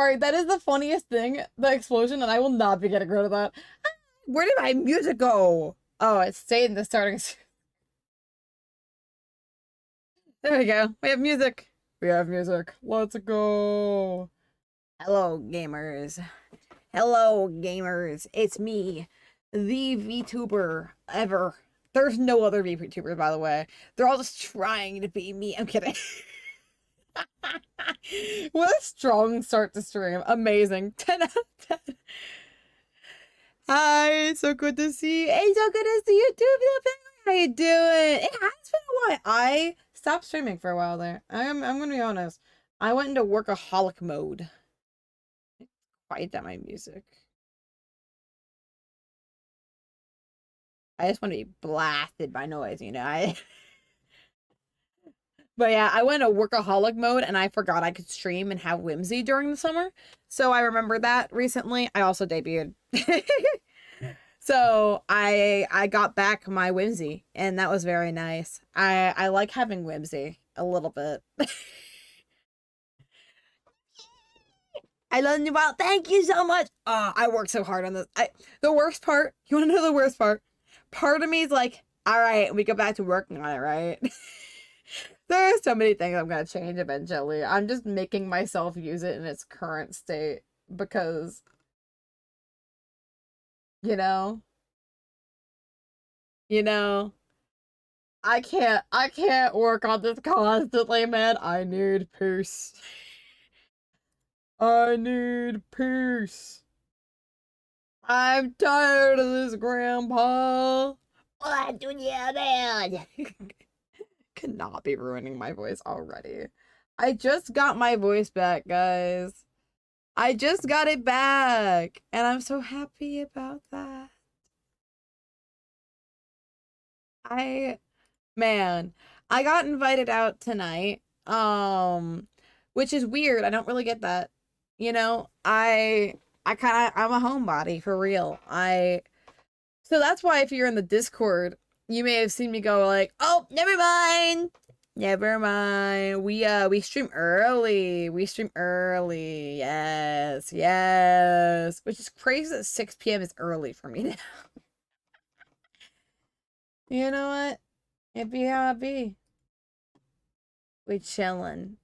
sorry, that is the funniest thing, the explosion, and I will not be getting rid of that. Where did my music go? Oh, it stayed in the starting. There we go. We have music. We have music. Let's go. Hello, gamers. Hello, gamers. It's me, the VTuber ever. There's no other VTubers, by the way. They're all just trying to be me. I'm kidding. What a strong start to stream. Amazing. 10 out of 10. Hi, so good to see you. Hey, so good to see you too, family. How you doing? It has been a while. I stopped streaming for a while there. I'm gonna be honest. I went into workaholic mode. Quiet down my music. I just want to be blasted by noise, you know. But yeah, I went into workaholic mode and I forgot I could stream and have whimsy during the summer. So I remembered that recently. I also debuted. So I got back my whimsy and that was very nice. I like having whimsy a little bit. I love you all. Thank you so much. I worked so hard on this. The worst part, you want to know the worst part? Part of me is like, all right, we go back to working on it, right? There are so many things I'm going to change eventually. I'm just making myself use it in its current state because, you know, you know, I can't work on this constantly, man. I need peace. I need peace. I'm tired of this, Grandpa. What do you need? Could not be ruining my voice already. I just got my voice back, guys. I just got it back, and I'm so happy about that. I, man, I got invited out tonight, which is weird. I don't really get that. You know, I'm a homebody for real. So that's why if you're in the Discord, you may have seen me go like, "Oh, never mind. Never mind. We stream early. We stream early. Yes. Yes." Which is crazy that 6 p.m. is early for me now. You know what? It be how it be. We chillin'.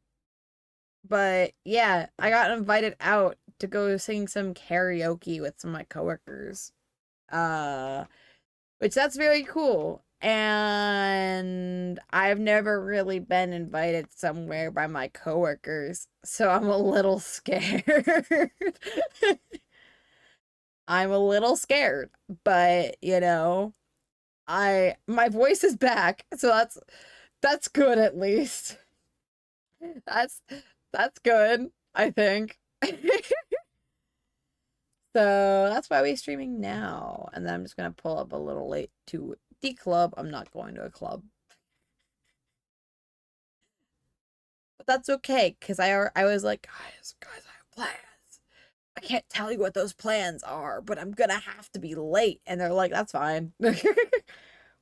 But yeah, I got invited out to go sing some karaoke with some of my coworkers. Uh which that's very cool. And I've never really been invited somewhere by my coworkers, so I'm a little scared. I'm a little scared, but you know, my voice is back, so that's good at least. That's that's good, I think. So that's why we're streaming now. And then I'm just gonna pull up a little late to the club. I'm not going to a club. But that's okay, because I was like, guys, I have plans. I can't tell you what those plans are, but I'm gonna have to be late. And they're like, that's fine.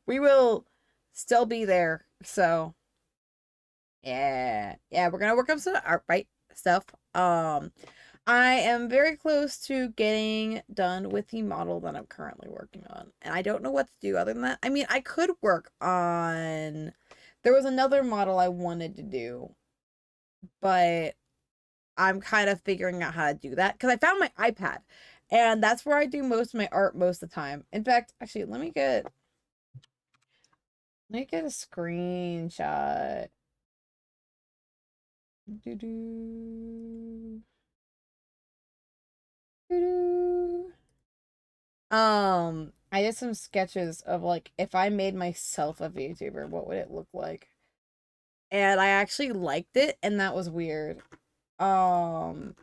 We will still be there. So yeah. Yeah, we're gonna work on some Artfight stuff. I am very close to getting done with the model that I'm currently working on. And I don't know what to do other than that. I mean, I could work on... There was another model I wanted to do, but I'm kind of figuring out how to do that. Because I found my iPad, and that's where I do most of my art most of the time. In fact, actually, let me get a screenshot. Doo-doo. Doo-doo. I did some sketches of like if I made myself a VTuber, what would it look like? And I actually liked it, and that was weird. Um,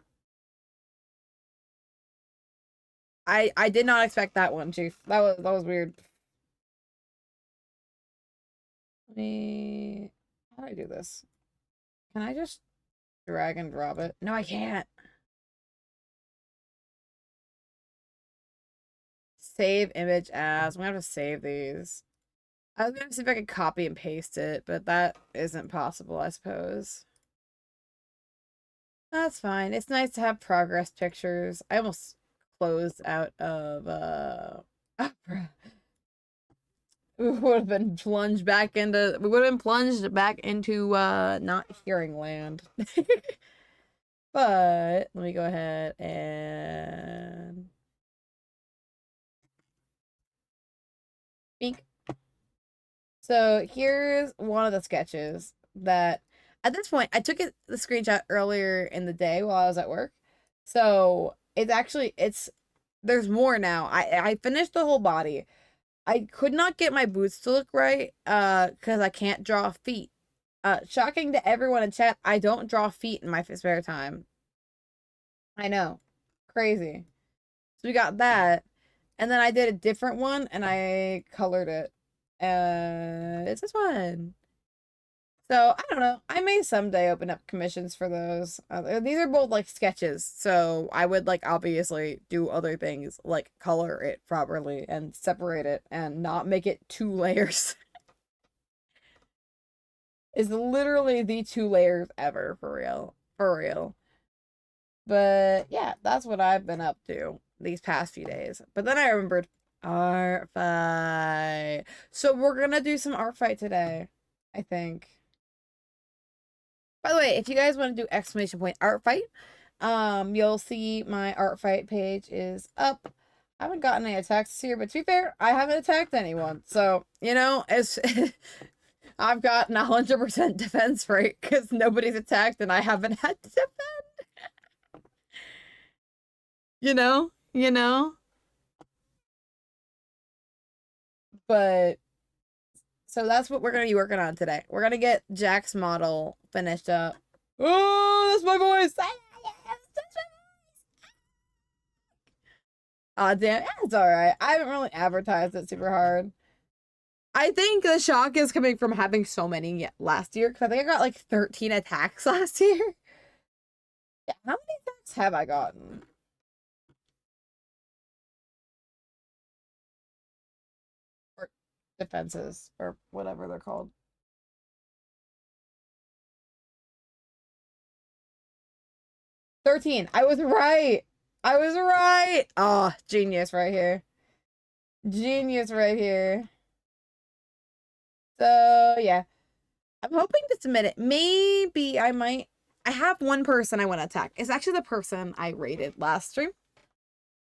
I did not expect that one, Chief. That was weird. Let me, how do I do this? Can I just drag and drop it? No, I can't. Save image as. I'm gonna have to save these. I was gonna see if I could copy and paste it, but that isn't possible, I suppose. That's fine. It's nice to have progress pictures. I almost closed out of opera. We would have been plunged back into not hearing land. But let me go ahead and speak. So here's one of the sketches that at this point I took the screenshot earlier in the day while I was at work. So it's there's more now. I finished the whole body. I could not get my boots to look right because I can't draw feet. Shocking to everyone in chat, I don't draw feet in my spare time. I know. Crazy. So we got that. And then I did a different one and I colored it. It's this one. So I don't know. I may someday open up commissions for those. These are both like sketches, so I would like obviously do other things like color it properly and separate it and not make it two layers. Is literally the two layers ever for real, for real. But yeah, that's what I've been up to these past few days. But then I remembered art fight. So we're gonna do some art fight today, I think. By the way, if you guys want to do exclamation point art fight, you'll see my art fight page is up. I haven't gotten any attacks this year, but to be fair, I haven't attacked anyone. So, you know, it's I've got 100% defense rate because nobody's attacked and I haven't had to defend. You know. But so that's what we're gonna be working on today. We're gonna get Jack's model finished up. Oh, that's my voice. Oh, damn. It's all right. I haven't really advertised it super hard. I think the shock is coming from having so many last year because I think I got like 13 attacks last year. Yeah, how many attacks have I gotten? Or defenses or whatever they're called. 13. I was right. I was right. Oh, genius right here. Genius right here. So, yeah. I'm hoping to submit it. Maybe I might. I have one person I want to attack. It's actually the person I rated last stream.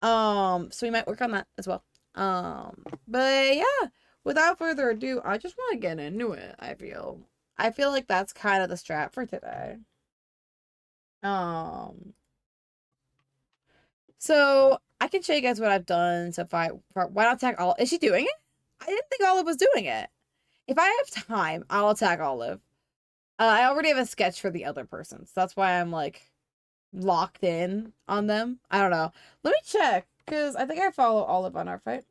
So we might work on that as well. But yeah, without further ado, I just want to get into it. I feel like that's kind of the strat for today. Um, so I can show you guys what I've done. So why not attack Olive? Is she doing it? I didn't think Olive was doing it. If I have time, I'll attack Olive. I already have a sketch for the other person, so that's why I'm like locked in on them. I don't know. Let me check because I think I follow Olive on Artfight.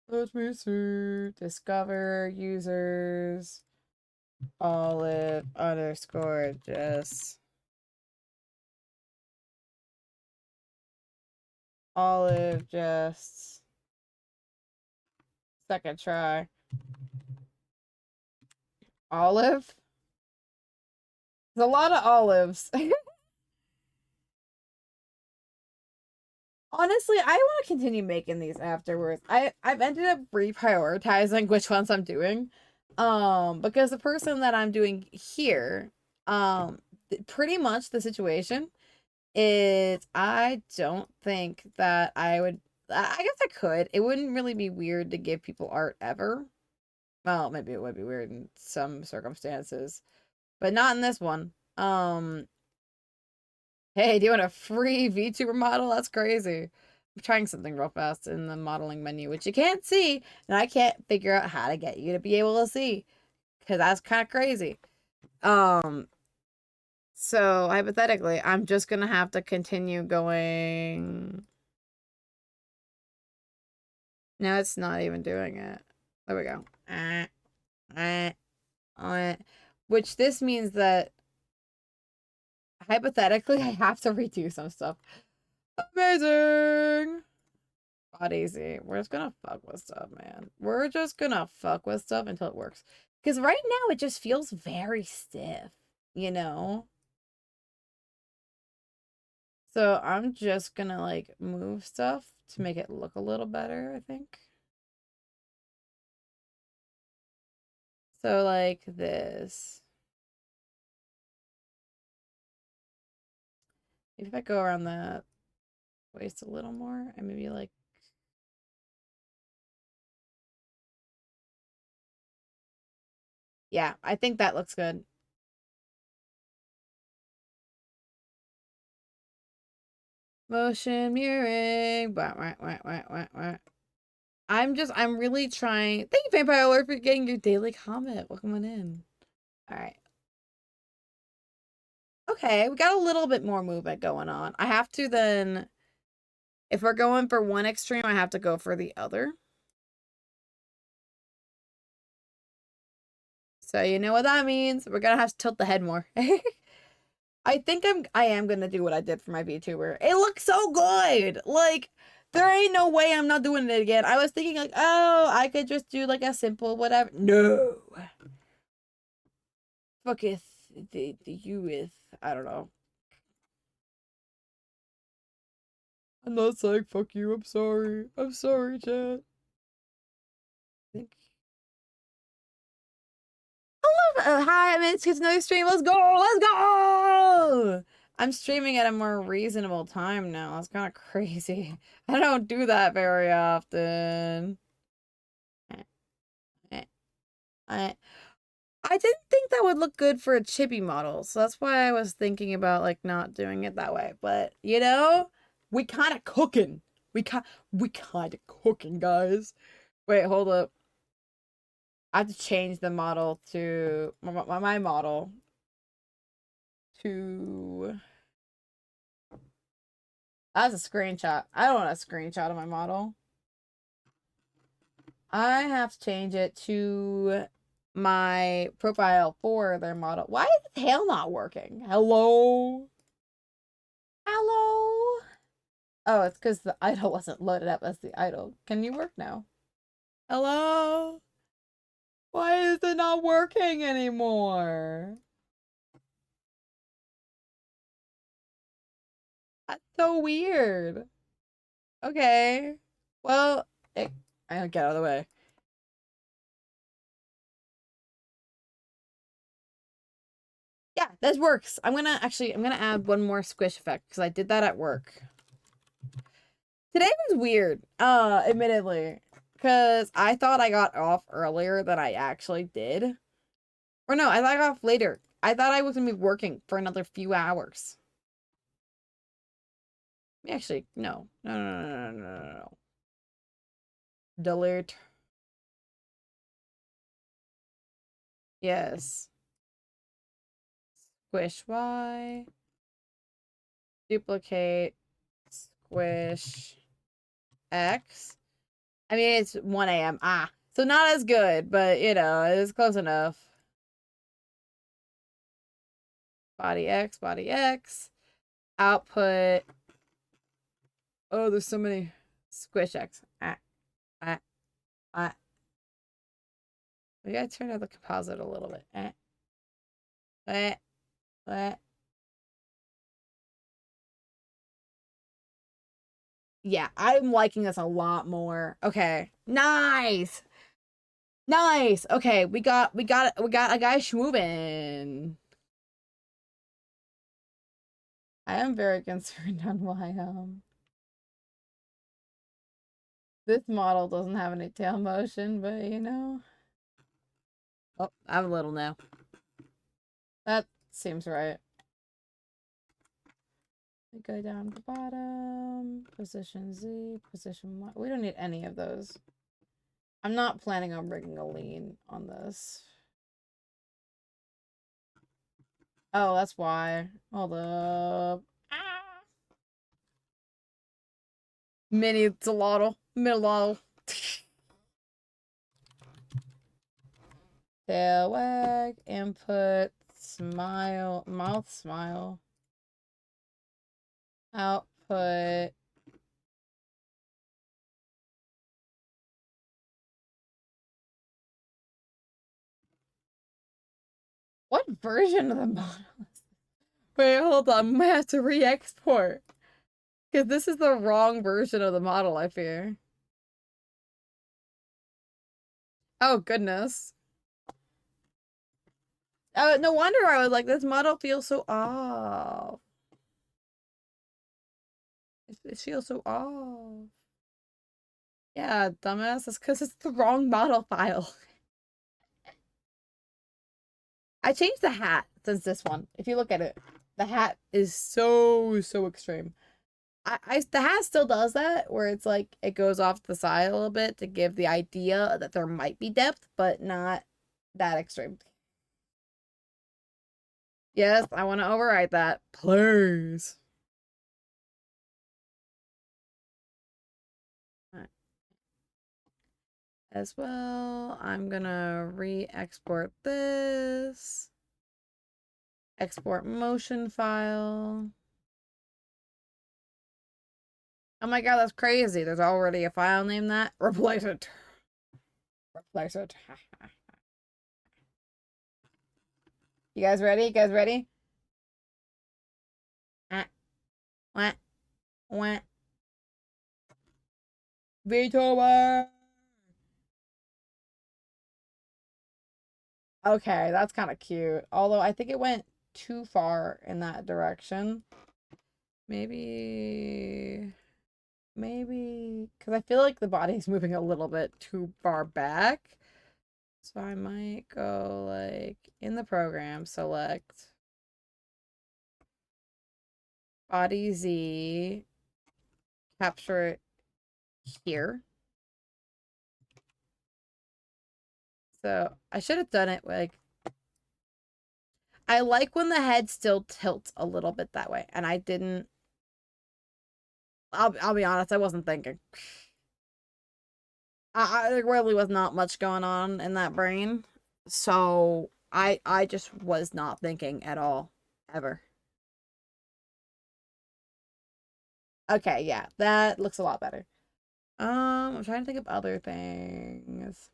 Let me see. Discover users. Olive underscore Jess. Olive Jess. Second try. Olive? There's a lot of olives. Honestly, I want to continue making these afterwards. I've ended up reprioritizing which ones I'm doing. Because the person that I'm doing here, pretty much the situation is I don't think that I guess I could. It wouldn't really be weird to give people art ever. Well, maybe it would be weird in some circumstances, but not in this one. Hey, do you want a free VTuber model? That's crazy. I'm trying something real fast in the modeling menu, which you can't see, and I can't figure out how to get you to be able to see, because that's kind of crazy. So hypothetically, I'm just gonna have to continue going. No, it's not even doing it. There we go. Which this means that hypothetically, I have to redo some stuff. Amazing! Not easy. We're just gonna fuck with stuff, man. We're just gonna fuck with stuff until it works. Because right now it just feels very stiff, you know? So I'm just gonna like move stuff to make it look a little better, I think. So like this. Maybe if I go around the waist a little more and maybe like, yeah, I think that looks good. Motion mirroring. I'm really trying. Thank you, Vampire Alert, for getting your daily comment. Welcome on in. All right. Okay, we got a little bit more movement going on. I have to then, if we're going for one extreme, I have to go for the other. So you know what that means. We're gonna have to tilt the head more. I think I am gonna do what I did for my VTuber. It looks so good. Like, there ain't no way I'm not doing it again. I was thinking like, oh, I could just do like a simple whatever. No. Fucketh the you with, I don't know. I'm not saying fuck you. I'm sorry. I'm sorry, chat. Think. Hi, I mean, it's another stream. Let's go. Let's go. I'm streaming at a more reasonable time now. That's kind of crazy. I don't do that very often. I I didn't think that would look good for a chibi model, so that's why I was thinking about like not doing it that way. But you know, we kind of cooking. We kind of cooking, guys. Wait, hold up. I have to change the model to my model to. That's a screenshot. I don't want a screenshot of my model. I have to change it to my profile for their model. Why is the tail not working? Hello? Hello? Oh, it's because the idol wasn't loaded up as the idol. Can you work now? Hello? Why is it not working anymore? That's so weird. Okay. Well, I'll get out of the way. Yeah, this works. I'm gonna add one more squish effect because I did that at work. Today was weird, admittedly, because I thought I got off earlier than I actually did. Or no, I thought I got off later. I thought I was gonna be working for another few hours. Actually, no. No. Delete. Yes. Squish Y. Duplicate. Squish X. I mean, it's 1 a.m. Ah. So not as good, but you know, it's close enough. Body X, body X. Output. Oh, there's so many. Squish X. Ah. We gotta turn out the composite a little bit. Eh. Eh. Yeah, I'm liking this a lot more. Okay. Nice. Nice. Okay, we got a guy schmoovin'. I am very concerned on why this model doesn't have any tail motion, but you know. Oh, I'm a little now. That seems right. We go down to the bottom, position Z, position Y. We don't need any of those. I'm not planning on rigging a lean on this. Oh, that's why. Hold up. Ah. Mini Zolotl. Middle. Tail wag. Input. Smile. Mouth smile. Output. What version of the model is this? Wait, hold on. I might have to re-export. Because this is the wrong version of the model, I fear. Oh, goodness. Oh, no wonder I was like, this model feels so off. It feels so off. Yeah, dumbass. That's because it's the wrong model file. I changed the hat since this one. If you look at it, the hat is so extreme. The hat still does that, where it's like it goes off to the side a little bit to give the idea that there might be depth, but not that extreme. Yes, I want to override that. Please. Right. As well, I'm gonna re-export this. Export motion file. Oh my god, that's crazy. There's already a file named that. Replace it. Replace it. You guys ready? You guys ready? Wah, wah. VTuber. Okay, that's kind of cute. Although I think it went too far in that direction. Maybe, because I feel like the body's moving a little bit too far back. So I might go like in the program, select body Z, capture it here. So I should have done it like, I like when the head still tilts a little bit that way, and I didn't. I'll be honest, I wasn't thinking. There really was not much going on in that brain, so I just was not thinking at all, ever. Okay, yeah, that looks a lot better. I'm trying to think of other things.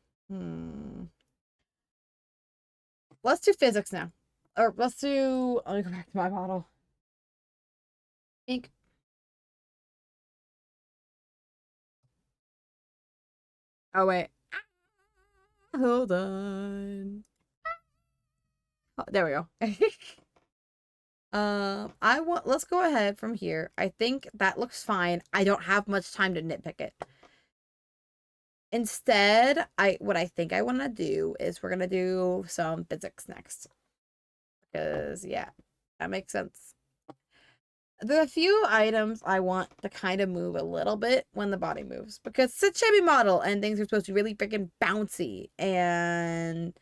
Let's do physics now. Or let's do, let me go back to my model. Ink. Oh, wait. Hold on. Oh, there we go. Let's go ahead from here. I think that looks fine. I don't have much time to nitpick it. Instead, what I think I want to do is we're going to do some physics next. Because, yeah, that makes sense. There are a few items I want to kind of move a little bit when the body moves. Because it's a chibi model and things are supposed to be really freaking bouncy. And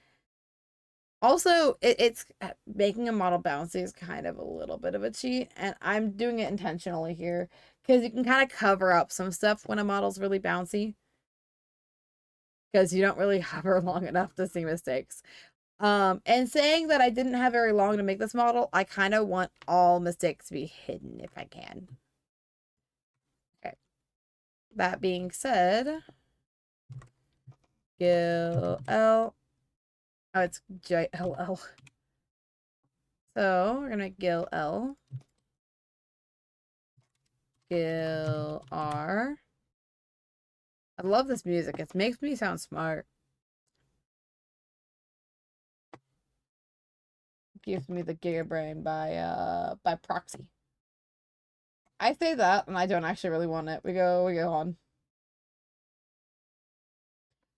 also, it's making a model bouncy is kind of a little bit of a cheat. And I'm doing it intentionally here. Because you can kind of cover up some stuff when a model's really bouncy. Because you don't really hover long enough to see mistakes. And saying that I didn't have very long to make this model, I kind of want all mistakes to be hidden if I can. Okay. That being said, Gil L. Oh, it's JLL. So we're gonna Gil L. Gil R. I love this music. It makes me sound smart. Gives me the Gigabrain by proxy. I say that and I don't actually really want it. We go on.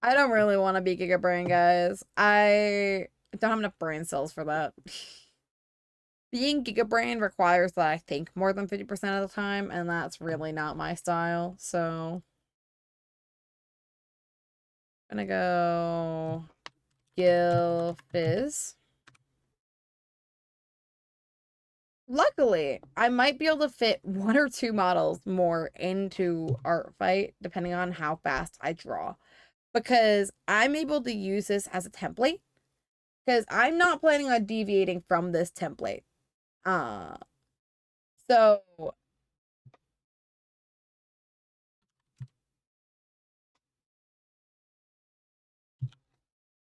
I don't really want to be Gigabrain, guys. I don't have enough brain cells for that. Being Gigabrain requires that I think more than 50% of the time, and that's really not my style, so I'm gonna go Gil Fizz. Luckily, I might be able to fit one or two models more into Artfight, depending on how fast I draw. Because I'm able to use this as a template. Because I'm not planning on deviating from this template. Uh, so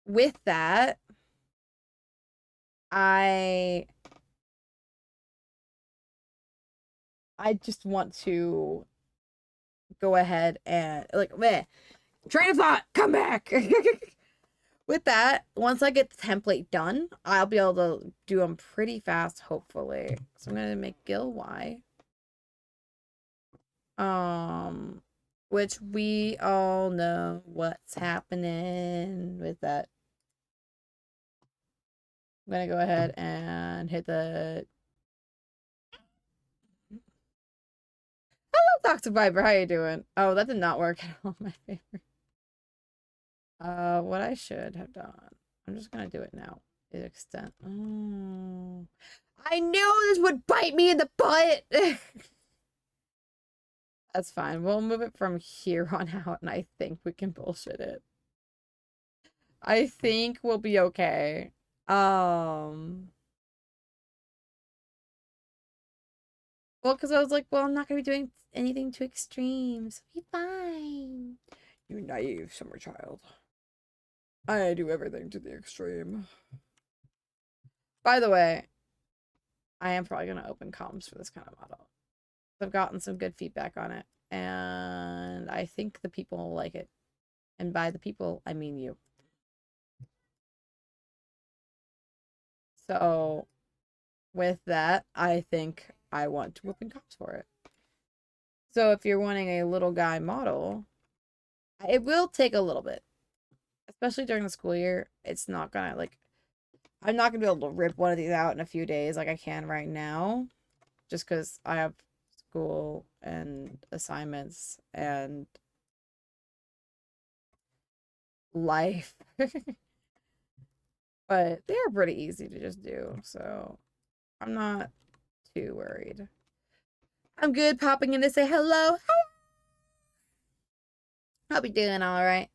with that, I I just want to go ahead and like meh, train of thought, come back. With that, once I get the template done, I'll be able to do them pretty fast, hopefully. So I'm gonna make Gil Y. Um, which we all know what's happening with that. I'm gonna go ahead and hit the Toxic Viper. How you doing? Oh, that did not work at all in my favor. What I should have done. I'm just gonna do it now. The extent. Oh, I knew this would bite me in the butt. That's fine. We'll move it from here on out, and I think we can bullshit it. I think we'll be okay. Well, because I was like, well, I'm not gonna be doing anything too extreme, so be fine. You naive summer child. I do everything to the extreme. By the way, I am probably gonna open comms for this kind of model. I've gotten some good feedback on it, and I think the people will like it. And by the people, I mean you. So, with that, I think I want to open comms for it. So, if you're wanting a little guy model, it will take a little bit, especially during the school year. It's not gonna like, I'm not gonna be able to rip one of these out in a few days like I can right now, just because I have school and assignments and life. But they're pretty easy to just do, so I'm not too worried. I'm good popping in to say hello. I'll be doing all right.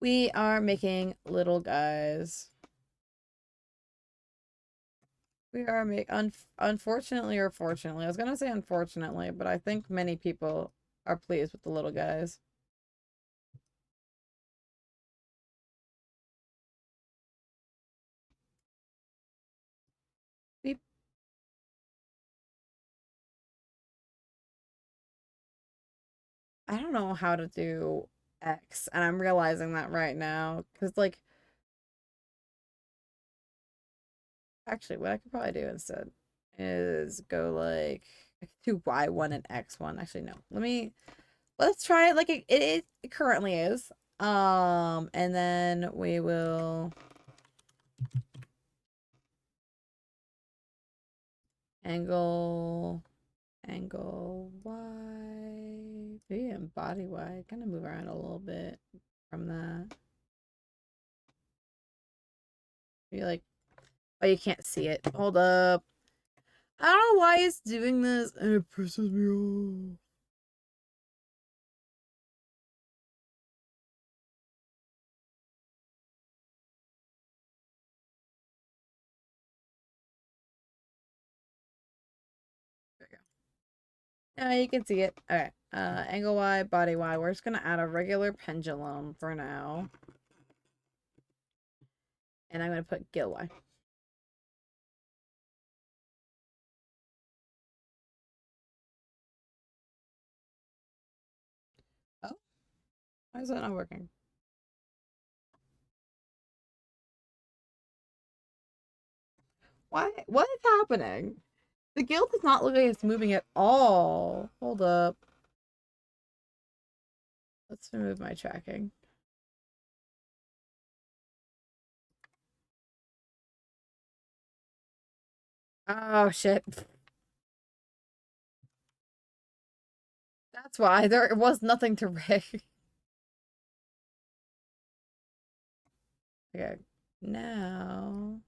We are making little guys. We are unfortunately or fortunately. I was gonna say unfortunately, but I think many people are pleased with the little guys. Beep. I don't know how to do X, and I'm realizing that right now. Because, like, actually, what I could probably do instead is go, like, I could do Y1 and X1. Actually, no. Let's try it like it currently is. And then we will angle Y, maybe and body Y. Kind of move around a little bit from that. Maybe like, oh, you can't see it. Hold up. I don't know why it's doing this, and it pisses me off. There we go. Now you can see it. Okay. Angle Y, body Y. We're just gonna add a regular pendulum for now. And I'm gonna put Gil Y. Oh, why is that not working? Why? What is happening? The guild does not look like it's moving at all. Hold up. Let's remove my tracking. Oh, shit. That's why there was nothing to rig. Okay. Now.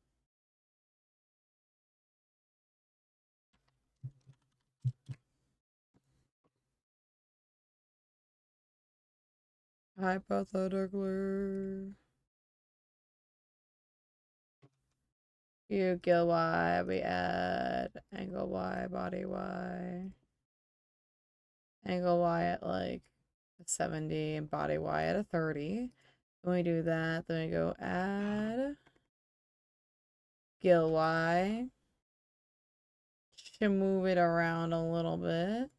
Hypothetically. You Gil Y, we add angle Y, body Y. Angle Y at like 70 and body Y at a 30. Then we do that. Then we go add Gil Y. Should move it around a little bit.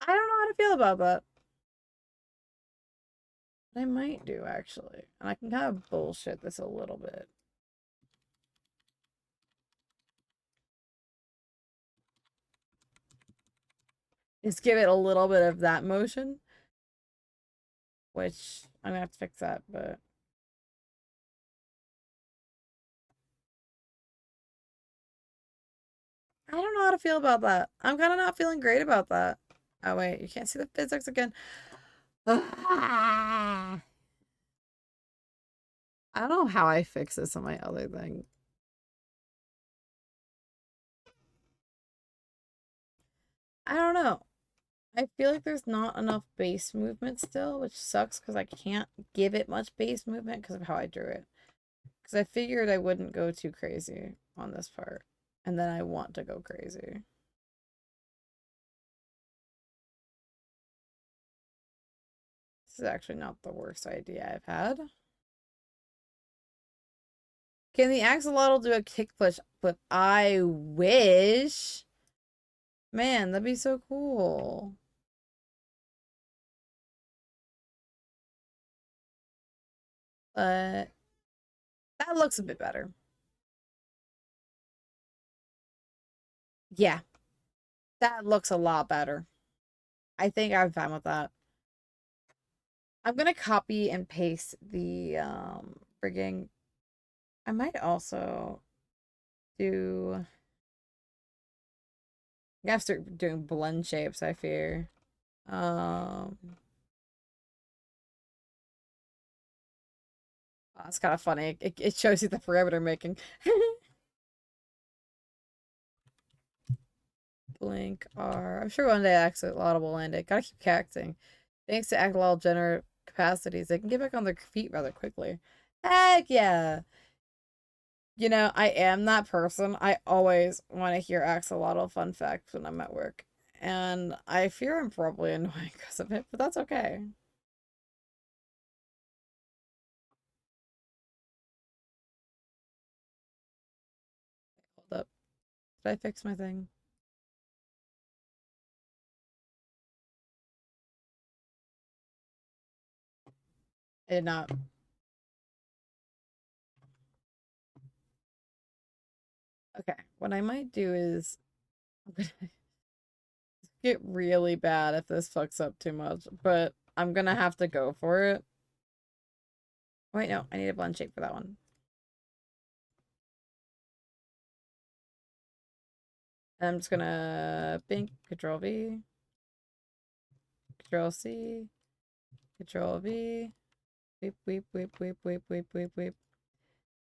I don't know how to feel about that. What I might do, actually. And I can kind of bullshit this a little bit. Just give it a little bit of that motion. Which, I'm gonna have to fix that, but... I don't know how to feel about that. I'm kind of not feeling great about that. Oh, wait. You can't see the physics again. I don't know how I fix this on my other thing. I don't know. I feel like there's not enough base movement still, which sucks because I can't give it much base movement because of how I drew it. Because I figured I wouldn't go too crazy on this part. And then I want to go crazy. This is actually not the worst idea I've had. Can the axolotl do a kick push flip? I wish. Man, that'd be so cool. But that looks a bit better. Yeah, that looks a lot better. I think I'm fine with that. I'm gonna copy and paste the frigging. I might also do. I have to start doing blend shapes, I fear. Um, oh, it's kind of funny. It shows you the parameter making. Blink R. I'm sure one day Axolotl will land it. Gotta keep cacting. Thanks to Axolotl generative capacities, they can get back on their feet rather quickly. Heck yeah! You know, I am that person. I always want to hear axolotl fun facts when I'm at work. And I fear I'm probably annoying because of it, but that's okay. Hold up. Did I fix my thing? I did not. Okay. What I might do is I'm gonna get really bad if this fucks up too much, but I'm gonna have to go for it. Wait, no, I need a blend shape for that one. And I'm just gonna Bink, Control V, Control C, Control V, weep, weep, weep, weep, weep, weep, weep, weep.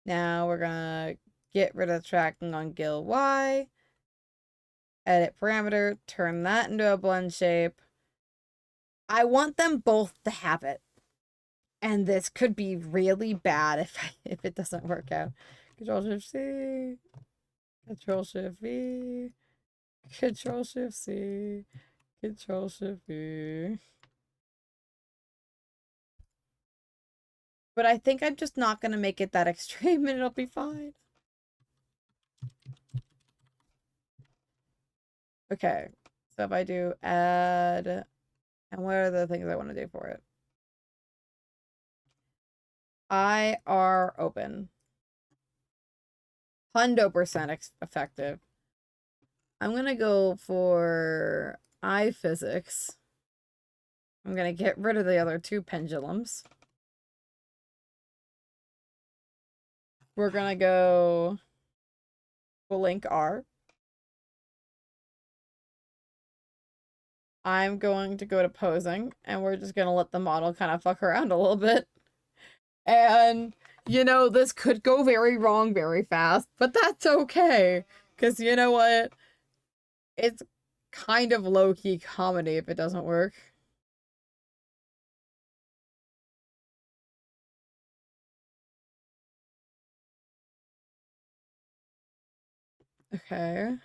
Now we're gonna get rid of the tracking on Gil Y, edit parameter, turn that into a blend shape. I want them both to have it. And this could be really bad if it doesn't work out. Control Shift C, Control Shift V, Control Shift C, Control Shift V. But I think I'm just not gonna make it that extreme and it'll be fine. Okay. So if I do add, and what are the things I want to do for it? IR open. 100% effective. I'm gonna go for iPhysics. I'm gonna get rid of the other two pendulums. We're gonna go Blink R. I'm going to go to posing, and we're just gonna let the model kind of fuck around a little bit. And, you know, this could go very wrong very fast, but that's okay. Because you know what? It's kind of low-key comedy if it doesn't work. Okay.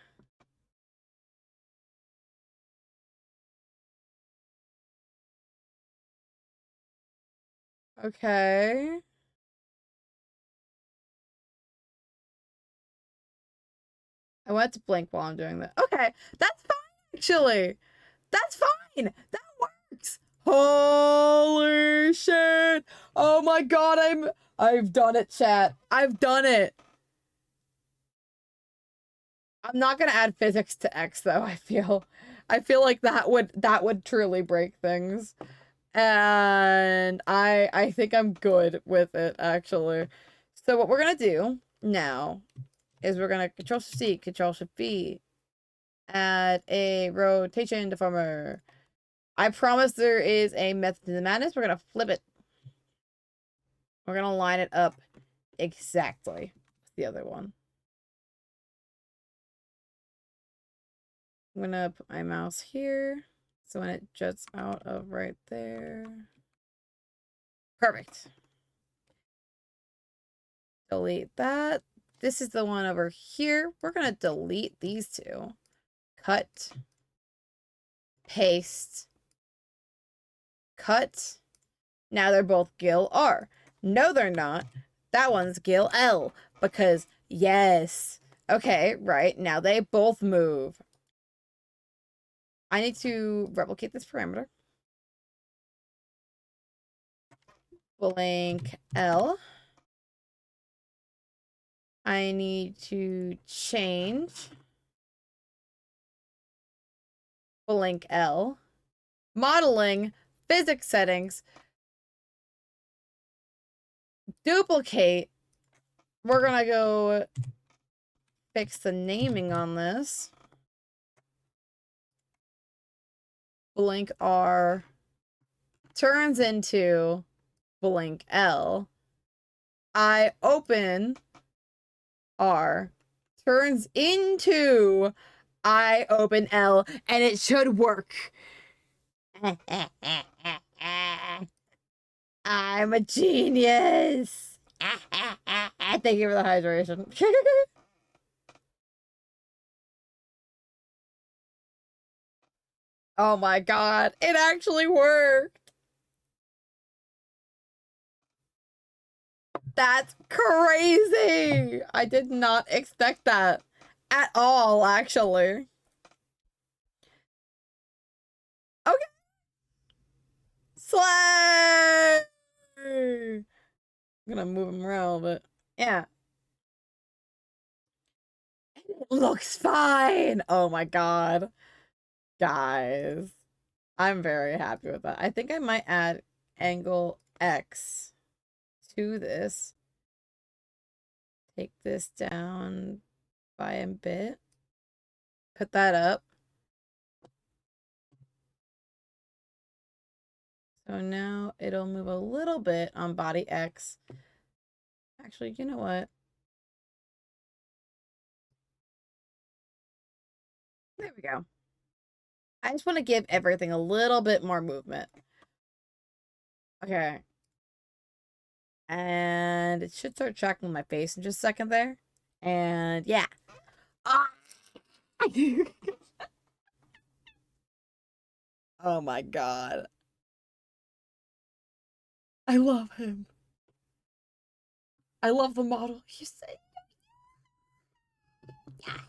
Okay. I want to blink while I'm doing that. Okay, that's fine, actually. That's fine. That works. Holy shit. Oh my god, I've done it, chat. I've done it. I'm not gonna add physics to X though, I feel like that would truly break things. And I think I'm good with it, actually. So what we're gonna do now is we're gonna Control Shift C, Control Shift V, add a rotation deformer. I promise there is a method to the madness. We're gonna flip it. We're gonna line it up exactly with the other one. I'm gonna put my mouse here, so when it juts out of right there. Perfect. Delete that. This is the one over here. We're gonna delete these two. Cut. Paste. Cut. Now they're both Gil R. No, they're not. That one's Gil L. Because, yes. Okay, right. Now they both move. I need to replicate this parameter. Blank L. I need to change blank L. Modeling, physics settings, duplicate. We're gonna go fix the naming on this. Blank R turns into blank L. I open R turns into I open L, and it should work. I'm a genius. Thank you for the hydration. Oh my god, it actually worked. That's crazy. I did not expect that at all, actually. Okay. Slay! I'm gonna move him around, but yeah. It looks fine. Oh my god. Guys. I'm very happy with that. I think I might add angle X to this. Take this down by a bit. Put that up. So now it'll move a little bit on body X. Actually, you know what? There we go. I just want to give everything a little bit more movement. Okay. And it should start tracking my face in just a second there. And yeah. Ah! Oh my god. I love him. I love the model. He's saying, yeah.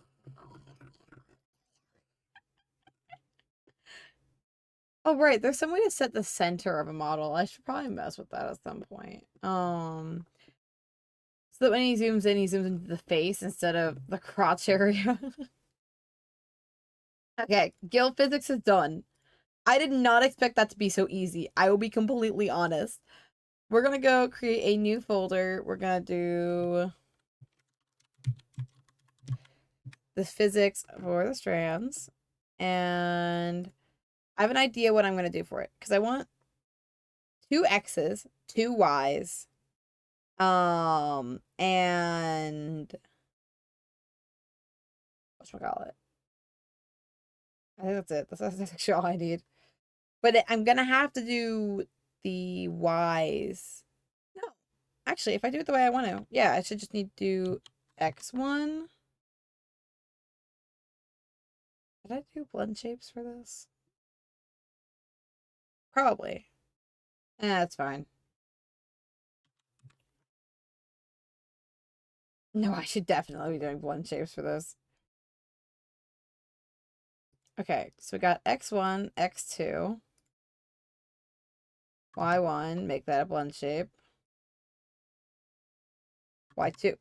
Oh right, there's some way to set the center of a model. I should probably mess with that at some point. So that when he zooms in, he zooms into the face instead of the crotch area. Okay, guild physics is done. I did not expect that to be so easy. I will be completely honest. We're gonna go create a new folder. We're gonna do the physics for the strands. And I have an idea what I'm gonna do for it. Because I want 2 X's, 2 Y's, and whatchamacallit. I think that's it. That's actually all I need. But I'm gonna have to do the Y's. No. Actually, if I do it the way I want to, yeah, I should just need to do X1. Did I do blend shapes for this? Probably. That's fine. No, I should definitely be doing blend shapes for this. Okay, so we got X1, X2, Y1, make that a blend shape. Y2.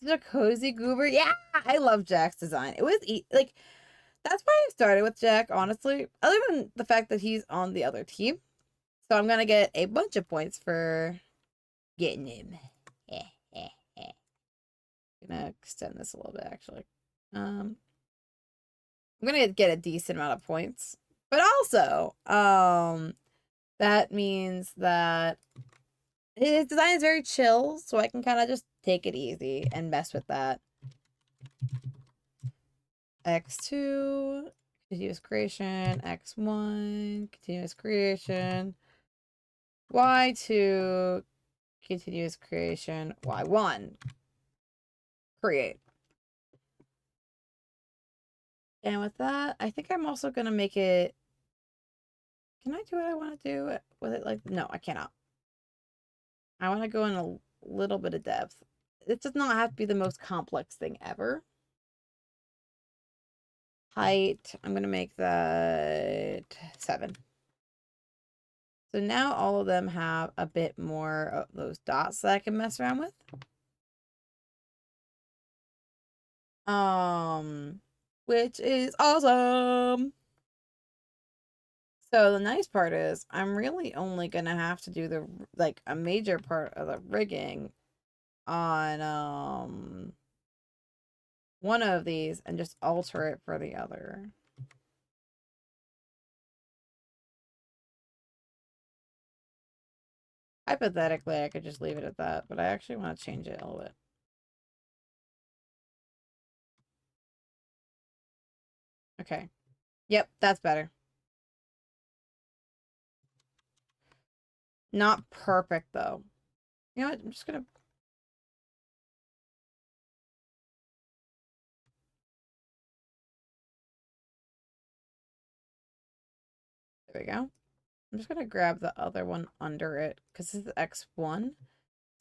Such a cozy goober. Yeah, I love Jack's design. It was like that's why I started with Jack, honestly. Other than the fact that he's on the other team. So I'm gonna get a bunch of points for getting him. I'm gonna extend this a little bit actually. I'm gonna get a decent amount of points. But also, that means that his design is very chill, so I can kind of just take it easy and mess with that. X2, continuous creation, X1, continuous creation, Y2, continuous creation, Y1, create. And with that, I think I'm also going to make it, can I do what I want to do with it? Like, no, I cannot. I want to go in a little bit of depth. It does not have to be the most complex thing ever. Height, I'm going to make that 7. So now all of them have a bit more of those dots that I can mess around with. Which is awesome. So the nice part is I'm really only gonna have to do the like a major part of the rigging on one of these and just alter it for the other. Hypothetically, I could just leave it at that, but I actually want to change it a little bit. Okay. Yep, that's better. Not perfect though. You know what? I'm just gonna there we go. I'm just gonna grab the other one under it because this is X1.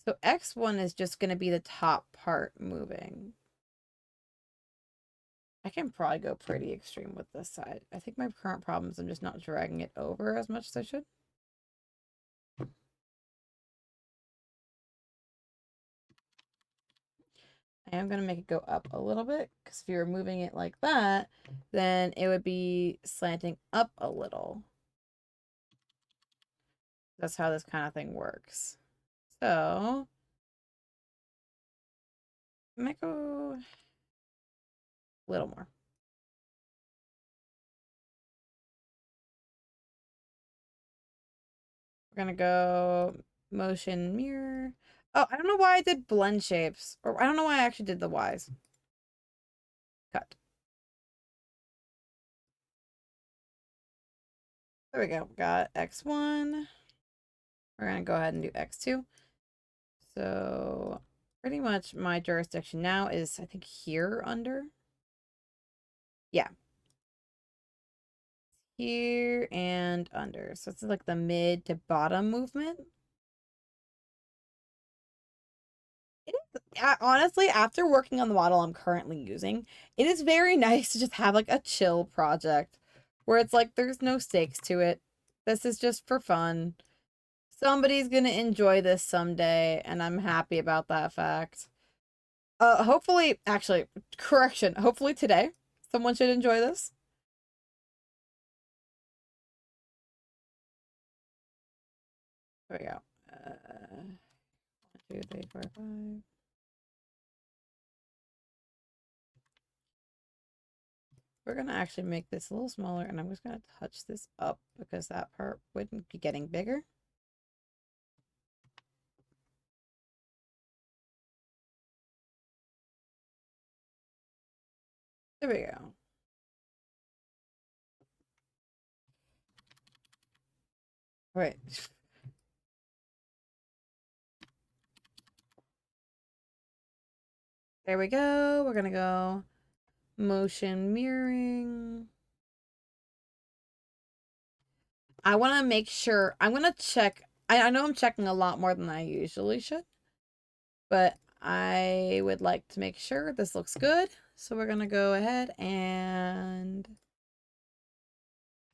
So X1 is just gonna be the top part moving. I can probably go pretty extreme with this side. I think my current problem is I'm just not dragging it over as much as I should. I am going to make it go up a little bit because if you were moving it like that, then it would be slanting up a little. That's how this kind of thing works. So, I might go a little more. We're going to go motion mirror. Oh, I don't know why I did blend shapes. Or I don't know why I actually did the Ys. Cut. There we go. Got X1. We're going to go ahead and do X2. So pretty much my jurisdiction now is, I think, here under. Yeah. Here and under. So it's like the mid to bottom movement. It is, honestly, after working on the model I'm currently using, it is very nice to just have like a chill project where it's like there's no stakes to it. This is just for fun. Somebody's gonna enjoy this someday, and I'm happy about that fact. Hopefully, actually, correction, hopefully today someone should enjoy this. There we go. 1, 2, 3, 4, 5. We're gonna actually make this a little smaller, and I'm just gonna touch this up because that part wouldn't be getting bigger. There we go. Right. There we go. We're gonna go motion mirroring. I want to make sure. I'm gonna check. I know I'm checking a lot more than I usually should, but I would like to make sure this looks good. So we're gonna go ahead and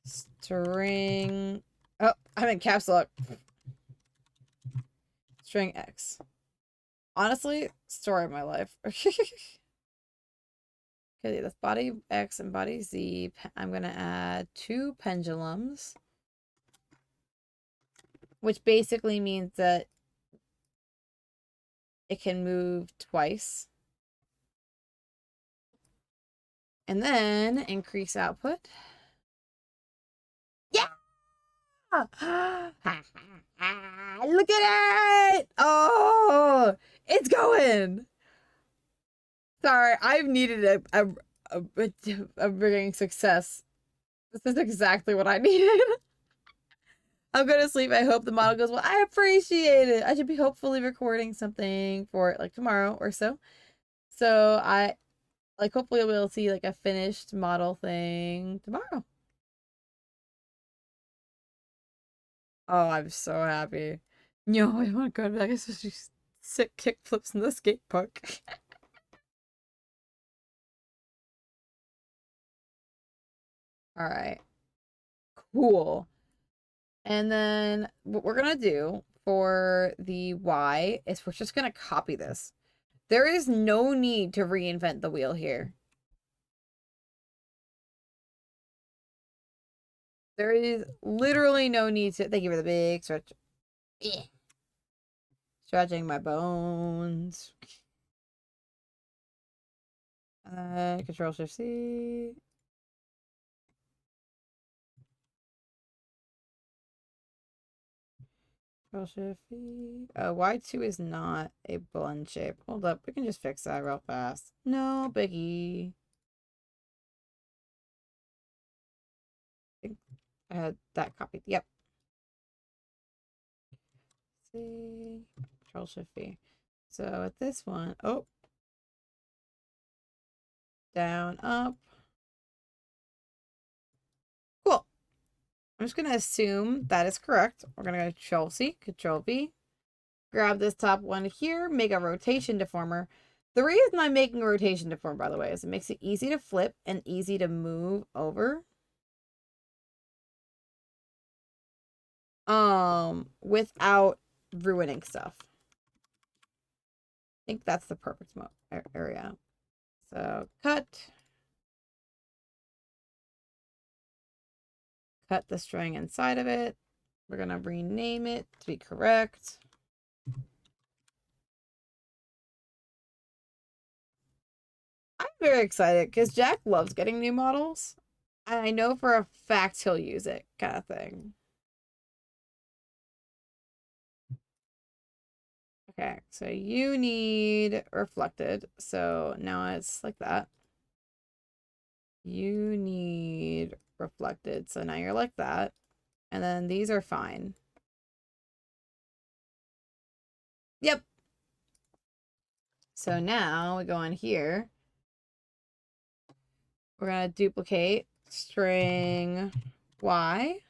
string. Oh, I'm in caps lock. String X. Honestly, story of my life. Okay, that's body X and body Z. I'm gonna add 2 pendulums, which basically means that it can move twice. And then increase output. Yeah! Look at it! Oh, it's going. Sorry, I've needed a bringing success. This is exactly what I needed. I'm going to sleep. I hope the model goes well. I appreciate it. I should be hopefully recording something for it like tomorrow or so. So I like hopefully we'll see like a finished model thing tomorrow. Oh, I'm so happy. No, I want to go back. I especially sick kick flips in the skate park. All right. Cool. And then what we're gonna do for the Y is we're just gonna copy this. There is no need to reinvent the wheel here. There is literally no need to. Thank you for the big stretch. Yeah. Stretching my bones. Control Shift C. Control Shift V. Y2 is not a blend shape. Hold up, we can just fix that real fast. No biggie. I think I had that copied. Yep. See. Control Shift V. So at this one, oh, down, up. Cool. I'm just gonna assume that is correct. We're gonna go Control C, Control V. Grab this top one here, make a rotation deformer. The reason I'm making a rotation deformer, by the way, is it makes it easy to flip and easy to move over. Without ruining stuff. I think that's the perfect area. So cut the string inside of it. We're gonna rename it to be correct. I'm very excited because Jack loves getting new models. And I know for a fact he'll use it, kind of thing. Okay, so you need reflected. So now it's like that. You need reflected. So now you're like that. And then these are fine. Yep. So now we go on here. We're going to duplicate string Y.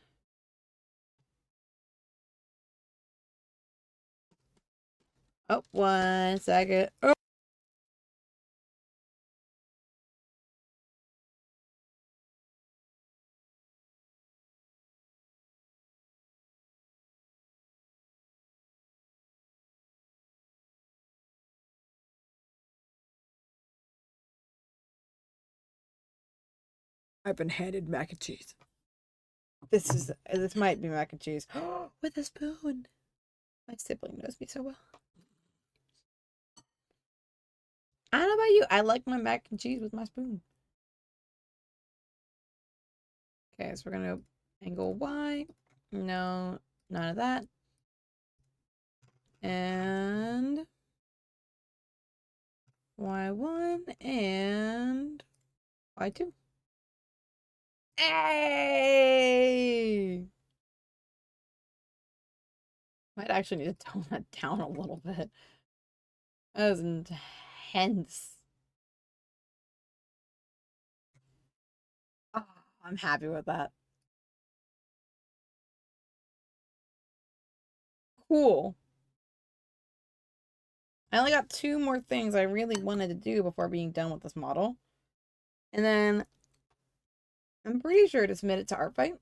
Oh, 1 second. Oh. I've been handed mac and cheese. This might be mac and cheese. With a spoon. My sibling knows me so well. I don't know about you. I like my mac and cheese with my spoon. Okay, so we're gonna angle Y. No, none of that. And Y1 and Y2. Hey! Might actually need to tone that down a little bit. That was intense. Oh, I'm happy with that. Cool. I only got 2 more things I really wanted to do before being done with this model. And then I'm pretty sure to submit it to Artfight,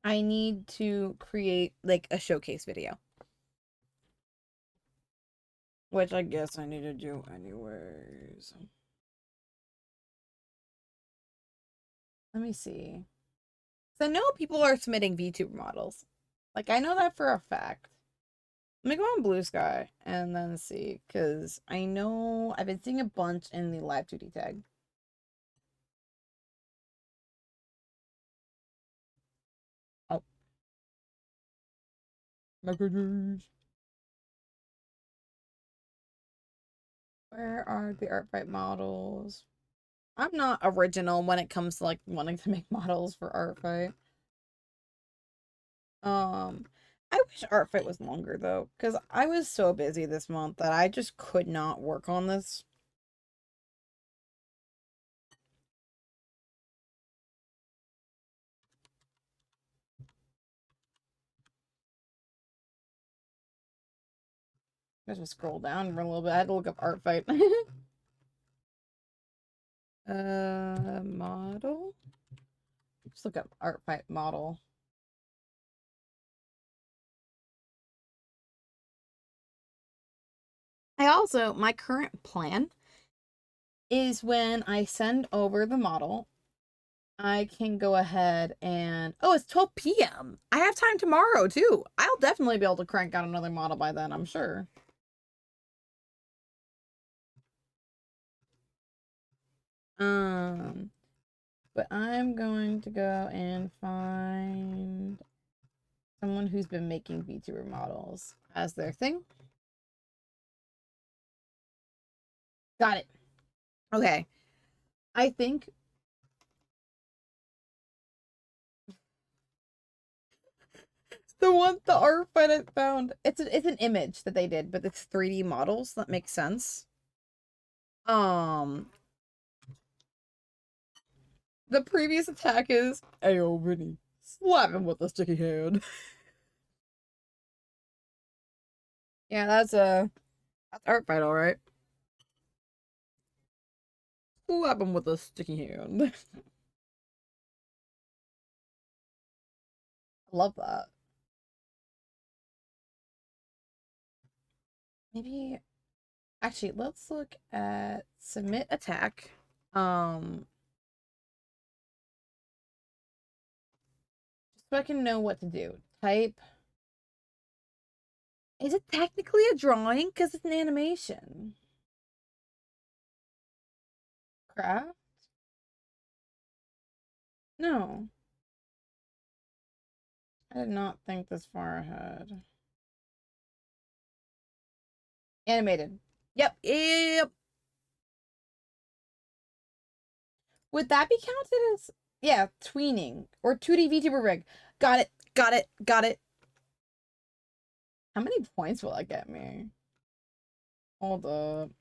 I need to create like a showcase video. Which I guess I need to do anyways. Let me see. So I know people are submitting VTuber models. Like, I know that for a fact. Let me go on Blue Sky and then see, because I know I've been seeing a bunch in the live 2D tag. Oh. Messages. Where are the Artfight models? I'm not original when it comes to like wanting to make models for Artfight. I wish Artfight was longer though, because I was so busy this month that I just could not work on this. I just scroll down for a little bit. I had to look up Artfight. Model? Just look up Artfight model. I also, my current plan is when I send over the model, I can go ahead and, oh, it's 12 p.m. I have time tomorrow too. I'll definitely be able to crank out another model by then, I'm sure. But I'm going to go and find someone who's been making VTuber models as their thing. Got it. Okay. I think the art fight I found, it's an image that they did, but it's 3D models. That makes sense. The previous attack is, Ayo, Vinny, slap him with a sticky hand. Yeah, that's Artfight, all right. Slap him with a sticky hand. I love that. Maybe, actually, let's look at submit attack. Just so I can know what to do. Type. Is it technically a drawing? Because it's an animation. Craft? No. I did not think this far ahead. Animated. Yep. Yep. Would that be counted as, yeah, tweening or 2D VTuber rig? Got it. Got it. Got it. How many points will that get me? Hold up.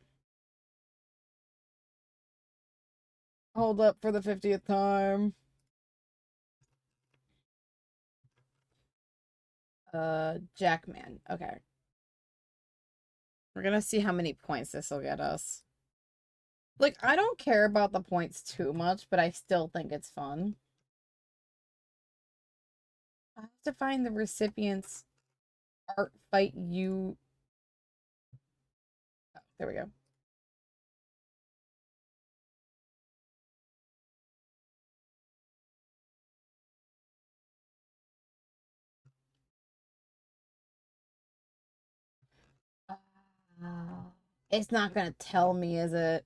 Hold up for the 50th time. Jackman. Okay. We're gonna see how many points this will get us. Like, I don't care about the points too much, but I still think it's fun. I have to find the recipient's Artfight you. Oh, there we go. It's not gonna tell me, is it?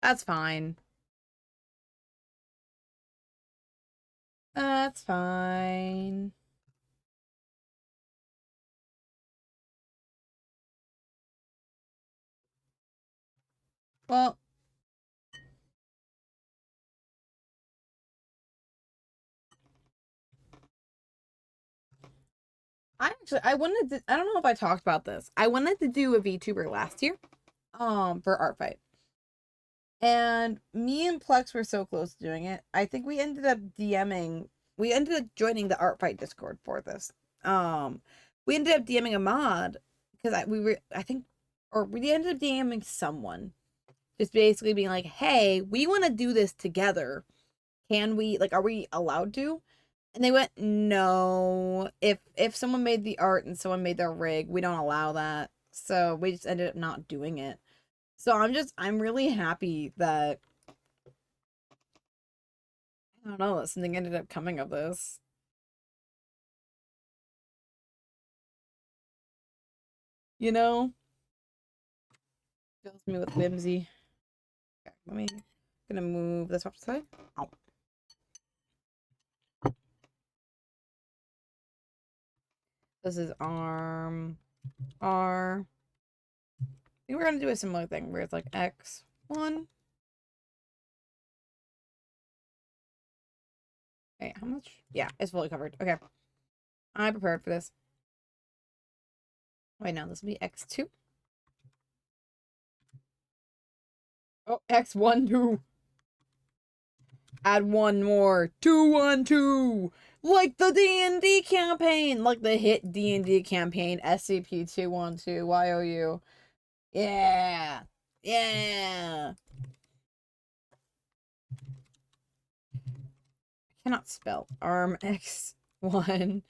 That's fine. That's fine. Well, I wanted to, I don't know if I talked about this. I wanted to do a VTuber last year, for Artfight. And me and Plex were so close to doing it. I think we ended up we ended up joining the Artfight Discord for this. We ended up DMing a mod because I think, or we ended up DMing someone, just basically being like, hey, we want to do this together. Can we, like, are we allowed to? And they went, no. If someone made the art and someone made their rig, we don't allow that. So we just ended up not doing it. So I'm really happy that, I don't know, that something ended up coming of this. You know? Fills me with whimsy. Okay, gonna move this off to the side. Ow. This is arm R. I think we're gonna do a similar thing where it's like X1. Wait, how much? Yeah, it's fully covered. Okay. I'm prepared for this. Wait, now this will be X2. Oh, X1, 2. Add one more. 212. Like the D&D campaign. Like the hit D&D campaign. SCP-212. YOU. Yeah. Yeah. I cannot spell. Arm X1.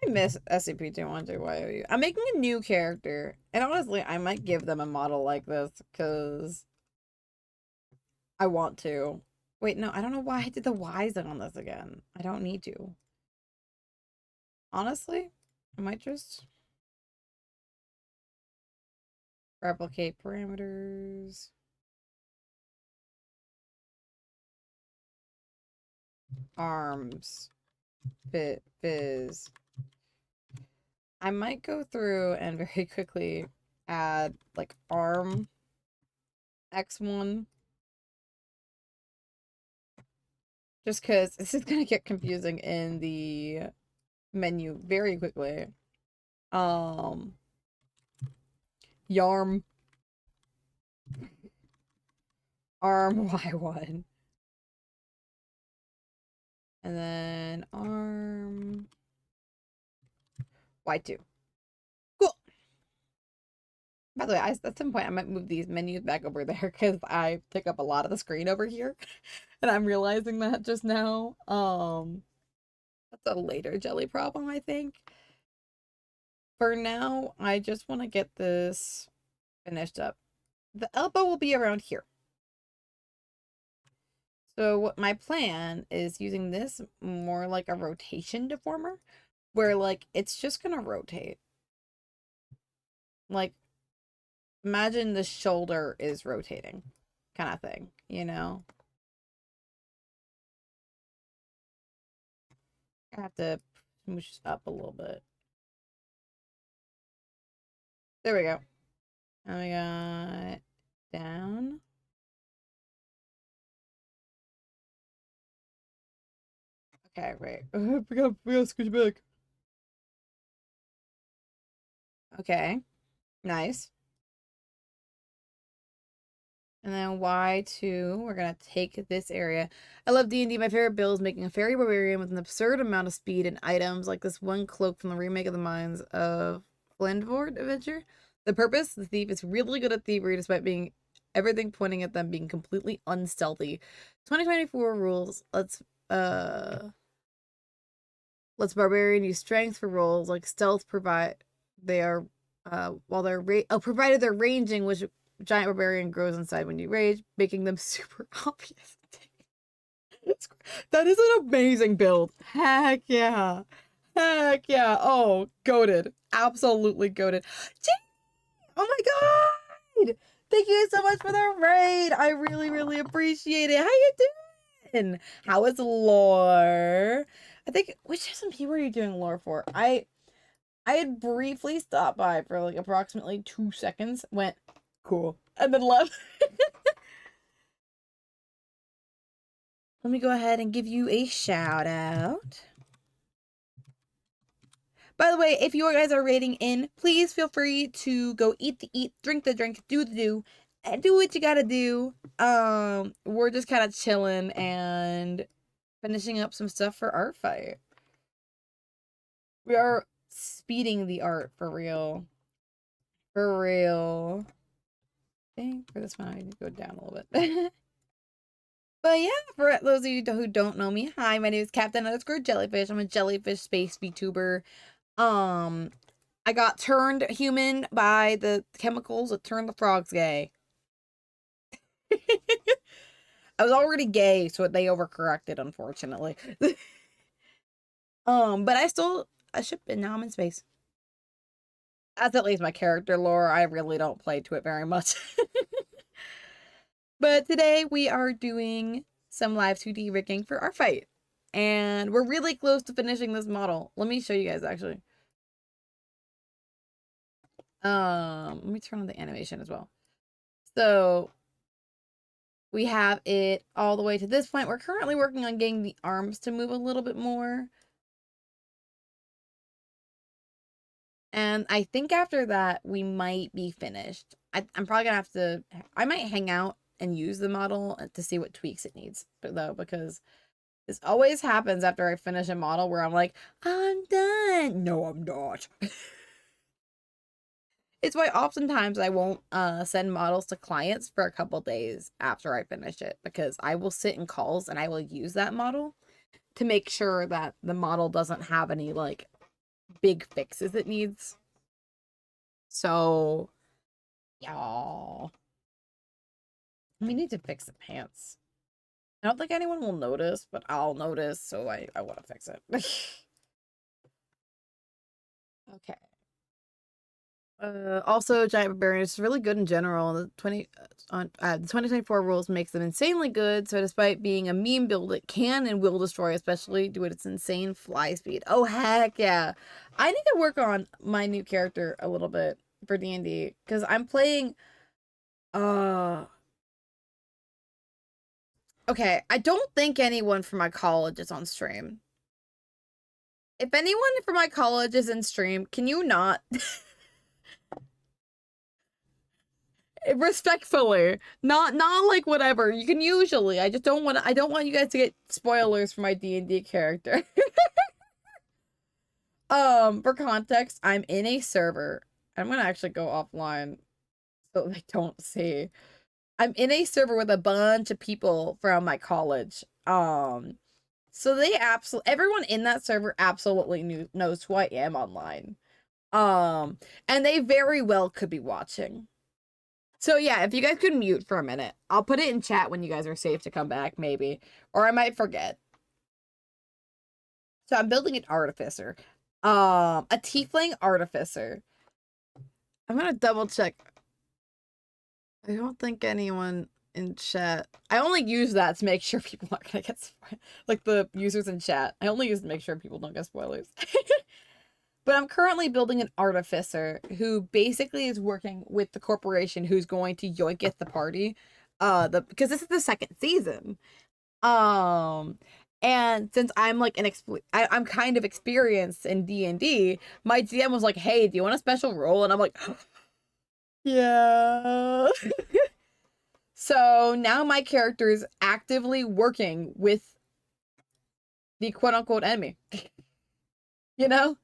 I miss SCP-212. YOU. I'm making a new character. And honestly, I might give them a model like this. Because I want to. Wait, no, I don't know why I did the Y's on this again. I don't need to. Honestly, I might just replicate parameters. Arms. Viz. I might go through and very quickly add like arm X1. Just because this is gonna get confusing in the menu very quickly. Yarm. Arm Y1. And then arm Y2. Cool. By the way, at some point I might move these menus back over there because I take up a lot of the screen over here. And I'm realizing that just now. That's a later jelly problem, I think. For now, I just want to get this finished up. The elbow will be around here. So what my plan is using this more like a rotation deformer, where like it's just gonna rotate. Like imagine the shoulder is rotating, kind of thing, you know? I have to push up a little bit. There we go. And we got down. Okay, wait. We gotta scooch back. Okay. Nice. And then Y2, we're gonna take this area. I love D&D. My favorite build is making a fairy barbarian with an absurd amount of speed and items, like this one cloak from the remake of the Mines of Flindford adventure. The purpose, the thief is really good at thievery despite being everything pointing at them being completely unstealthy. 2024 rules. Let's barbarian use strength for rolls like stealth they are while they're provided they're ranging, which giant barbarian grows inside when you rage, making them super obvious. That is an amazing build. Heck yeah. Heck yeah. Oh, goated. Absolutely goated. Oh my god. Thank you so much for the raid. I really, really appreciate it. How you doing? How is lore? I think, which SMP were you doing lore for? I had briefly stopped by for like approximately 2 seconds, went, cool, and then left. Let me go ahead and give you a shout out. By the way, if you guys are rating in, please feel free to go eat the eat, drink the drink, do the do, and do what you gotta do. We're just kind of chilling and finishing up some stuff for Artfight. We are speeding the art for real. For real. Okay, for this one, I need to go down a little bit. But yeah, for those of you who don't know me, hi, my name is Captain_Jellyfish. I'm a jellyfish space VTuber. I got turned human by the chemicals that turned the frogs gay. I was already gay, so they overcorrected, unfortunately. But I ship and now I'm in space. That's at least my character lore. I really don't play to it very much. But today we are doing some live 2D rigging for Artfight. And we're really close to finishing this model. Let me show you guys actually. Let me turn on the animation as well. So we have it all the way to this point. We're currently working on getting the arms to move a little bit more. And I think after that, we might be finished. I'm probably gonna have to, I might hang out and use the model to see what tweaks it needs, though, because this always happens after I finish a model where I'm like, I'm done. No, I'm not. It's why oftentimes I won't send models to clients for a couple days after I finish it, because I will sit in calls and I will use that model to make sure that the model doesn't have any like big fixes it needs. So, y'all, we need to fix the pants. I don't think anyone will notice, but I'll notice, so I want to fix it. Okay. Also, Giant Barbarian is really good in general. The 2024 rules makes them insanely good. So despite being a meme build, it can and will destroy, especially due to its insane fly speed. Oh heck yeah! I need to work on my new character a little bit for D&D because I'm playing. Okay, I don't think anyone from my college is on stream. If anyone from my college is in stream, can you not? Respectfully, not like whatever. You can usually. I just don't want to. I don't want you guys to get spoilers for my D&D character. For context, I'm in a server. I'm gonna actually go offline so they don't see. I'm in a server with a bunch of people from my college. So they everyone in that server absolutely knows who I am online. And they very well could be watching. So yeah, if you guys could mute for a minute, I'll put it in chat when you guys are safe to come back, maybe. Or I might forget. So I'm building an artificer. A tiefling artificer. I'm gonna double check. I don't think anyone in chat. I only use that to make sure people aren't gonna get spoiled. Like the users in chat. I only use it to make sure people don't get spoilers. But I'm currently building an artificer who basically is working with the corporation who's going to yoinketh the party. Because this is the second season. And since I'm like I'm kind of experienced in D&D, my DM was like, "Hey, do you want a special role?" And I'm like, "Yeah." So now my character is actively working with the quote-unquote enemy. You know?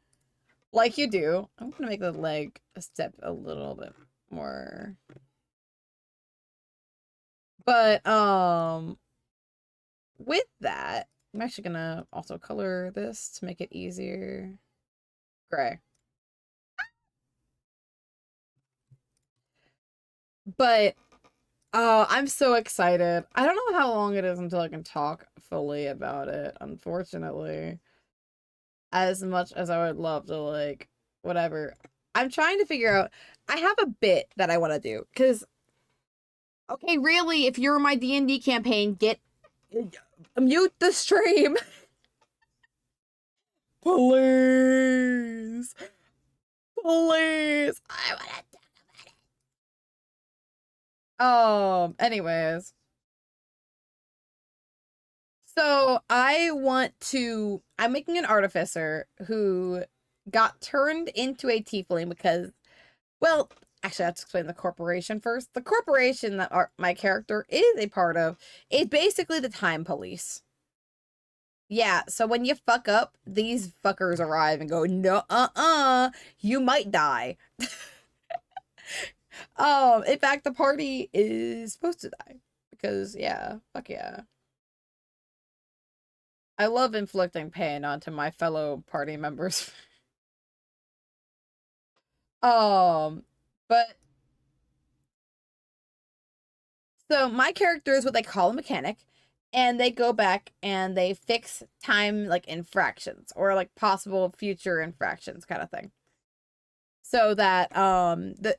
Like you do. I'm gonna make the leg a step a little bit more. But, with that, I'm actually gonna also color this to make it easier. Gray. But, I'm so excited. I don't know how long it is until I can talk fully about it, unfortunately. As much as I would love to, like, whatever. I'm trying to figure out, I have a bit that I want to do, because, okay, really, if you're my D&D campaign, mute the stream. Please. Please. I want to talk about it. Anyways. So I'm making an artificer who got turned into a tiefling because, well, actually, I have to explain the corporation first. The corporation that my character is a part of is basically the time police. Yeah, so when you fuck up, these fuckers arrive and go, no, you might die. In fact, the party is supposed to die. Because, yeah, fuck yeah. I love inflicting pain onto my fellow party members. um, but so my character is what they call a mechanic, and they go back and they fix time like infractions or like possible future infractions kind of thing. So that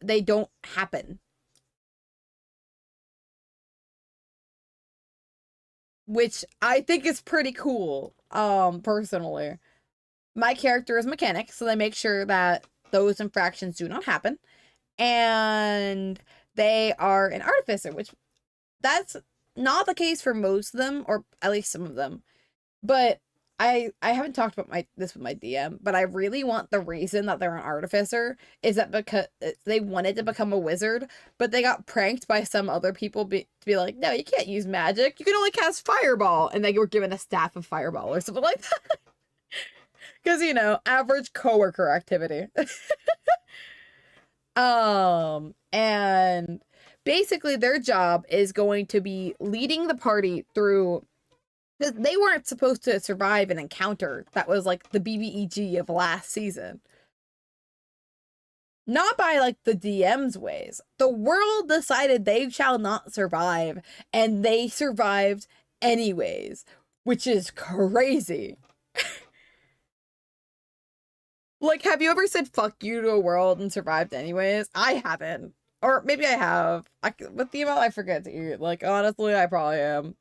they don't happen, which I think is pretty cool personally. My character is a mechanic, so they make sure that those infractions do not happen. And they are an artificer, which that's not the case for most of them, or at least some of them. But I haven't talked about my this with my DM, but I really want the reason that they're an artificer is that because they wanted to become a wizard, but they got pranked by some other people to be like, no, you can't use magic. You can only cast fireball, and they were given a staff of fireball or something like that. Because average coworker activity. And basically their job is going to be leading the party through, because they weren't supposed to survive an encounter that was like the BBEG of last season. Not by like the DM's ways. The world decided they shall not survive, and they survived anyways, which is crazy. Like, have you ever said fuck you to a world and survived anyways? I haven't. Or maybe I have. With the amount I forget to eat, like, honestly, I probably am.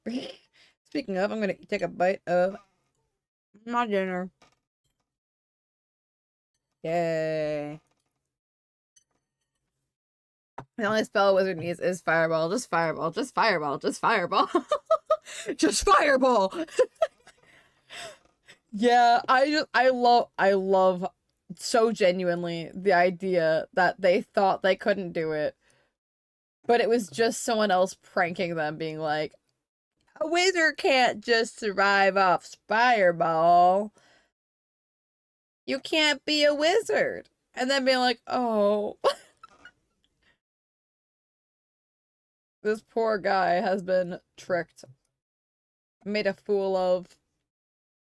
Speaking of, I'm gonna take a bite of my dinner. Yay. The only spell a wizard needs is fireball. Just fireball. Just fireball. Just fireball. Just fireball. Yeah, I love so genuinely the idea that they thought they couldn't do it, but it was just someone else pranking them, being like, a wizard can't just survive off fireball. You can't be a wizard. And then being like, oh, this poor guy has been tricked, made a fool of.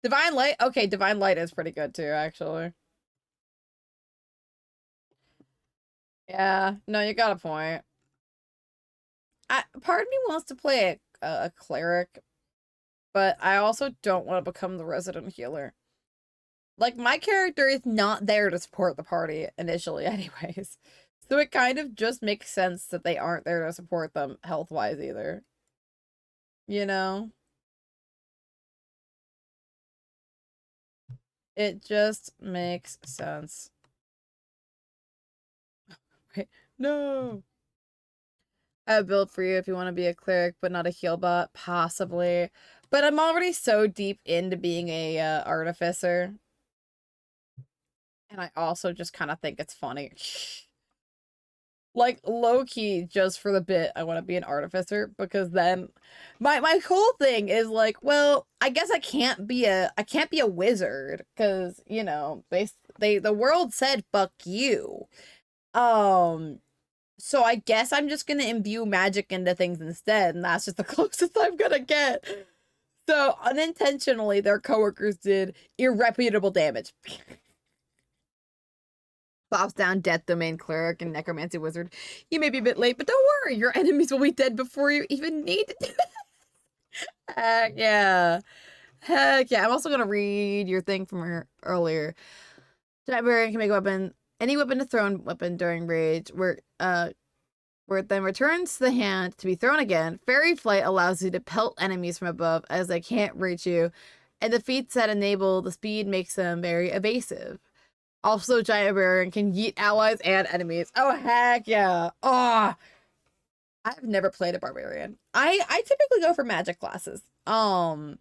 Divine Light? Okay, Divine Light is pretty good too, actually. Yeah, no, you got a point. Part of me wants to play a cleric, but I also don't want to become the resident healer. Like, my character is not there to support the party initially, anyways. So it kind of just makes sense that they aren't there to support them health-wise either. You know? It just makes sense. Wait, no! I have a build for you if you want to be a cleric, but not a heal bot, possibly. But I'm already so deep into being a artificer. And I also just kind of think it's funny. Like, low-key, just for the bit, I want to be an artificer, because then my whole thing is like, well, I guess I can't be a wizard, because, the world said fuck you. So I guess I'm just gonna imbue magic into things instead, and that's just the closest I'm gonna get. So unintentionally, their coworkers did irreputable damage. Bops down Death Domain Cleric and Necromancy Wizard. You may be a bit late, but don't worry, your enemies will be dead before you even need to do it. Heck yeah. Heck yeah. I'm also gonna read your thing from earlier. Librarian can make a weapon, any weapon to thrown weapon during rage, where it then returns to the hand to be thrown again. Fairy Flight allows you to pelt enemies from above as they can't reach you, and the feats that enable the speed makes them very evasive. Also, Giant Barbarian can yeet allies and enemies. Oh, heck yeah. Oh, I've never played a Barbarian. I typically go for magic classes. Kind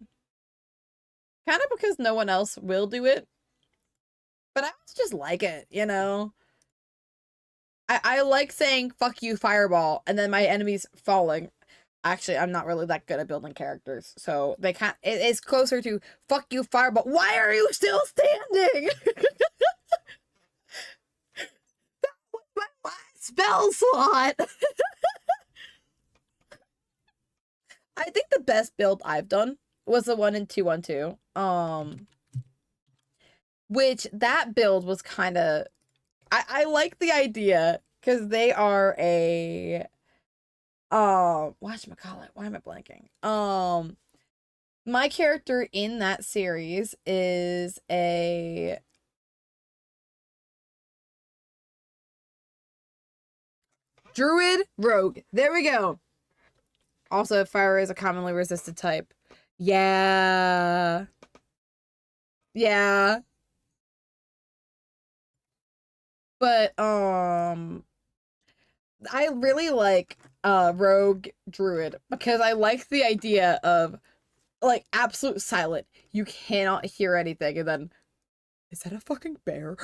of because no one else will do it. But I just like it, I like saying, fuck you, fireball, and then my enemies falling. Actually, I'm not really that good at building characters, so they can't. It's closer to "fuck you, fireball." Why are you still standing? My last spell slot. I think the best build I've done was the one in 212. Which that build was kind of. I like the idea because they are a whatchamacallit? Why am I blanking? My character in that series is a druid rogue. There we go. Also, fire is a commonly resisted type. Yeah. Yeah. But I really like rogue druid because I like the idea of like absolute silent. You cannot hear anything and then is that a fucking bear?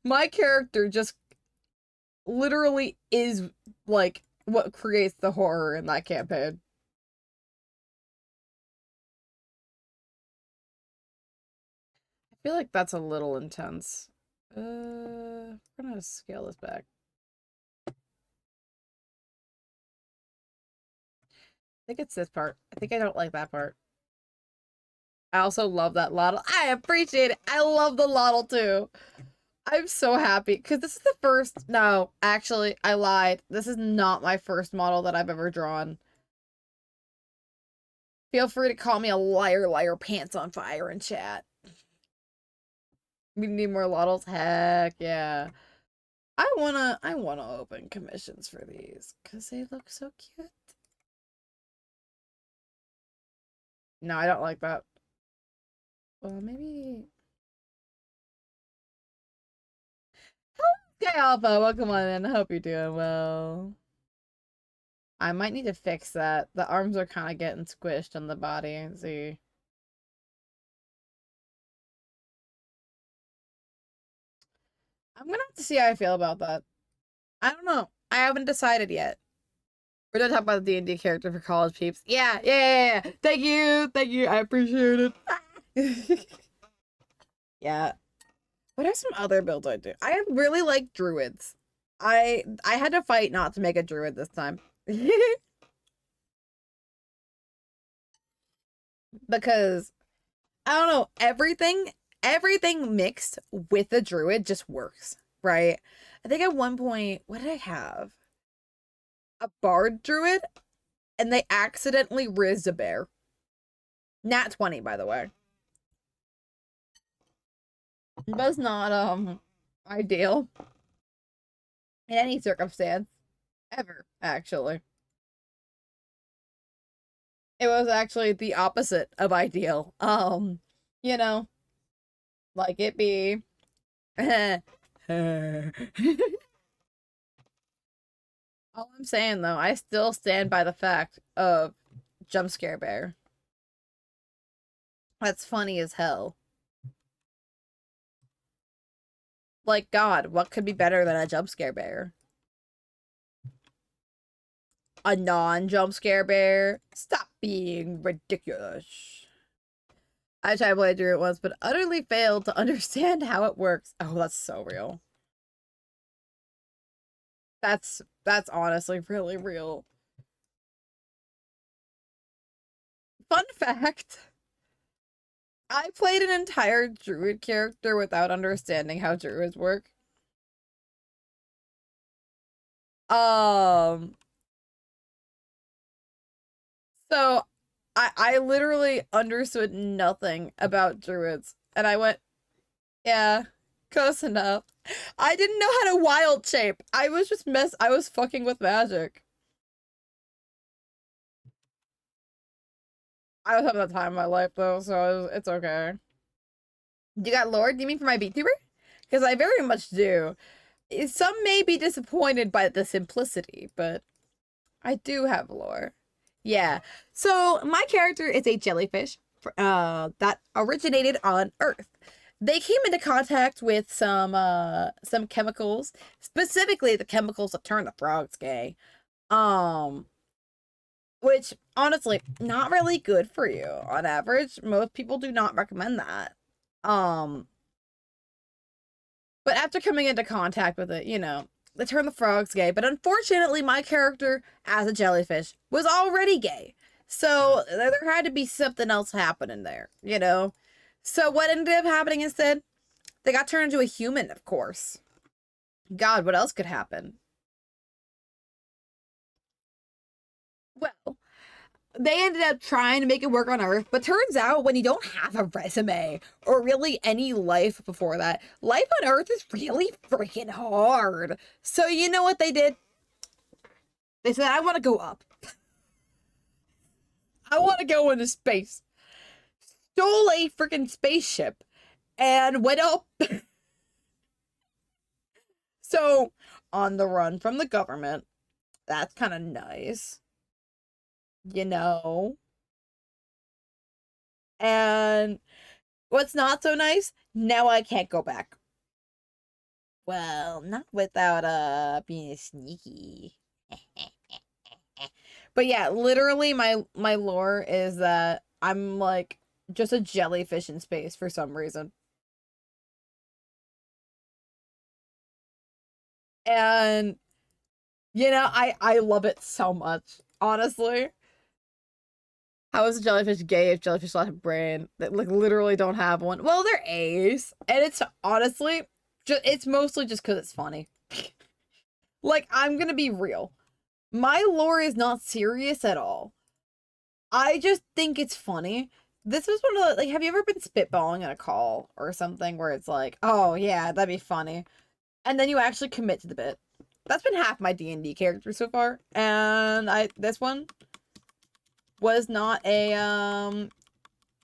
My character just literally is like what creates the horror in that campaign. I feel like that's a little intense. We're gonna scale this back. I think it's this part. I think I don't like that part. I also love that Lottle. I appreciate it. I love the Lottle too. I'm so happy because this is the first. No, actually, I lied. This is not my first model that I've ever drawn. Feel free to call me a liar, liar, pants on fire in chat. We need more Lottles. Heck yeah. I wanna open commissions for these because they look so cute. No, I don't like that. Well, maybe. Okay, Alpha, welcome on in. I hope you're doing well. I might need to fix that. The arms are kind of getting squished on the body. Let's see. I'm gonna have to see how I feel about that. I don't know. I haven't decided yet. We're gonna talk about the D&D character for college peeps. Yeah. Thank you. I appreciate it. Yeah. What are some other builds I do? I really like druids. I had to fight not to make a druid this time. Because I don't know, everything mixed with a druid just works, right? I think at one point, what did I have? A bard druid, and they accidentally rizzed a bear. Nat 20, by the way. It was not ideal in any circumstance. Ever, actually. It was actually the opposite of ideal. You know, like it be. All I'm saying though, I still stand by the fact of jump scare bear. That's funny as hell. Like God, what could be better than a jump scare bear? A non-jump scare bear? Stop being ridiculous. I tried to play through it once, but utterly failed to understand how it works. Oh, that's so real. That's honestly really real. Fun fact. I played an entire druid character without understanding how druids work. Um, so I literally understood nothing about druids, and I went, yeah, close enough. I didn't know how to wild shape. I was just I was fucking with magic. I was having that time of my life though, so it's okay. You got lore? Do you mean for my VTuber? Because I very much do. Some may be disappointed by the simplicity, but I do have lore. Yeah. So my character is a jellyfish that originated on Earth. they came into contact with some chemicals, specifically the chemicals that turn the frogs gay. Um, which honestly, not really good for you on average. Most people do not recommend that. Um, but after coming into contact with it, they turn the frogs gay. But unfortunately, my character as a jellyfish was already gay. So there had to be something else happening there. So what ended up happening instead? They got turned into a human, of course. God, what else could happen? Well, they ended up trying to make it work on Earth, but turns out when you don't have a resume or really any life before that, life on Earth is really freaking hard. So you know what they did? They said, I want to go up. I want to go into space. Stole a freaking spaceship and went up. So, on the run from the government, that's kind of nice. You know? And what's not so nice? Now I can't go back. Well, not without being sneaky. But yeah, literally my lore is that I'm like just a jellyfish in space for some reason. And I love it so much. Honestly. How is a jellyfish gay if jellyfish don't have a brain? That like literally don't have one. Well, they're A's. And it's honestly it's mostly just because it's funny. Like, I'm gonna be real. My lore is not serious at all. I just think it's funny. This was one of the, like, have you ever been spitballing in a call or something where it's like, oh yeah, that'd be funny. And then you actually commit to the bit. That's been half my D&D character so far. And this one was not it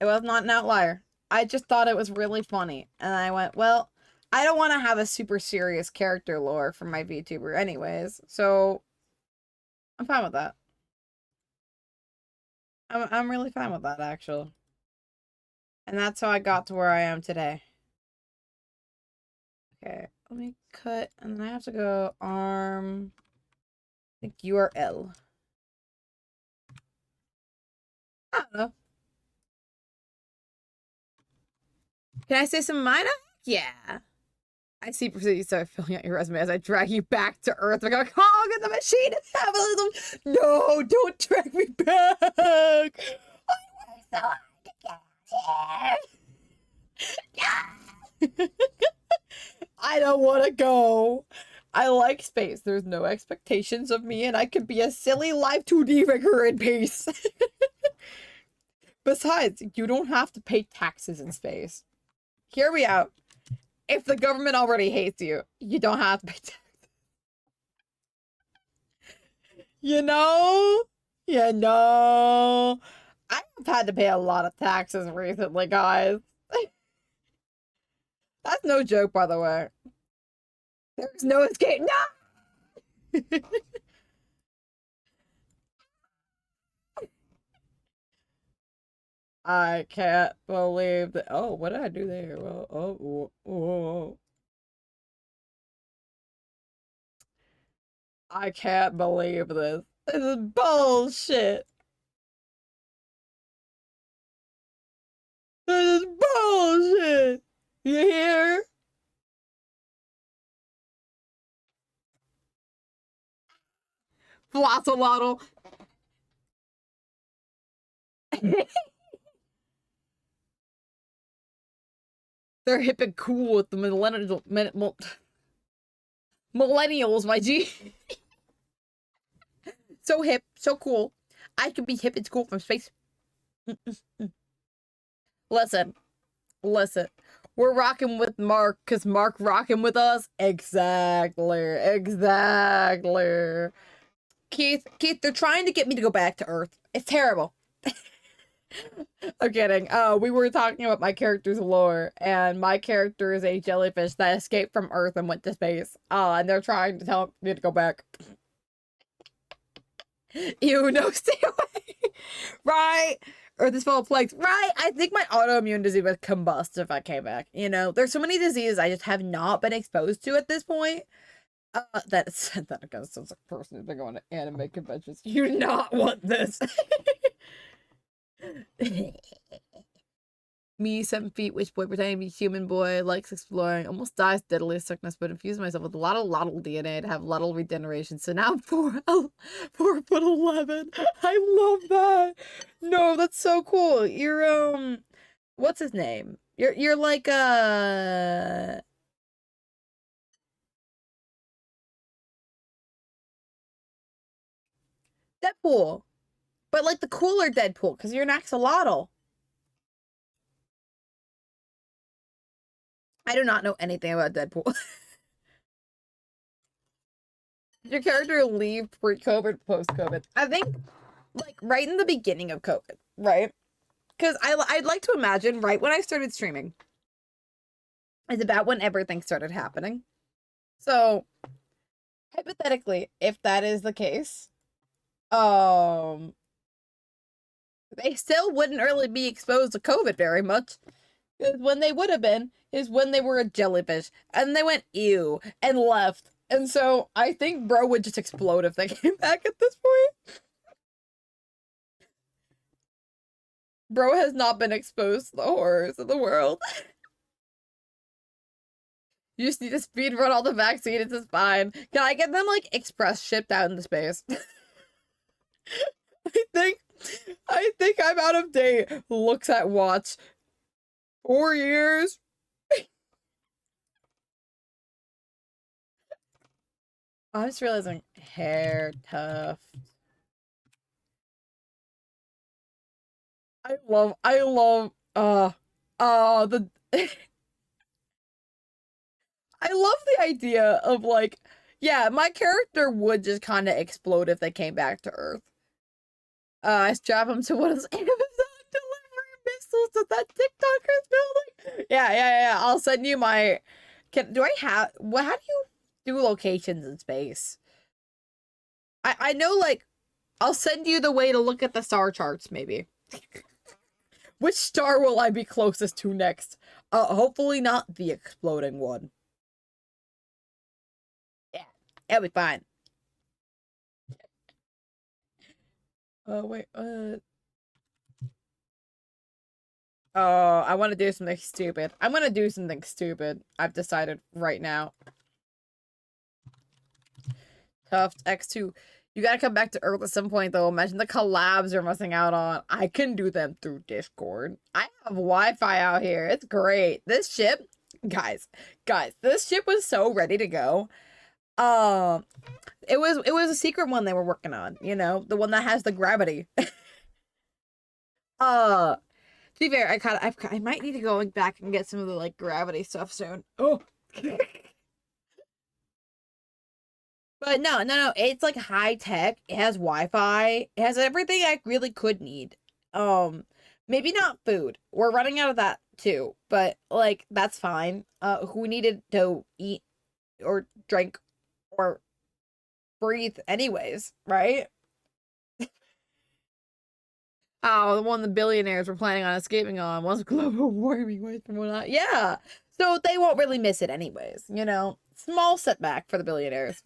was not an outlier. I just thought it was really funny. And I went, well, I don't want to have a super serious character lore for my VTuber anyways. So I'm fine with that. I'm really fine with that actually. And that's how I got to where I am today. Okay, let me cut, and then I have to go arm, I think URL. I don't know. Can I say some of mine? Yeah. I see you start filling out your resume as I drag you back to Earth. We're going, oh, get the machine is metabolism. No, don't drag me back. I work so hard to get here. I don't want to go. I like space. There's no expectations of me, and I can be a silly live 2D figure in peace. Besides, you don't have to pay taxes in space. Hear me out. If the government already hates you, you don't have to pay taxes. You know? You know? I've had to pay a lot of taxes recently, guys. That's no joke, by the way. There's no escape. No! I can't believe that. Oh, what did I do there? Well, oh. I can't believe this. This is bullshit. This is bullshit. You hear? Flossaladdle. They're hip and cool with the millennials, my G. So hip, so cool. I could be hip and cool from space. Listen, listen. We're rocking with Mark because Mark rocking with us. Exactly. Keith, they're trying to get me to go back to Earth. It's terrible. I'm kidding. We were talking about my character's lore, and my character is a jellyfish that escaped from Earth and went to space. And they're trying to tell me to go back. Ew, no, stay away. Right? Earth is full of plagues. Right? I think my autoimmune disease would combust if I came back. You know, there's so many diseases I just have not been exposed to at this point. That again sounds like a person who's been going to anime conventions. You do not want this. Me, 7 feet, witch boy, pretending to be human boy, likes exploring, almost dies deadly of sickness, but infused myself with a lot of Lottle DNA to have Lottle regeneration. So now I'm 4'11". I love that. No, that's so cool. You're what's his name? You're like Deadpool, but like the cooler Deadpool, because you're an axolotl. I do not know anything about Deadpool. Your character leave pre-COVID, post-COVID? I think, like, right in the beginning of COVID, right? Because I'd like to imagine right when I started streaming is about when everything started happening. So, hypothetically, if that is the case, um, they still wouldn't really be exposed to COVID very much. Because when they would have been is when they were a jellyfish, and they went ew and left. And so I think bro would just explode if they came back at this point. Bro has not been exposed to the horrors of the world. You just need to speed run all the vaccine, it's just fine. Can I get them like express shipped out into space? I think I'm out of date. Looks at watch. 4 years. I'm just realizing hair tuft. I love the I love the idea of like, yeah, my character would just kind of explode if they came back to Earth. I strap him to one of those Amazon delivery missiles that TikToker's building. Yeah. I'll send you my. Do I have what? How do you do locations in space? I know like I'll send you the way to look at the star charts maybe. Which star will I be closest to next? Hopefully not the exploding one. Yeah, it'll be fine. Wait, oh, I want to do something stupid. I'm gonna do something stupid. I've decided right now. Tuft X2. You gotta come back to Earth at some point, though. Imagine the collabs you're missing out on. I can do them through Discord. I have Wi-Fi out here. It's great. This ship, guys, this ship was so ready to go. It was a secret one they were working on. You know, the one that has the gravity. To be fair, I might need to go back and get some of the like gravity stuff soon. Oh. But no, it's like high tech. It has Wi-Fi. It has everything I really could need. Maybe not food. We're running out of that too, but like that's fine. Who needed to eat or drink or breathe anyways, right? Oh, the one the billionaires were planning on escaping on was global warming ways from whatnot. Yeah. So they won't really miss it anyways, you know? Small setback for the billionaires.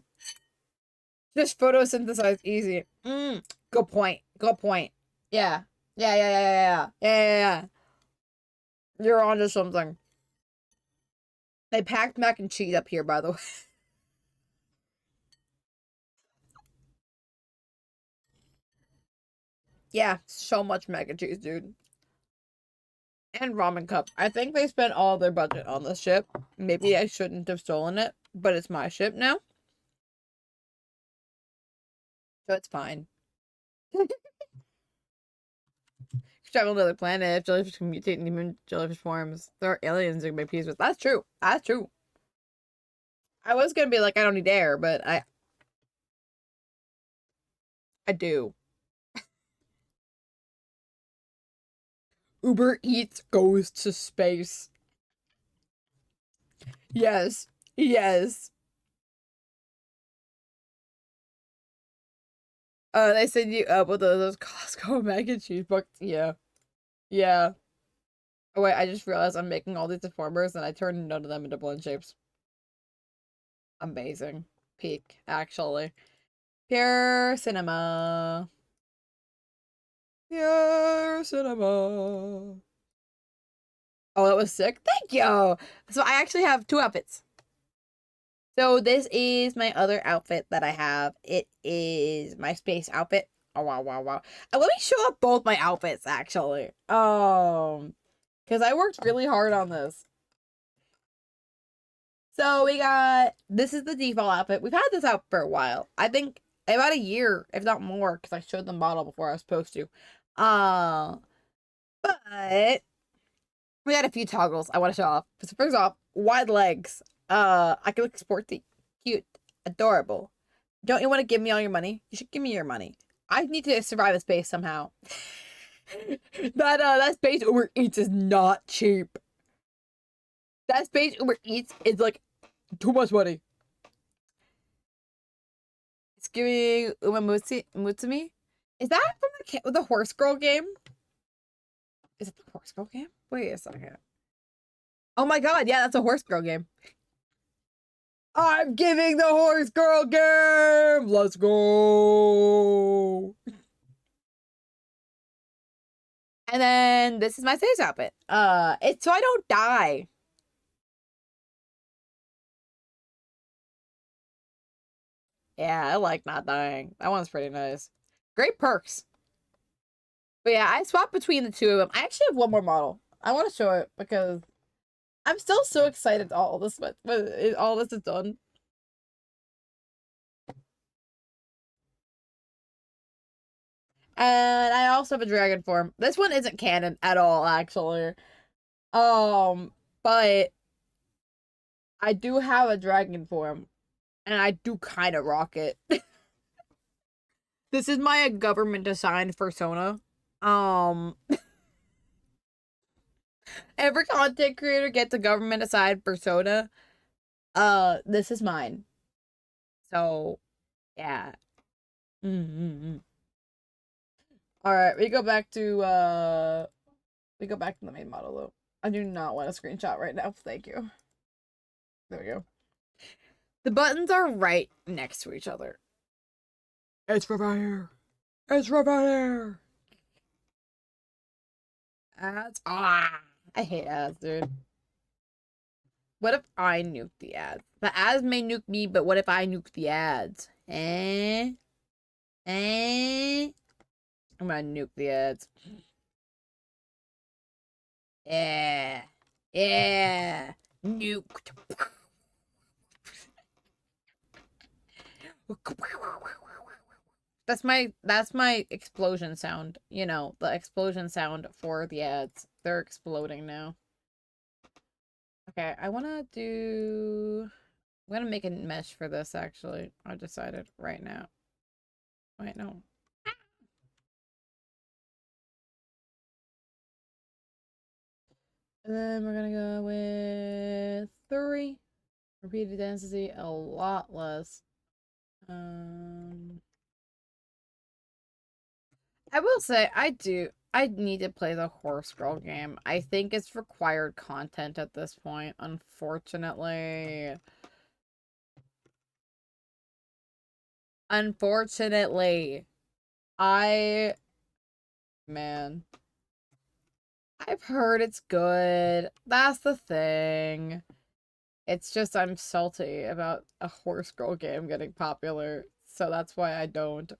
Just photosynthesize easy. Good point. Good point. Yeah. Yeah. You're onto something. They packed mac and cheese up here, by the way. Yeah, so much mac and cheese, dude. And ramen cup. I think they spent all their budget on this ship. Maybe I shouldn't have stolen it, but it's my ship now. So it's fine. Travel to another planet, if jellyfish can mutate in human jellyfish forms. There are aliens you can make peace with. That's true. That's true. I was gonna be like, I don't need air, but I do. Uber Eats goes to space. Yes. Yes. They send you up with those Costco mac and cheese buckets. Yeah. Yeah. Oh wait, I just realized I'm making all these deformers and I turned none of them into blend shapes. Amazing. Peak, actually. Pure cinema. Pure cinema. Oh, that was sick. Thank you. So I actually have two outfits. So this is my other outfit that I have. It is my space outfit. Oh wow, wow, wow. Let me show up both my outfits actually. Because I worked really hard on this. So we got, this is the default outfit. We've had this out for a while. I think about a year, if not more, because I showed the model before I was supposed to. But we got a few toggles I want to show off. So first off, wide legs. I can look sporty, cute, adorable. Don't you want to give me all your money? You should give me your money. I need to survive a space somehow. That space Uber Eats is not cheap. That space Uber Eats is like too much money. It's giving Mutsumi. Is that from the Horse Girl game? Is it the Horse Girl game? Wait a second. Oh my god, yeah, that's a Horse Girl game. I'm giving the Horse Girl game! Let's go! And then this is my space outfit. It's so I don't die. Yeah, I like not dying. That one's pretty nice. Great perks. But yeah, I swapped between the two of them. I actually have one more model. I want to show it because I'm still so excited all this, but all this is done. And I also have a dragon form. This one isn't canon at all, actually. But I do have a dragon form, and I do kind of rock it. This is my government assigned persona. Um, every content creator gets a government assigned persona. This is mine. So, yeah. Mm-hmm. All right, we go back to the main model though. I do not want a screenshot right now. Thank you. There we go. The buttons are right next to each other. It's right here. It's right here. Ads. I hate ads, dude. What if I nuke the ads? The ads may nuke me, but what if I nuke the ads? Eh? Eh? I'm gonna nuke the ads. Yeah. Yeah. Nuked. That's my explosion sound. You know, the explosion sound for the ads. They're exploding now. Okay, I'm gonna make a mesh for this actually. I decided right now. Wait, no. And then we're gonna go with 3. Repeated density, a lot less. I will say, I need to play the Horse Girl game. I think it's required content at this point, unfortunately. Unfortunately. Man. I've heard it's good. That's the thing. It's just I'm salty about a Horse Girl game getting popular, so that's why I don't.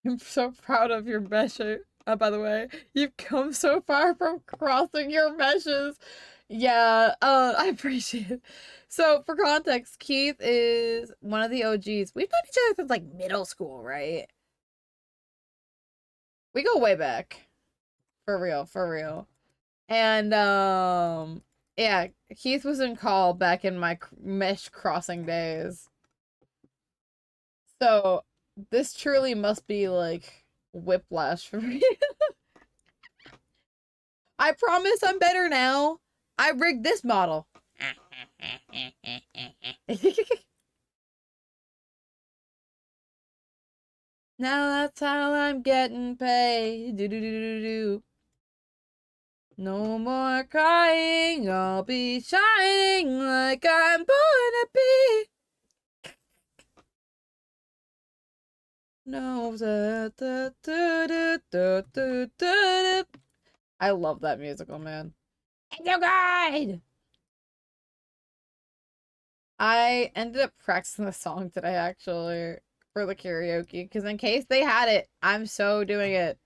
I'm so proud of your mesh. By the way, you've come so far from crossing your meshes. Yeah, I appreciate it. So, for context, Keith is one of the OGs. We've known each other since like middle school, right? We go way back. For real, for real. And, yeah, Keith was in call back in my mesh crossing days. So, this truly must be like whiplash for me. I promise I'm better now. I rigged this model. Now that's how I'm getting paid. Do do do do do. No more crying. I'll be shining like I'm born to be. No. I love that musical, man. Angel Guide! I ended up practicing the song today, actually, for the karaoke, because in case they had it, I'm so doing it.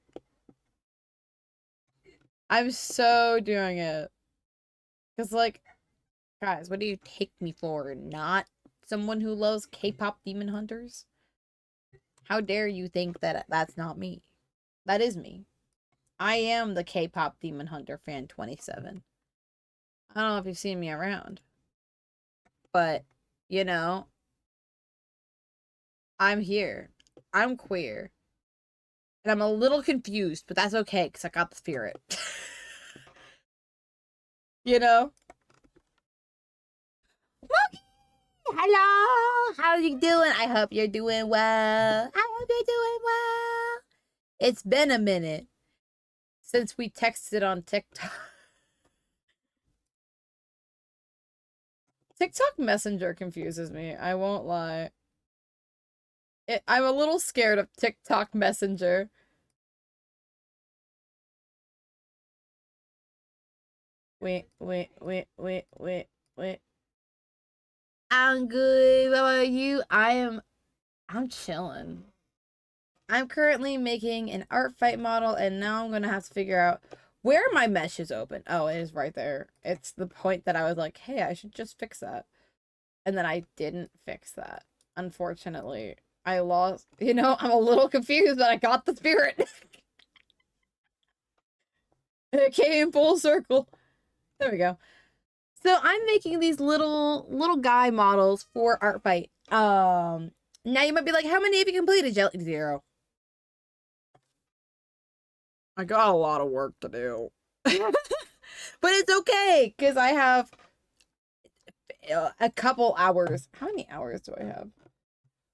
I'm so doing it. Because, like, guys, what do you take me for? Not someone who loves K-pop Demon Hunters? How dare you think that that's not me? That is me. I am the K-pop Demon Hunter fan 27. I don't know if you've seen me around, but, you know, I'm here. I'm queer. And I'm a little confused, but that's okay, because I got the spirit. You know? Monkey! Hello! How are you doing? I hope you're doing well. I hope you're doing well. It's been a minute since we texted on TikTok. TikTok Messenger confuses me. I won't lie. I'm a little scared of TikTok Messenger. Wait. I'm good. What about you? I'm chilling. I'm currently making an Artfight model, and now I'm gonna have to figure out where my mesh is open. Oh, it is right there. It's the point that I was like, hey, I should just fix that. And then I didn't fix that. Unfortunately. I lost, I'm a little confused, but I got the spirit. It came full circle. There we go. So I'm making these little guy models for Artfight. Now you might be like, how many have you completed, Jelly? 0. I got a lot of work to do. But it's okay, because I have a couple hours. How many hours do I have?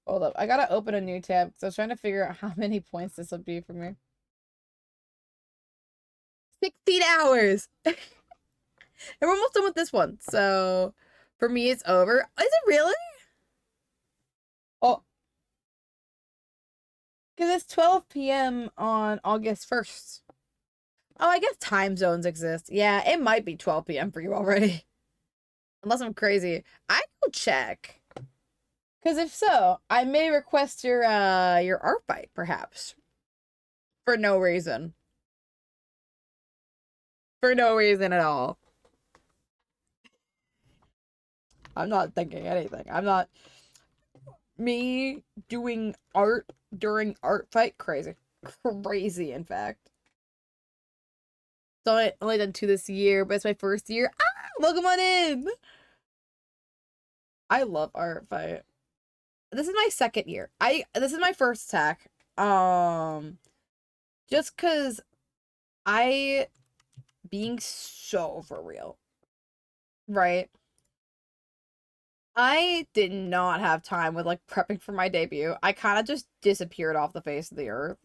Hold up. I gotta open a new tab, because I was trying to figure out how many points this would be for me. 16 hours! And we're almost done with this one, so for me it's over. Is it really? Oh. Because it's 12 p.m. on August 1st. Oh, I guess time zones exist. Yeah, it might be 12 p.m. for you already. Unless I'm crazy. I will check. Because if so, I may request your Artfight, perhaps. For no reason. For no reason at all. I'm not thinking anything. I'm not... Me doing art during Artfight? Crazy. Crazy, in fact. So I only done 2 this year, but it's my first year. Ah! Welcome on in! I love Artfight. This is my second year. This is my first tech. Just cause I being so for real. Right? I did not have time with like prepping for my debut. I kind of just disappeared off the face of the earth.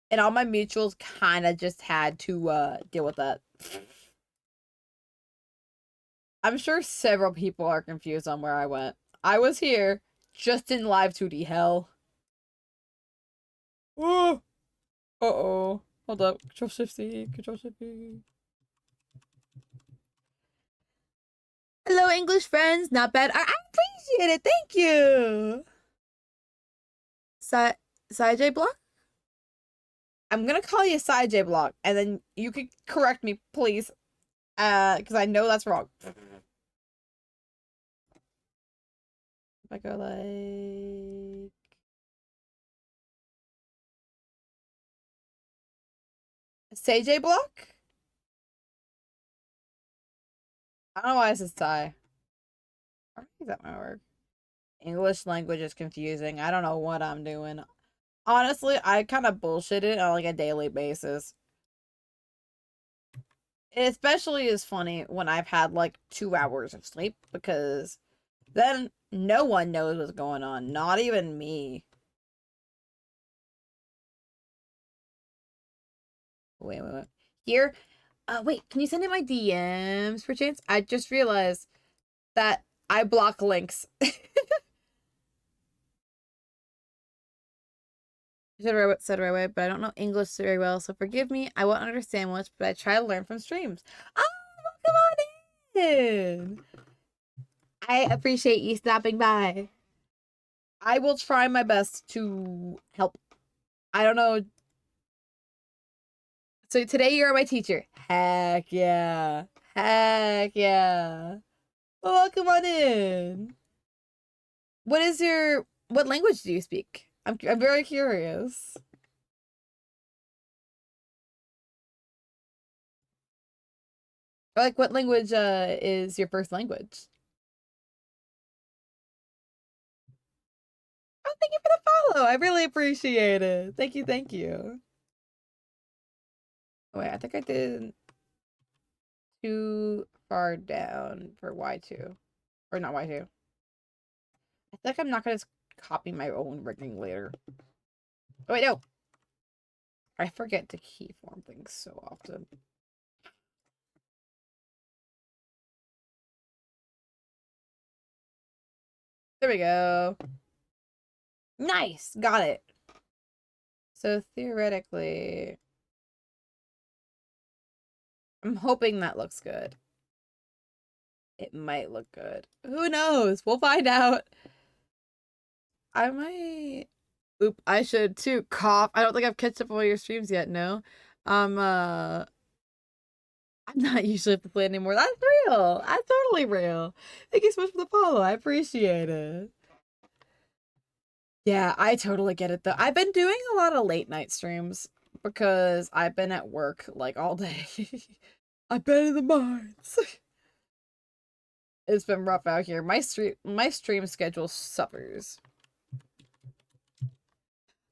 And all my mutuals kind of just had to deal with that. I'm sure several people are confused on where I went. I was here, just in live 2D hell. Oh! Uh-oh. Hold up. Control-Shift-C. Control-Shift-V. Hello, English friends. Not bad. I appreciate it. Thank you. Side J Block? I'm gonna call you Side J Block, and then you can correct me, please. Because I know that's wrong. If I go like... Say J Block? I don't know why this is Thai. I think that might work. English language is confusing. I don't know what I'm doing. Honestly, I kind of bullshit it on like a daily basis. It especially is funny when I've had like 2 hours of sleep because then no one knows what's going on, not even me. Wait. Here, wait, can you send in my DMs for chance? I just realized that I block links. Said right away, but I don't know English very well, so forgive me. I won't understand much, but I try to learn from streams. Oh, come on in. I appreciate you stopping by. I will try my best to help. I don't know. So today you're my teacher. Heck yeah. Heck yeah. Well, come on in. What language do you speak? I'm very curious. Like what language is your first language? Oh, thank you for the follow. I really appreciate it. Thank you, thank you. Oh, wait, I think I did too far down for Y2. Or not Y2. I think I'm not gonna copy my own rigging later. Oh wait, no. I forget to keyform things so often. There we go. Nice! Got it. So theoretically, I'm hoping that looks good. It might look good. Who knows? We'll find out. I might... Oop, I should too. Cough. I don't think I've catched up on your streams yet, no? Um, uh... I'm not usually up to play anymore. That's real. That's totally real. Thank you so much for the follow. I appreciate it. Yeah, I totally get it though. I've been doing a lot of late night streams because I've been at work like all day. I've been in the mines. It's been rough out here. My stream schedule suffers.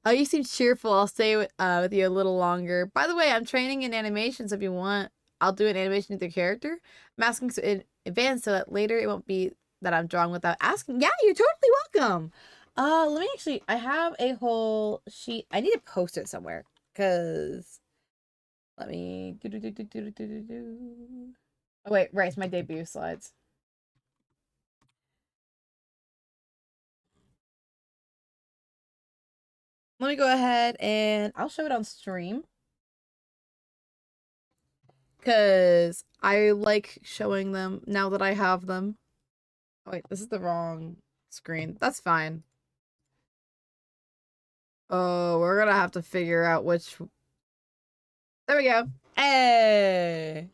Oh, you seem cheerful. I'll stay with you a little longer. By the way, I'm training in animations. If you want, I'll do an animation of the character. I'm asking in advance so that later it won't be that I'm drawing without asking. Yeah, you're totally welcome. Let me actually. I have a whole sheet. I need to post it somewhere because let me. Oh wait, right. It's my debut slides. Let me go ahead and I'll show it on stream. Because I like showing them now that I have them. Oh, wait, this is the wrong screen. That's fine. Oh, we're gonna have to figure out which... There we go. Hey!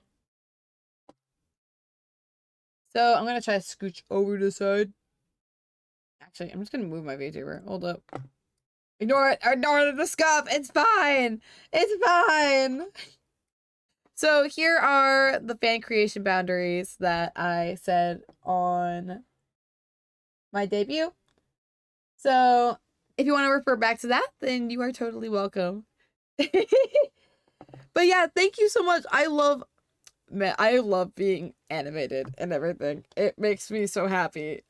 So, I'm gonna try to scooch over to the side. Actually, I'm just gonna move my VTuber. Hold up. Ignore it! Ignore the scuff! It's fine! It's fine! So, here are the fan creation boundaries that I said on my debut. So, if you want to refer back to that, then you are totally welcome. But yeah, thank you so much. I love being animated and everything. It makes me so happy.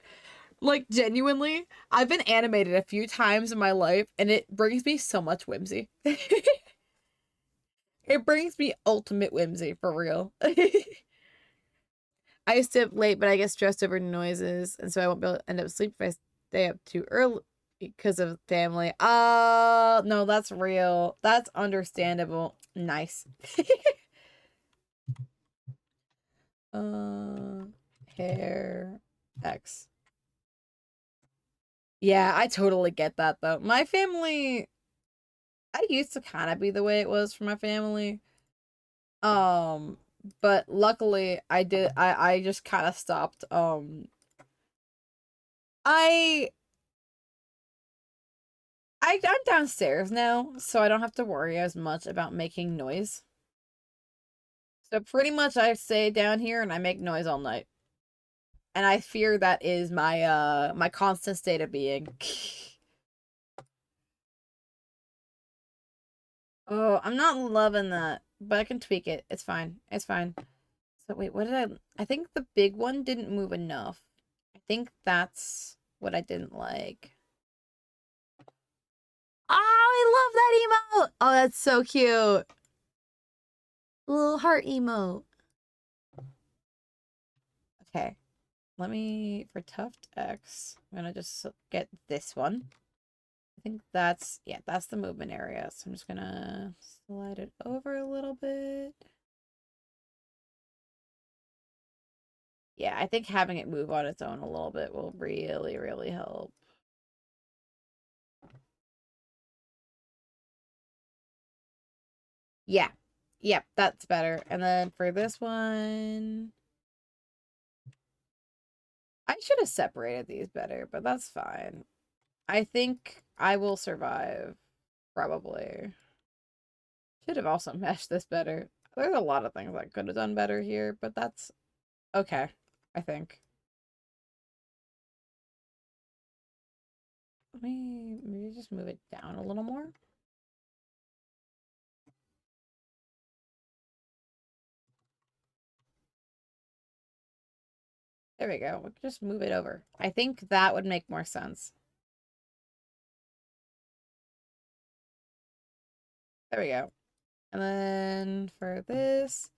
Like, genuinely, I've been animated a few times in my life, and it brings me so much whimsy. It brings me ultimate whimsy, for real. I used to stay up late, but I get stressed over noises, and so I won't be able to end up sleep if I stay up too early because of family. Oh, no, that's real. That's understandable. Nice. Hair X. Yeah, I totally get that though. My family, I used to kind of be the way it was for my family. But luckily I just kind of stopped. I I'm downstairs now, so I don't have to worry as much about making noise. So pretty much I stay down here and I make noise all night. And I fear that is my constant state of being. Oh, I'm not loving that. but I can tweak it. It's fine. It's fine. So wait, what did I think the big one didn't move enough. I think that's what I didn't like. Oh, I love that emote. Oh, that's so cute. Little heart emote. Okay. Let me, for Tuft X, I'm gonna just get this one. I think that's, yeah, that's the movement area. So I'm just gonna slide it over a little bit. Yeah, I think having it move on its own a little bit will really, really help. Yeah. Yep, that's better. And then for this one, I should have separated these better, but that's fine. I think I will survive, probably. Should have also meshed this better. There's a lot of things I could have done better here, but that's okay, I think. Let me maybe just move it down a little more. There we go. We'll just move it over. I think that would make more sense. There we go. And then for this,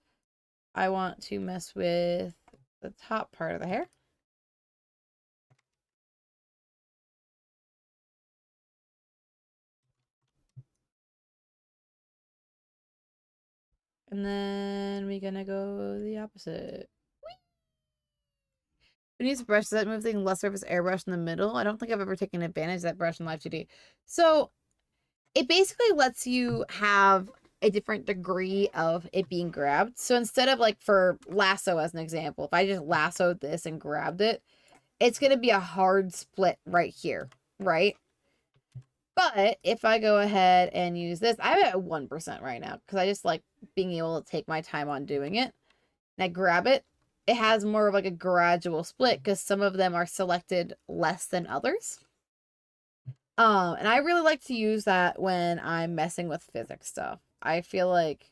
I want to mess with the top part of the hair. And then we're gonna go the opposite. When you use a brush, does that move thing less surface airbrush in the middle? I don't think I've ever taken advantage of that brush in Live 2D. So it basically lets you have a different degree of it being grabbed. So instead of like for lasso as an example, if I just lassoed this and grabbed it, it's going to be a hard split right here, right? But if I go ahead and use this, I'm at 1% right now because I just like being able to take my time on doing it. And I grab it, it has more of like a gradual split because some of them are selected less than others. And I really like to use that when I'm messing with physics stuff. I feel like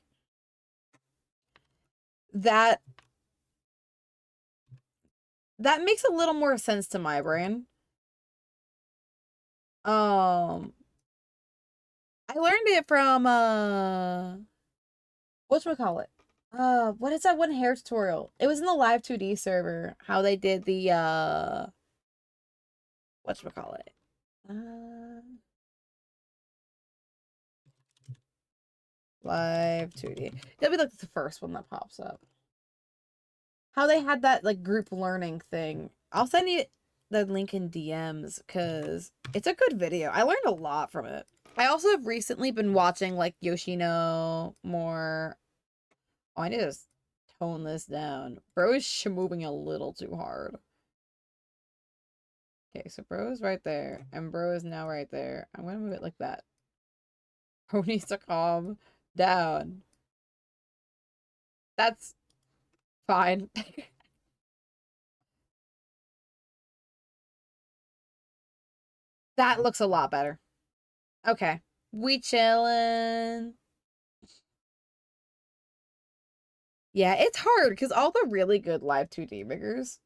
that that makes a little more sense to my brain. I learned it from whatchamacallit? What is that one hair tutorial? It was in the live 2D server, how they did the whatchamacallit? Live 2D. That'll be like the first one that pops up. How they had that like group learning thing. I'll send you the link in DMs because it's a good video. I learned a lot from it. I also have recently been watching like Yoshino more. Oh, I need to tone this down. Bro is moving a little too hard. Okay, so bro is right there, and bro is now right there. I'm gonna move it like that. Bro needs to calm down. That's fine. That looks a lot better. Okay. We chillin'. Yeah, it's hard because all the really good live 2D riggers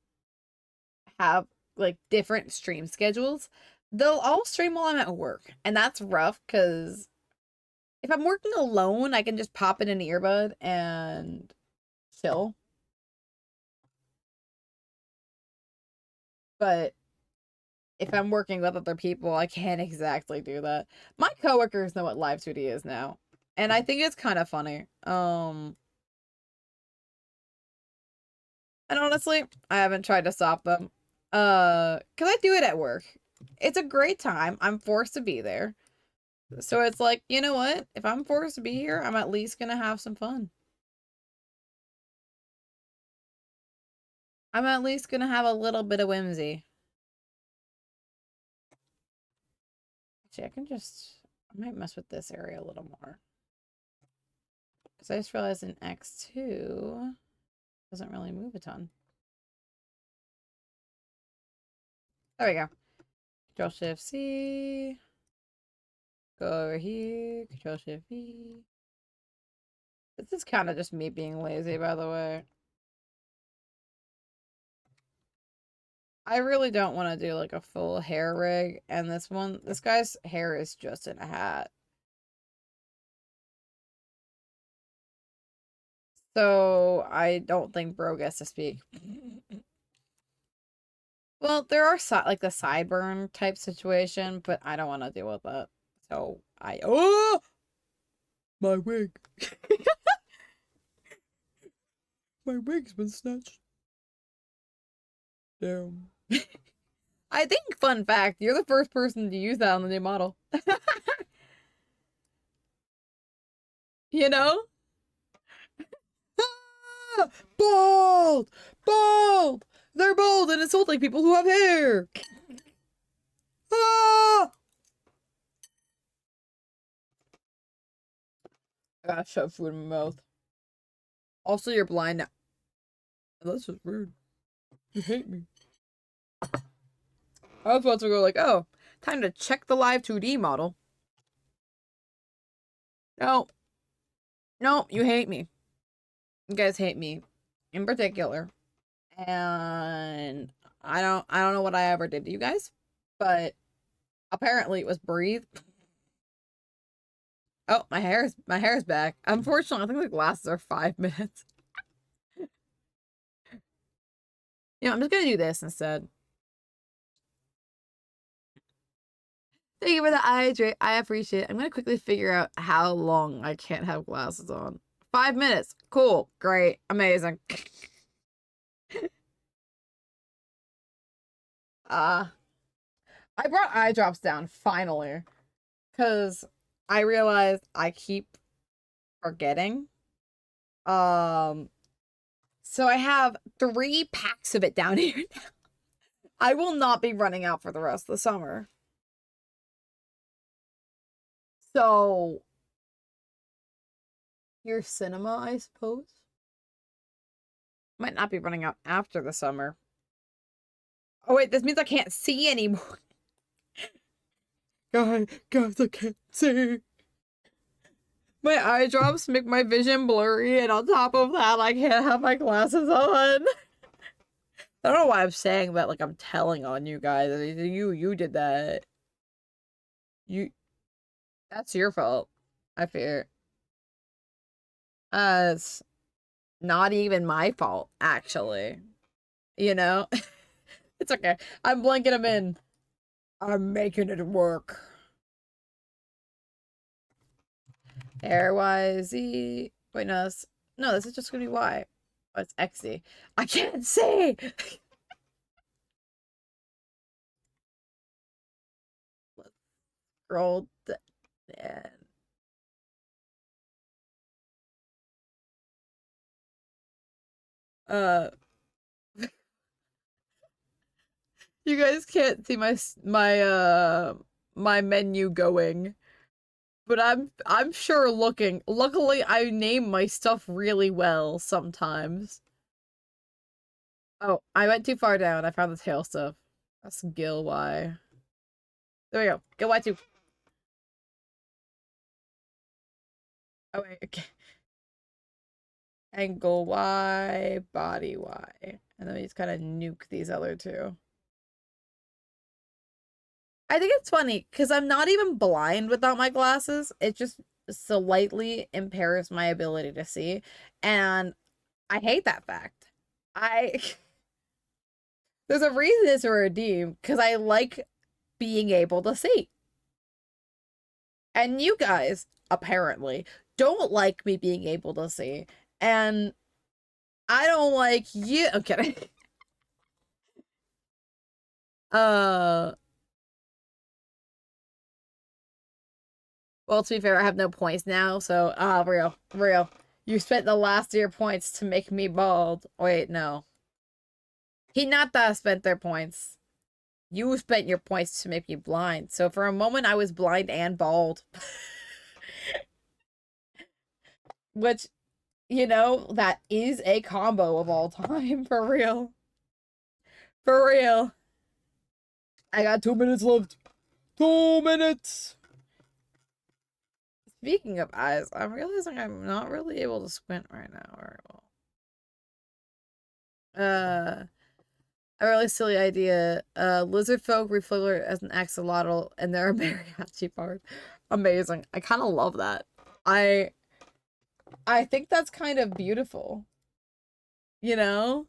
have like different stream schedules. They'll all stream while I'm at work, and that's rough because if I'm working alone, I can just pop in an earbud and chill. But if I'm working with other people, I can't exactly do that. My coworkers know what live 2D is now, and I think it's kind of funny. And honestly, I haven't tried to stop them. Cause I do it at work. It's a great time. I'm forced to be there. So it's like, you know what? If I'm forced to be here, I'm at least gonna have some fun. I'm at least gonna have a little bit of whimsy. Actually, I might mess with this area a little more. Because I just realized in X2 doesn't really move a ton. There we go. Control Shift C. Go over here. Control Shift V. This is kind of just me being lazy, by the way. I really don't want to do like a full hair rig, and this guy's hair is just in a hat. So I don't think Bro gets to speak. Well, there are like the sideburn type situation, but I don't want to deal with that. So oh, my wig. My wig's been snatched. Damn. I think, fun fact, you're the first person to use that on the new model. You know? Ah! Bald! Bald! They're bald and insulting people who have hair! Ah! I gotta shove food in my mouth. Also, you're blind now. That's just rude. You hate me. I was about to go like, oh, time to check the live 2D model. No. No, you hate me. You guys hate me. In particular. And I don't know what I ever did to you guys. But apparently it was breathe. Oh, my hair's back. Unfortunately, I think the glasses are 5 minutes. I'm just gonna do this instead. Thank you for the hydrate. I appreciate it. I'm gonna quickly figure out how long I can't have glasses on. 5 minutes. Cool. Great. Amazing. I brought eye drops down finally. Cause I realized I keep forgetting. So I have 3 packs of it down here now. I will not be running out for the rest of the summer. So, your cinema, I suppose? Might not be running out after the summer. Oh wait, this means I can't see anymore. Guys, I can't see. My eye drops make my vision blurry, and on top of that, I can't have my glasses on. I don't know why I'm saying that like I'm telling on you guys. You did that. That's your fault. I fear. It's not even my fault, actually. You know? It's okay. I'm blanking them in. I'm making it work. Air Y Z. Wait, no, this is just gonna be Y. Oh, it's XZ. I can't see. Let's scroll down. Uh, you guys can't see my menu going. But I'm sure looking. Luckily, I name my stuff really well sometimes. Oh, I went too far down. I found the tail stuff. That's Gil Y. There we go. Gil Y2. Oh wait, okay. Angle Y, body Y. And then we just kind of nuke these other two. I think it's funny because I'm not even blind without my glasses. It just slightly impairs my ability to see. And I hate that fact. I There's a reason it's a redeem because I like being able to see. And you guys, apparently, don't like me being able to see. And I don't like you. I'm kidding. Uh, well, to be fair, I have no points now, so, real. You spent the last of your points to make me bald. Wait, no. Hinata spent their points. You spent your points to make me blind. So for a moment, I was blind and bald. Which, that is a combo of all time, for real. For real. I got 2 minutes left. 2 minutes! Speaking of eyes, I'm realizing I'm not really able to squint right now very well. A really silly idea. Lizard folk refloated as an axolotl, and they're a mariachi part. Amazing. I kind of love that. I I think that's kind of beautiful. You know?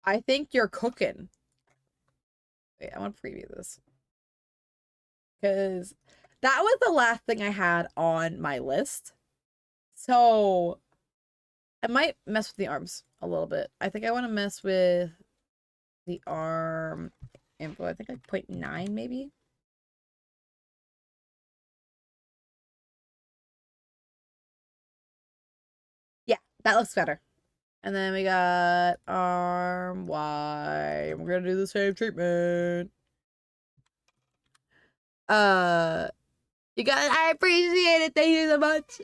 I think you're cooking. Wait, I want to preview this. Because that was the last thing I had on my list. So I might mess with the arms a little bit. I think I want to mess with the arm info. I think like 0.9 maybe. Yeah, that looks better. And then we got arm Y. We're gonna do the same treatment. You guys, I appreciate it. Thank you so much.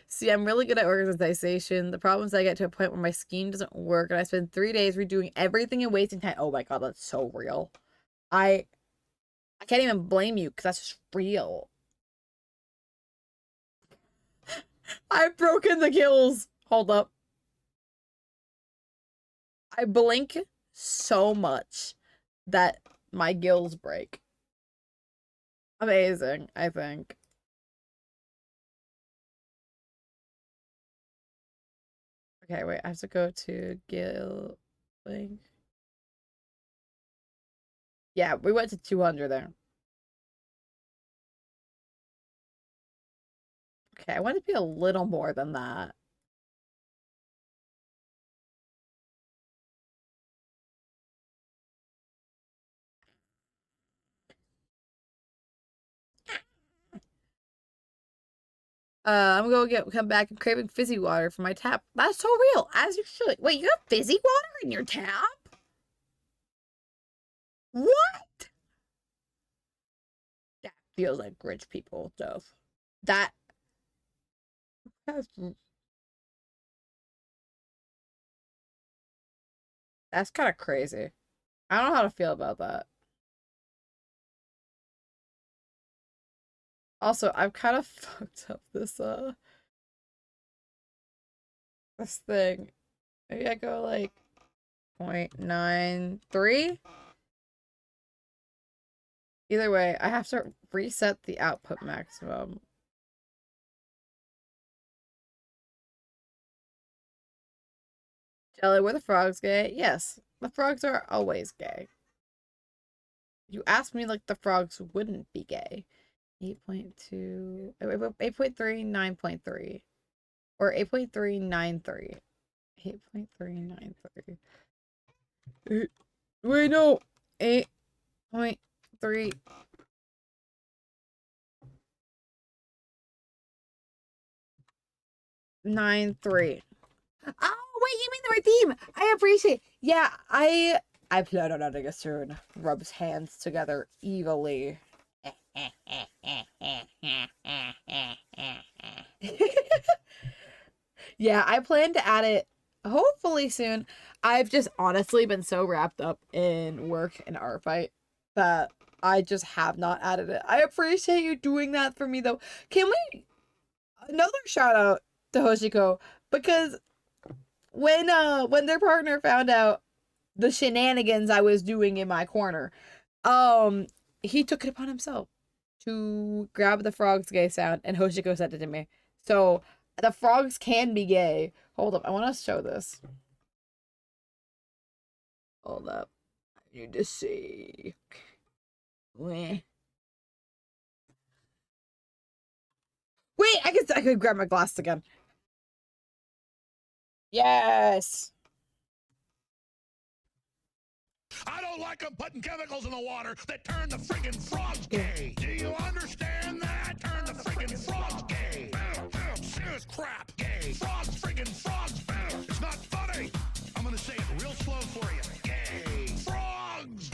See, I'm really good at organization. The problem is I get to a point where my scheme doesn't work and I spend 3 days redoing everything and wasting time. Oh my god, that's so real. I can't even blame you because that's just real. I've broken the gills. Hold up. I blink so much that my gills break. Amazing, I think. Okay, wait, I have to go to gill blink. Yeah, we went to 200 there. Okay, I want to be a little more than that. I'm gonna come back and craving fizzy water from my tap. That's so real, as you should. Wait, you have fizzy water in your tap? What? That feels like rich people stuff. That that's that's kind of crazy. I don't know how to feel about that. Also, I've kind of fucked up this thing. Maybe I go like 0.93. Either way, I have to reset the output maximum. Jelly, were the frogs gay? Yes, the frogs are always gay. You asked me like the frogs wouldn't be gay. 8.2, 8.3, 9.3. Or 8.393. 8.393. Wait, no. 8.3. Nine three. Oh wait, you mean the right theme? I appreciate. Yeah, I plan on adding a soon. Rubs hands together evilly. Yeah, I plan to add it hopefully soon. I've just honestly been so wrapped up in work and Artfight that I just have not added it. I appreciate you doing that for me though. Can we another shout out to Hoshiko because when their partner found out the shenanigans I was doing in my corner, um he took it upon himself to grab the frog's gay sound and Hoshiko sent it to me. So the frogs can be gay. Hold up, I want to show this. Hold up. I need to see. Wait, I could grab my glass again. Yes. I don't like them putting chemicals in the water that turn the friggin' frogs gay. Do you understand that? Turn the friggin' frogs gay. Serious crap. Gay. Frogs, friggin' frogs. It's not funny. I'm gonna say it real slow for you. Gay. Frogs.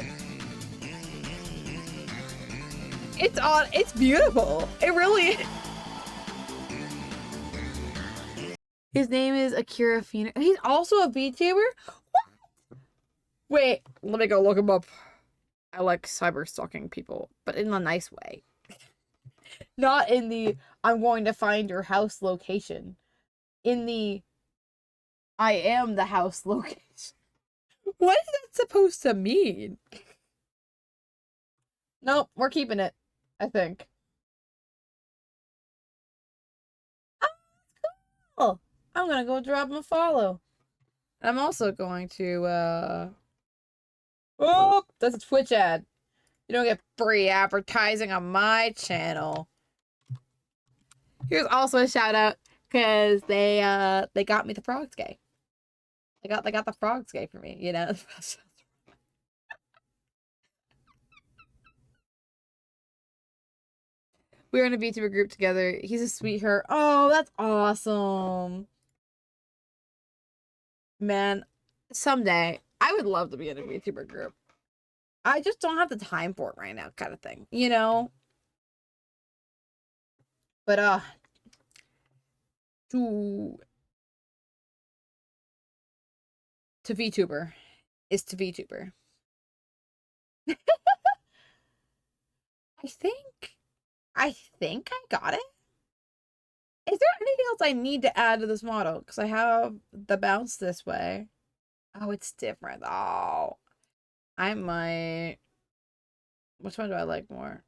It's on. It's beautiful. It really is. His name is Akira Phoenix. He's also a VTuber? What? Wait, let me go look him up. I like cyber stalking people, but in a nice way. Not in the I'm going to find your house location. In the I am the house location. What is that supposed to mean? Nope, we're keeping it, I think. Oh, I'm gonna go drop him a follow. I'm also going to, oh, that's a Twitch ad. You don't get free advertising on my channel. Here's also a shout out, because they got me the frogs gay. They got the frogs gay for me, you know? We were in a VTuber group together. He's a sweetheart. Oh, that's awesome. Man, someday I would love to be in a VTuber group. I just don't have the time for it right now, kind of thing, you know? But to VTuber is to VTuber. I think I got it. Is there anything else I need to add to this model? Because I have the bounce this way. Oh, it's different. Oh, I might. Which one do I like more?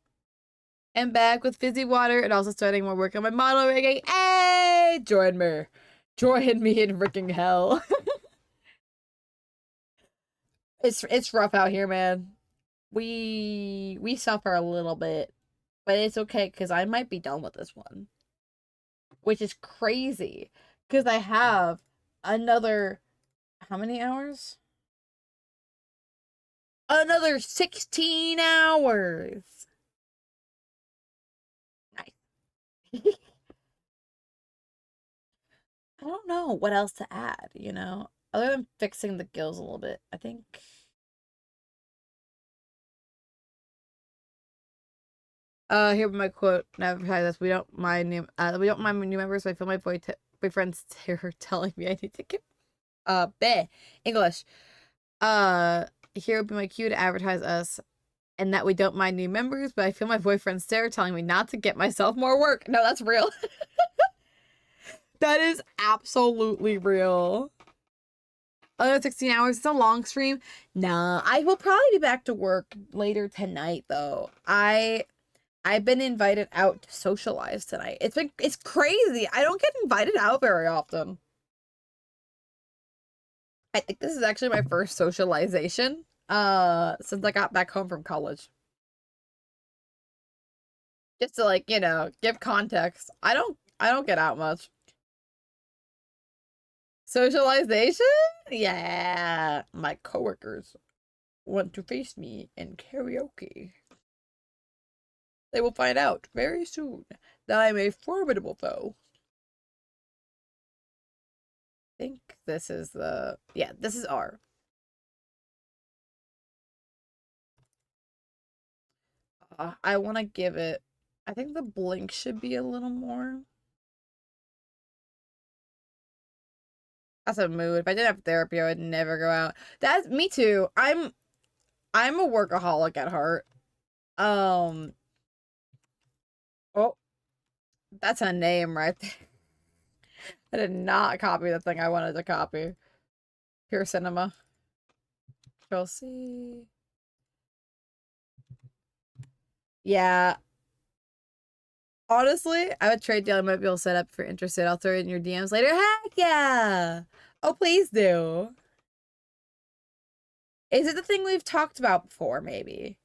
I'm back with fizzy water and also starting more work on my model rigging. Hey, join me. Join me in freaking hell. It's rough out here, man. We suffer a little bit, but it's okay because I might be done with this one, which is crazy because I have another how many hours? Another 16 hours. Nice. I don't know what else to add, you know, other than fixing the gills a little bit. I think. Here my quote. Never had this. We don't mind new. We don't mind new members. So I feel my boyfriend's terror telling me I need to get. Bleh. English. Here would be my cue to advertise us, and that we don't mind new members. But I feel my boyfriend's terror telling me not to get myself more work. No, that's real. That is absolutely real. Another 16 hours. It's a long stream. Nah, I will probably be back to work later tonight though. I've been invited out to socialize tonight. It's crazy. I don't get invited out very often. I think this is actually my first socialization since I got back home from college. Just to like, you know, give context. I don't get out much. Socialization? Yeah. My coworkers want to face me in karaoke. They will find out very soon that I'm a formidable foe. I think this is the... Yeah, this is R. I want to give it... I think the blink should be a little more. That's a mood. If I didn't have therapy, I would never go out. That's me too. I'm a workaholic at heart. Oh, that's a name right there. I did not copy the thing I wanted to copy. Pure cinema. Control C. Yeah. Honestly, I would trade deal. I might be able to set up if you're interested. I'll throw it in your DMs later. Heck yeah! Oh, please do. Is it the thing we've talked about before, maybe?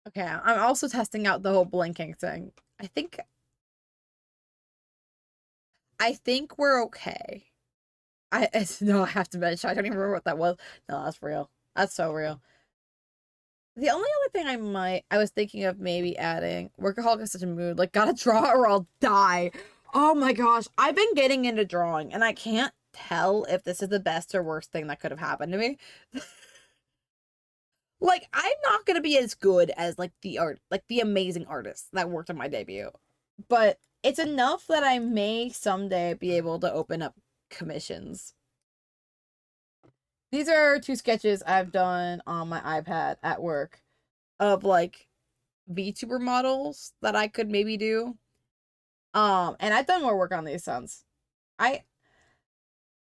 Okay, I'm also testing out the whole blinking thing. I think we're okay. No, I have to mention, I don't even remember what that was. No, that's real. That's so real. The only other thing I was thinking of maybe adding, workaholic is such a mood, like gotta draw or I'll die. Oh my gosh, I've been getting into drawing and I can't tell if this is the best or worst thing that could have happened to me. Like, I'm not gonna be as good as like the amazing artists that worked on my debut, but it's enough that I may someday be able to open up commissions. These are two sketches I've done on my iPad at work of like VTuber models that I could maybe do. And I've done more work on these since. I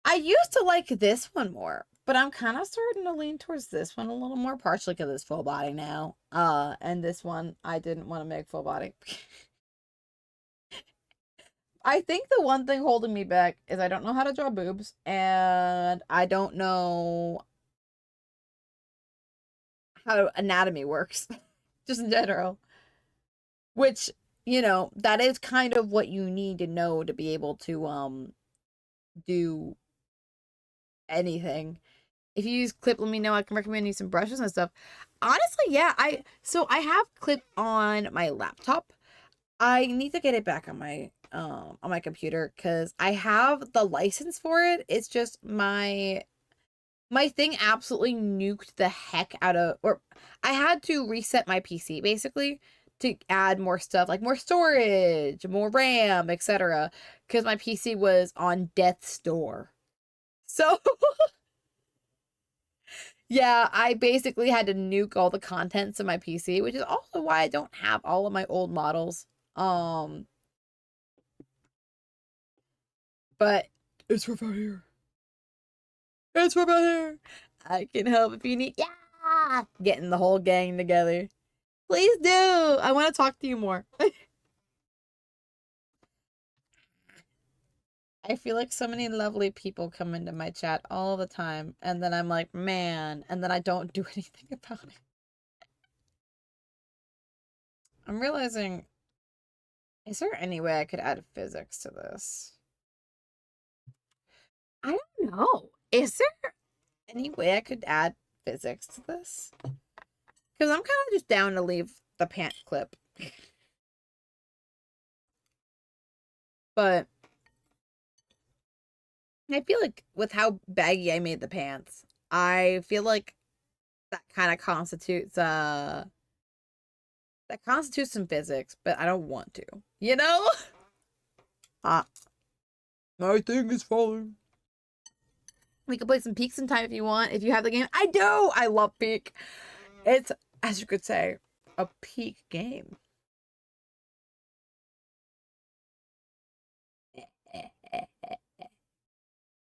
I used to like this one more, but I'm kind of starting to lean towards this one a little more, partially because it's full body now. And this one I didn't want to make full body. I think the one thing holding me back is I don't know how to draw boobs, and I don't know how anatomy works, just in general. Which, that is kind of what you need to know to be able to do anything. If you use clip, let me know. I can recommend you some brushes and stuff. Honestly, yeah, I have clip on my laptop. I need to get it back on my computer because I have the license for it. It's just my thing absolutely nuked the heck out of, or I had to reset my PC basically to add more stuff, like more storage, more RAM, etc. Because my PC was on death's door. So yeah, I basically had to nuke all the contents of my PC, which is also why I don't have all of my old models. Um, but it's from out here. It's from out here. I can help if you need. Yeah, getting the whole gang together. Please do. I want to talk to you more. I feel like so many lovely people come into my chat all the time, and then I'm like, man, and then I don't do anything about it. I'm realizing, is there any way I could add physics to this? I don't know. Is there any way I could add physics to this? Because I'm kind of just down to leave the pant clip. But I feel like with how baggy I made the pants, I feel like that kind of constitutes some physics, but I don't want to. You know? Ah, my thing is falling. We can play some Peak sometime if you want. If you have the game, I do. I love Peak. It's, as you could say, a peak game.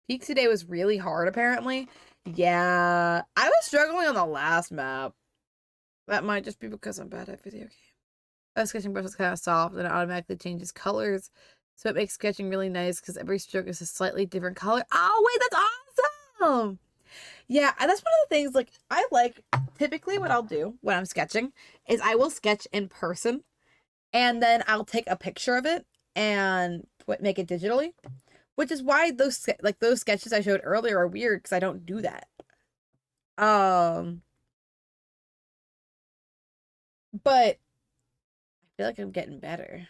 Peak today was really hard, apparently. Yeah, I was struggling on the last map. That might just be because I'm bad at video games. The sketching brush is kind of soft and it automatically changes colors. So it makes sketching really nice because every stroke is a slightly different color. Oh, wait, that's awesome! Yeah, that's one of the things, like, I like, typically what I'll do when I'm sketching is I will sketch in person and then I'll take a picture of it and make it digitally, which is why those sketches I showed earlier are weird because I don't do that. But I feel like I'm getting better.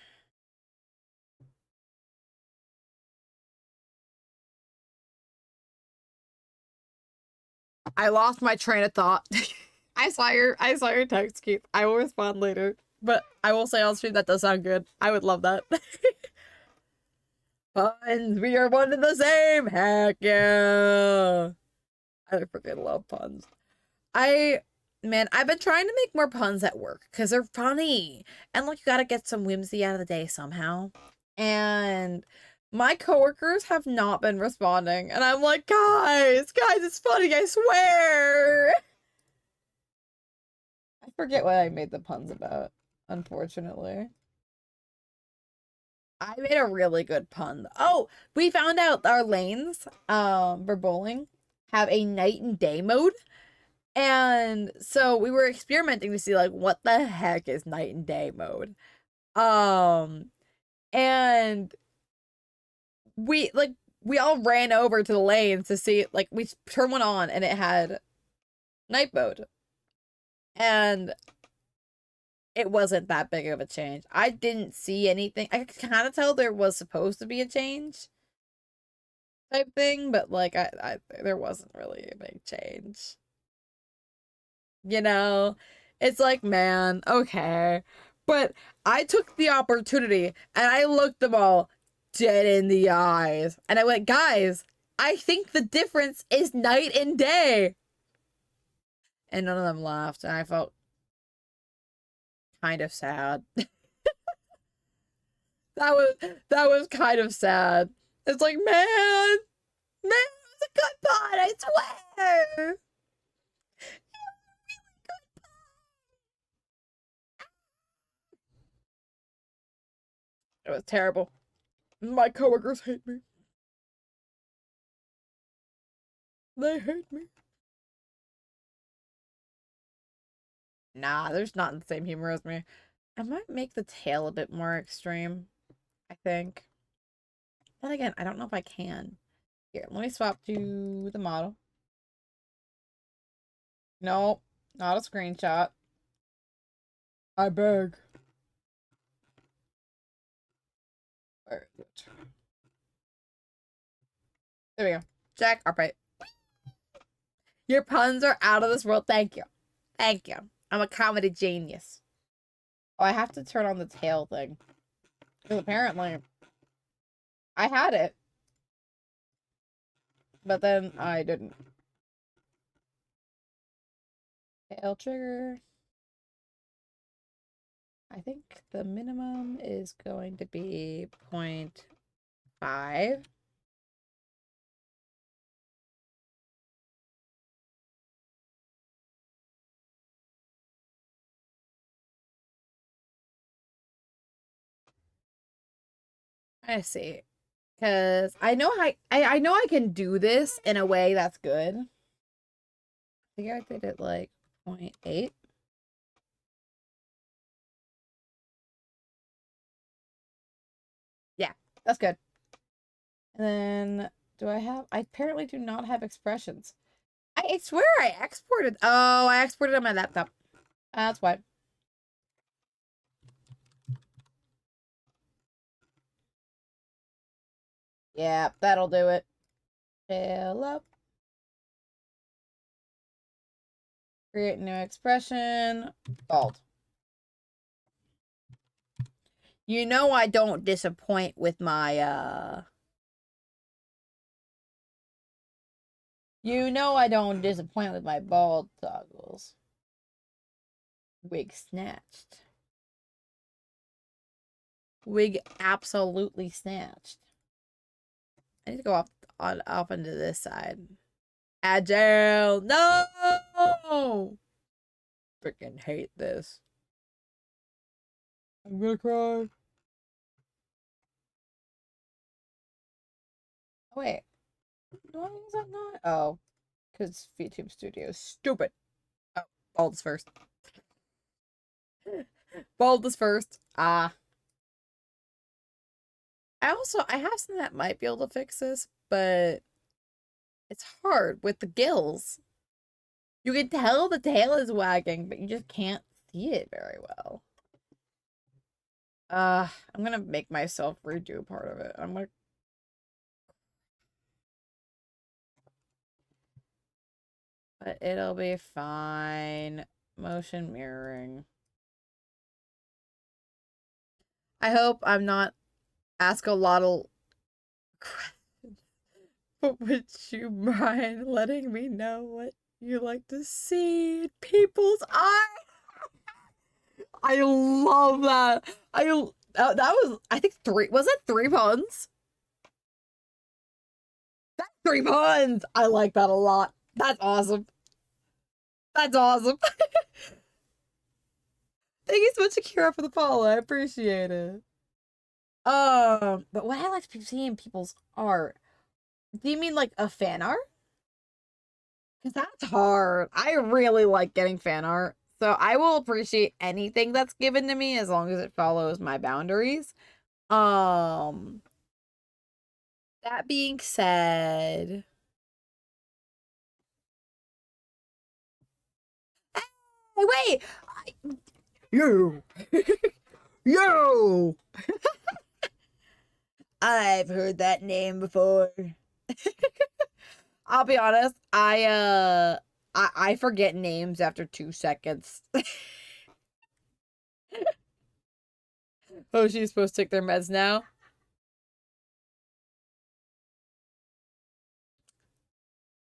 I lost my train of thought. I saw your text, Keith. I will respond later. But I will say on stream that does sound good. I would love that. Puns, we are one and the same. Heck yeah. I freaking love puns. I've been trying to make more puns at work because they're funny. And like, you gotta get some whimsy out of the day somehow. And my coworkers have not been responding. And I'm like, guys, it's funny, I swear. I forget what I made the puns about, unfortunately. I made a really good pun. Oh, we found out our lanes, for bowling have a night and day mode. And so we were experimenting to see like what the heck is night and day mode. Um and we all ran over to the lanes to see, like, we turned one on and it had night mode. And it wasn't that big of a change. I didn't see anything. I could kind of tell there was supposed to be a change type thing, but like I there wasn't really a big change. You know, it's like, man, okay. But I took the opportunity and I looked them all dead in the eyes. And I went, guys, I think the difference is night and day. And none of them laughed. And I felt kind of sad. that was kind of sad. It's like, man, it was a good pod, I swear. It was terrible. My coworkers hate me. They hate me. Nah, there's not the same humor as me. I might make the tail a bit more extreme, I think. Then again, I don't know if I can. Here, let me swap to the model. No, not a screenshot. I beg. Where is it? There we go. Jack Artfight. Your puns are out of this world. Thank you. Thank you. I'm a comedy genius. Oh, I have to turn on the tail thing. Because apparently I had it. But then I didn't. Tail trigger. I think the minimum is going to be 0.5. I see. Because I know I know I can do this in a way that's good. I think I did it like 0.8. Yeah, that's good. And then I apparently do not have expressions. I swear I exported. Oh, I exported on my laptop. That's why. Yeah, that'll do it. Fill up. Create new expression. Bald. You know I don't disappoint with my You know I don't disappoint with my bald toggles. Wig snatched. Wig absolutely snatched. I need to go off into this side. Agile. No! Freaking hate this. I'm gonna cry. Oh, wait. Why is that not? Oh, because VTube Studio is stupid. Oh, bald is first. Bald is first. Ah. I have something that might be able to fix this, but it's hard with the gills. You can tell the tail is wagging, but you just can't see it very well. I'm gonna make myself redo part of it. But it'll be fine. Motion mirroring. I hope I'm not ask a lot of questions. But would you mind letting me know what you like to see in people's eyes? I love that. That was I think three. Was it 3 puns? That's 3 puns. I like that a lot. That's awesome. That's awesome. Thank you so much, Akira, for the follow. I appreciate it. But what I like to see in people's art. Do you mean like a fan art? Because that's hard. I really like getting fan art. So I will appreciate anything that's given to me as long as it follows my boundaries. Um, that being said, hey, wait, you, you. I've heard that name before. I'll be honest. I forget names after 2 seconds. Oh, she's supposed to take their meds now?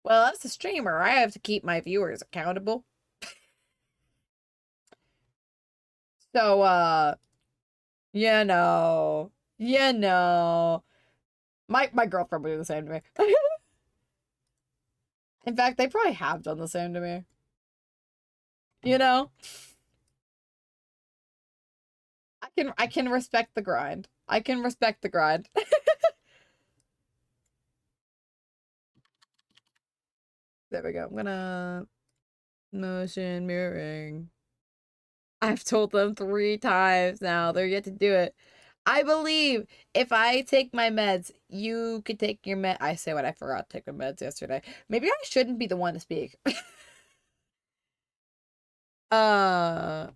Well, as a streamer, I have to keep my viewers accountable. So, you know, you know. My girlfriend would do the same to me. In fact, they probably have done the same to me. You know? I can respect the grind. I can respect the grind. There we go. I'm gonna motion mirroring. I've told them 3 times now. They're yet to do it. I believe if I take my meds, you could take your med. I say what I forgot to take my meds yesterday. Maybe I shouldn't be the one to speak. uh,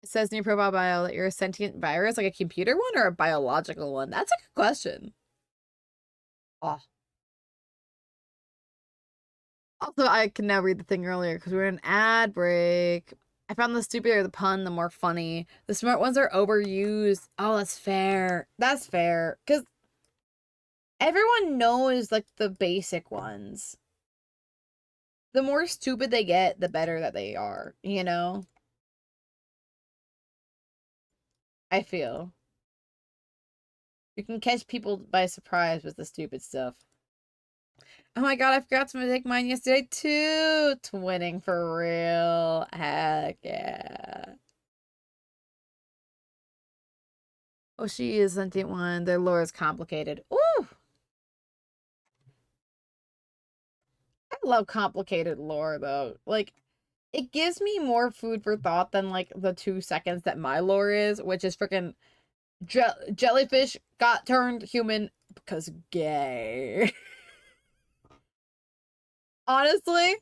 it says in your profile bio that you're a sentient virus, like a computer one or a biological one. That's a good question. Oh. Also, I can now read the thing earlier because we're in an ad break. I found the stupider the pun, the more funny. The smart ones are overused. Oh, that's fair. That's fair. Because everyone knows, like, the basic ones. The more stupid they get, the better that they are, you know? I feel. You can catch people by surprise with the stupid stuff. Oh my god, I forgot to take mine yesterday too. Twinning for real. Heck yeah. Oh, she is sentient one. Their lore is complicated. Ooh! I love complicated lore though. Like, it gives me more food for thought than like the 2 seconds that my lore is, which is freaking jellyfish got turned human because gay. Honestly,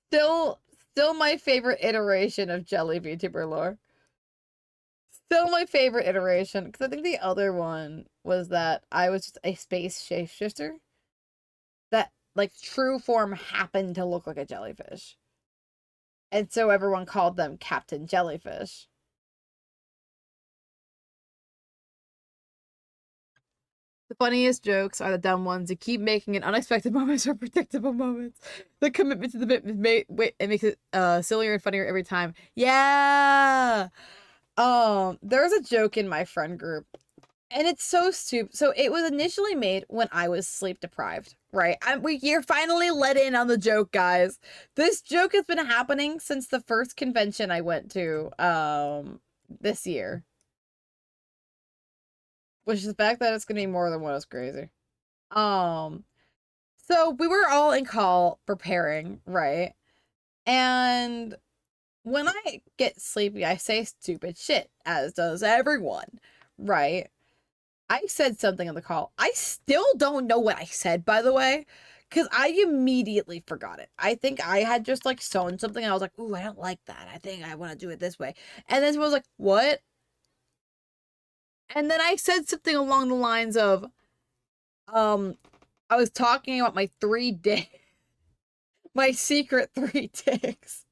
still still my favorite iteration of jelly VTuber lore. Still my favorite iteration because I think the other one was that I was just a space shapeshifter that like true form happened to look like a jellyfish. And so everyone called them Captain Jellyfish. The funniest jokes are the dumb ones that keep making it unexpected moments or predictable moments. The commitment to the bit it makes it sillier and funnier every time. Yeah. There's a joke in my friend group, and it's so stupid. So it was initially made when I was sleep deprived, right? You're finally let in on the joke, guys. This joke has been happening since the first convention I went to this year. Which is the fact that it's gonna be more than one is crazy. Um, so we were all in call preparing, right? And when I get sleepy, I say stupid shit, as does everyone, right? I said something on the call. I still don't know what I said, by the way, because I immediately forgot it. I think I had just like sewn something. And I was like, "Ooh, I don't like that. I think I want to do it this way." And then someone was like, "What?" And then I said something along the lines of, um, I was talking about my 3 dicks, my secret 3 dicks.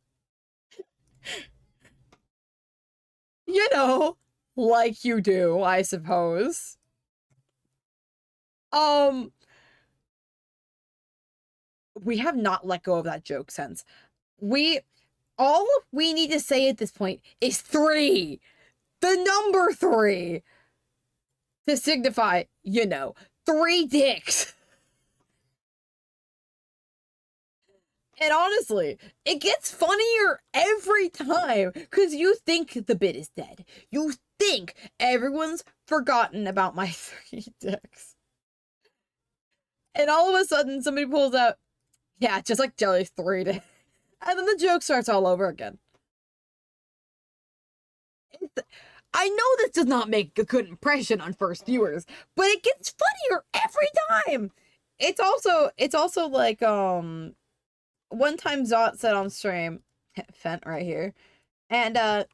You know, like you do, I suppose. Um, we have not let go of that joke since. We all we need to say at this point is 3. The number 3 to signify, 3 dicks. And honestly, it gets funnier every time because you think the bit is dead. You think everyone's forgotten about my 3 dicks. And all of a sudden, somebody pulls out, yeah, just like Jelly's 3 dicks. And then the joke starts all over again. I know this does not make a good impression on first viewers, but it gets funnier every time. It's also like, one time Zot said on stream, Fent right here, and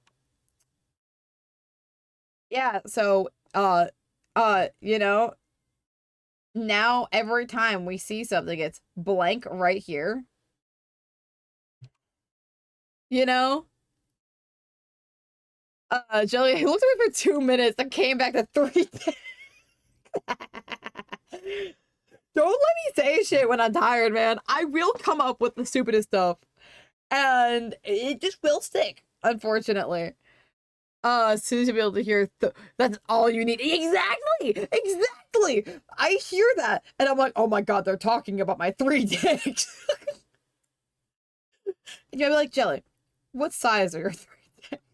yeah, so you know, Now every time we see something, it's blank right here. You know? Jelly, he looked at me for 2 minutes and came back to three. Don't let me say shit when I'm tired, man. I will come up with the stupidest stuff. And it just will stick, unfortunately. As soon as you'll be able to hear, that's all you need. Exactly! Exactly! I hear that, and I'm like, oh my god, they're talking about my 3 dicks. And you'll be like, Jelly, what size are your 3 dicks?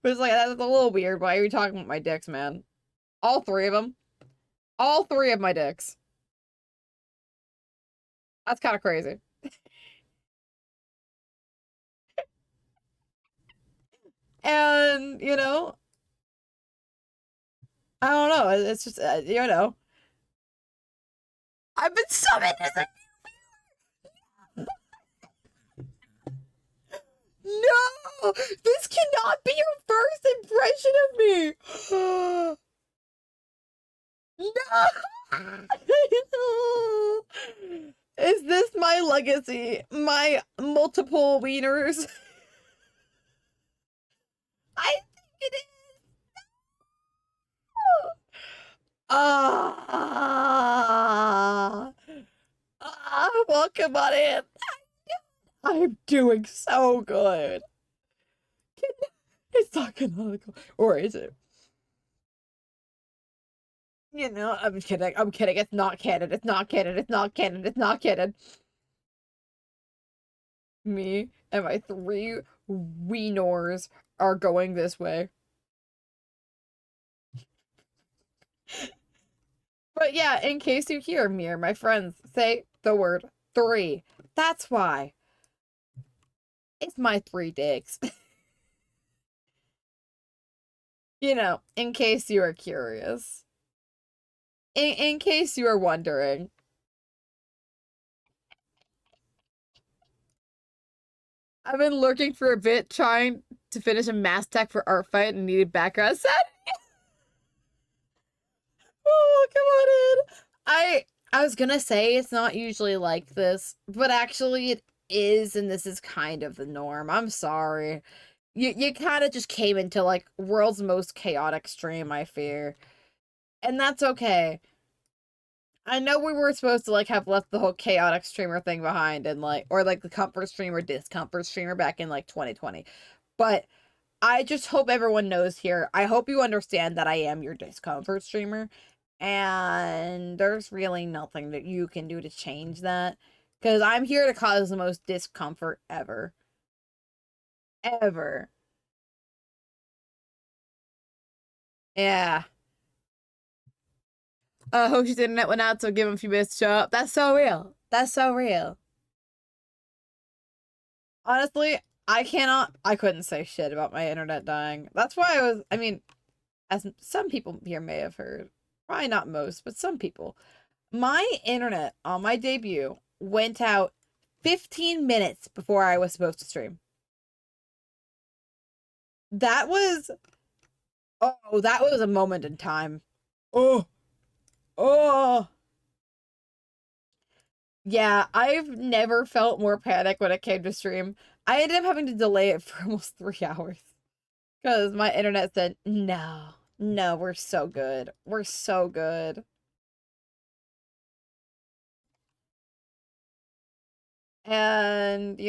But it's like, that's a little weird. Why are you talking about my dicks, man? All three of them. All three of my dicks. That's kind of crazy. And, I don't know. It's just, I've been summoned as a. No! This cannot be your first impression of me! No! Is this my legacy? My multiple wieners? I think it is. Ah! Welcome on in. I'm doing so good. It's not canonical. Or is it? I'm kidding. I'm kidding. It's not canon. It's not canon. It's not canon. It's not canon. Me and my three wieners are going this way. But yeah, in case you hear me or my friends say the word three, that's why. It's my 3 dicks. In case you are curious. In case you are wondering. I've been lurking for a bit, trying to finish a mass tech for Artfight and needed background set. Oh, come on in. I was gonna say it's not usually like this, but actually it is, and this is kind of the norm. I'm sorry. You kind of just came into like world's most chaotic stream, I fear. And that's okay. I know we were supposed to like have left the whole chaotic streamer thing behind and like or like the comfort streamer discomfort streamer back in like 2020. But I just hope everyone knows here. I hope you understand that I am your discomfort streamer. And there's really nothing that you can do to change that. Because I'm here to cause the most discomfort ever. Ever. Yeah. Hoshi's internet went out, so give him a few minutes to show up. That's so real. That's so real. Honestly, I couldn't say shit about my internet dying. That's why I mean, as some people here may have heard, probably not most, but some people, my internet on my debut went out 15 minutes before I was supposed to stream. That was, that was a moment in time. Oh, oh. Yeah, I've never felt more panic when it came to stream. I ended up having to delay it for almost 3 hours because my internet said, no, no, we're so good. We're so good. And,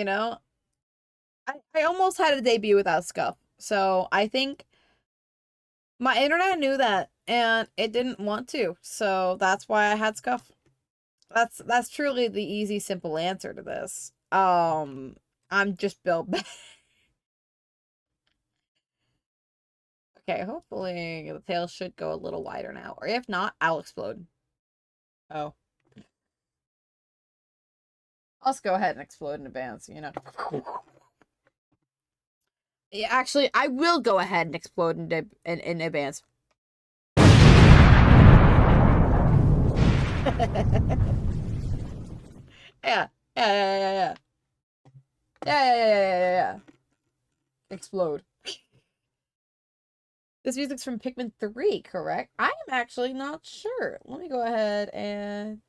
I almost had a debut without scuff. So I think my internet knew that and it didn't want to. So that's why I had scuff. That's truly the easy, simple answer to this. I'm just built back. Okay, hopefully the tail should go a little wider now. Or if not, I'll explode. Oh. I'll just go ahead and explode in advance, Yeah, actually, I will go ahead and explode in advance. Yeah. Yeah, yeah, yeah, yeah. Yeah, yeah, yeah, yeah, yeah, yeah. Explode. This music's from Pikmin 3, correct? I am actually not sure. Let me go ahead and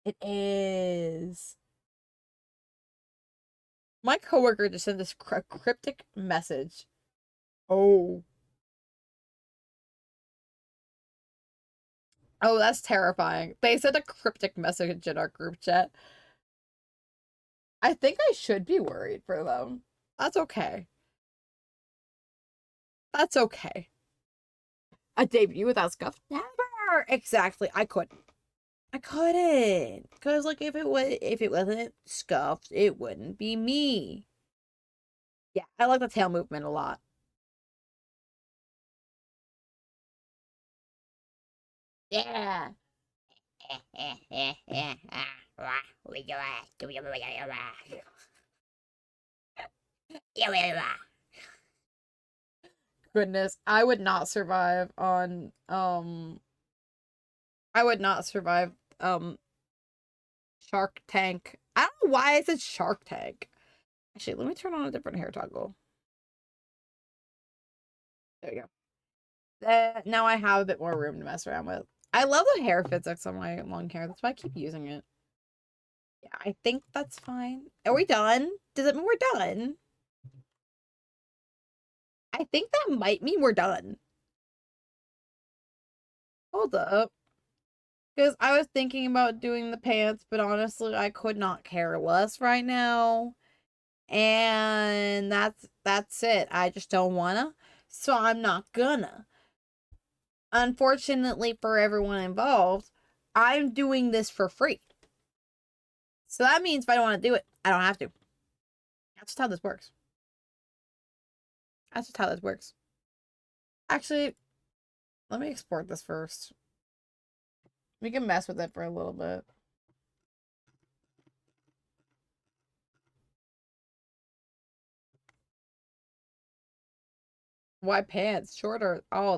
it is. My coworker just sent this cryptic message. Oh. Oh, that's terrifying. They sent a cryptic message in our group chat. I think I should be worried for them. That's okay. That's okay. A debut without scuff? Never! Exactly. I couldn't. I couldn't. Cause like if it wasn't scuffed, it wouldn't be me. Yeah, I like the tail movement a lot. Yeah. Goodness, I would not survive on I would not survive Shark Tank. I don't know why I said Shark Tank. Actually, let me turn on a different hair toggle. There you go. Now I have a bit more room to mess around with. I love the hair physics on my long hair. That's why I keep using it. Yeah, I think that's fine. Are we done? Does it mean we're done? I think that might mean we're done. Hold up. Because I was thinking about doing the pants, but honestly, I could not care less right now. And that's it. I just don't wanna. So I'm not gonna. Unfortunately for everyone involved, I'm doing this for free. So that means if I don't want to do it, I don't have to. That's just how this works. That's just how this works. Actually, let me export this first. We can mess with it for a little bit. Why pants? Shorter. Oh,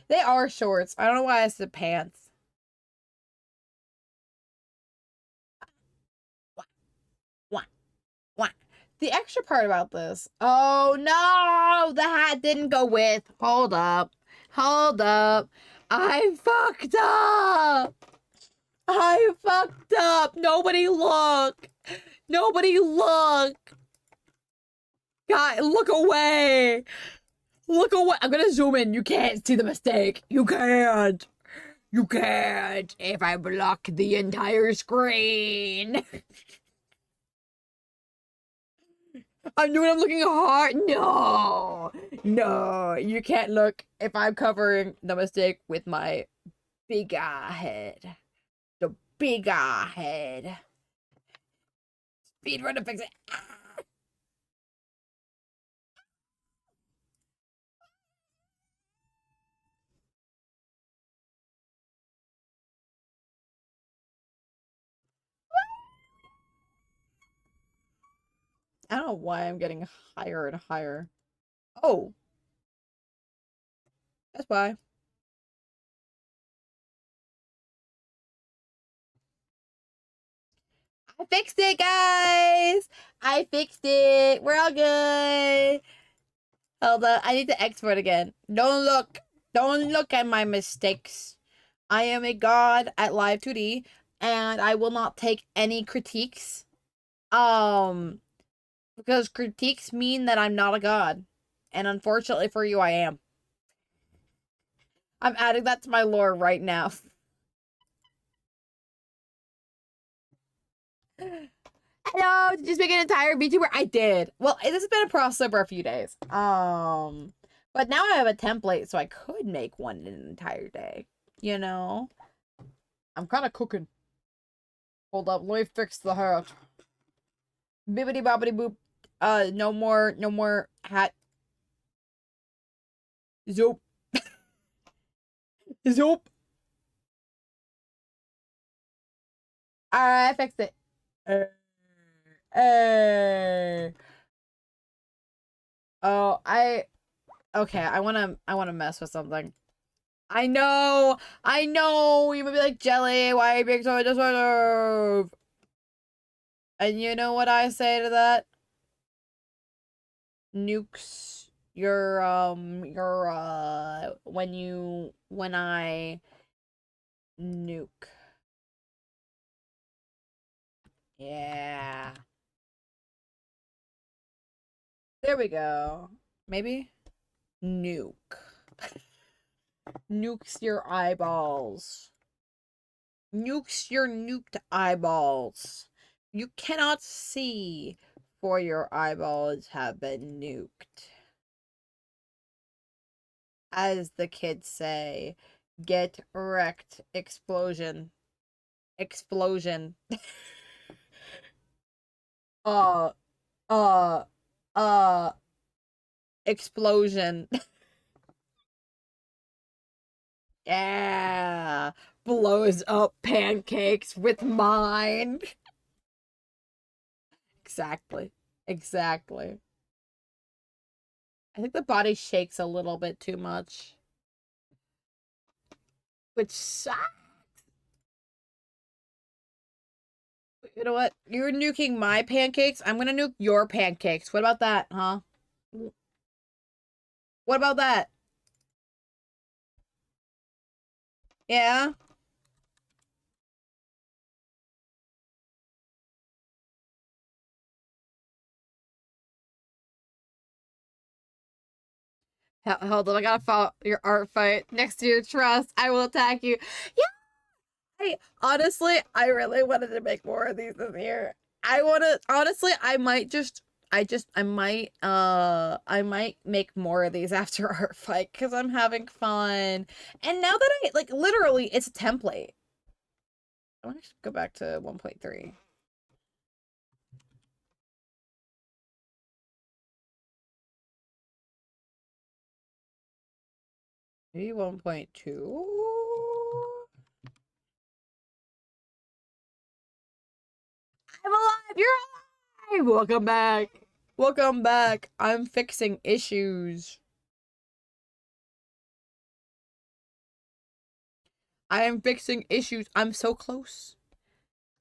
they are shorts. I don't know why I said pants. What? What? The extra part about this. Oh no! The hat didn't go with. Hold up. Hold up. I fucked up. I fucked up. Nobody look. Nobody look. God, look away. Look away. I'm gonna zoom in. You can't see the mistake. You can't. You can't. If I block the entire screen. I'm looking hard. No. No. You can't look if I'm covering the mistake with my big head. The big head. Speed run to fix it. I don't know why I'm getting higher and higher. Oh, that's why. I fixed it, guys. I fixed it. We're all good. Hold on. I need to export again. Don't look. Don't look at my mistakes. I am a god at Live 2D, and I will not take any critiques. Because critiques mean that I'm not a god. And unfortunately for you, I am. I'm adding that to my lore right now. Hello, did you just make an entire VTuber? I did. Well, this has been a process for a few days. But now I have a template, so I could make one in an entire day. You know? I'm kind of cooking. Hold up, let me fix the hat. Bibbity bobbity boop. No more hat. Zoop. Zoop. Alright, I fixed it. Hey. Oh, okay, I wanna mess with something. I know, you might be like, Jelly, why are you being so disruptive? And you know what I say to that? Nukes. when I nuke. Yeah. There we go. Maybe? Nuke. Nukes your eyeballs. Nukes your nuked eyeballs. You cannot see, for your eyeballs have been nuked. As the kids say, get wrecked. Explosion. Explosion. uh, uh, uh, explosion. Yeah. Blows up pancakes with mine. Exactly. Exactly. I think the body shakes a little bit too much. Which sucks. You know what? You're nuking my pancakes. I'm gonna nuke your pancakes. What about that, huh? What about that? Yeah? Hold on, I gotta follow your art fight. Next to your trust, I will attack you. Yeah, honestly, I really wanted to make more of these this year. I wanna honestly, I might make more of these after art fight because I'm having fun. And now that I like literally it's a template. I want to go back to 1.3. Maybe 1.2. I'm alive! You're alive! Welcome back. Welcome back. I'm fixing issues. I am fixing issues. I'm so close.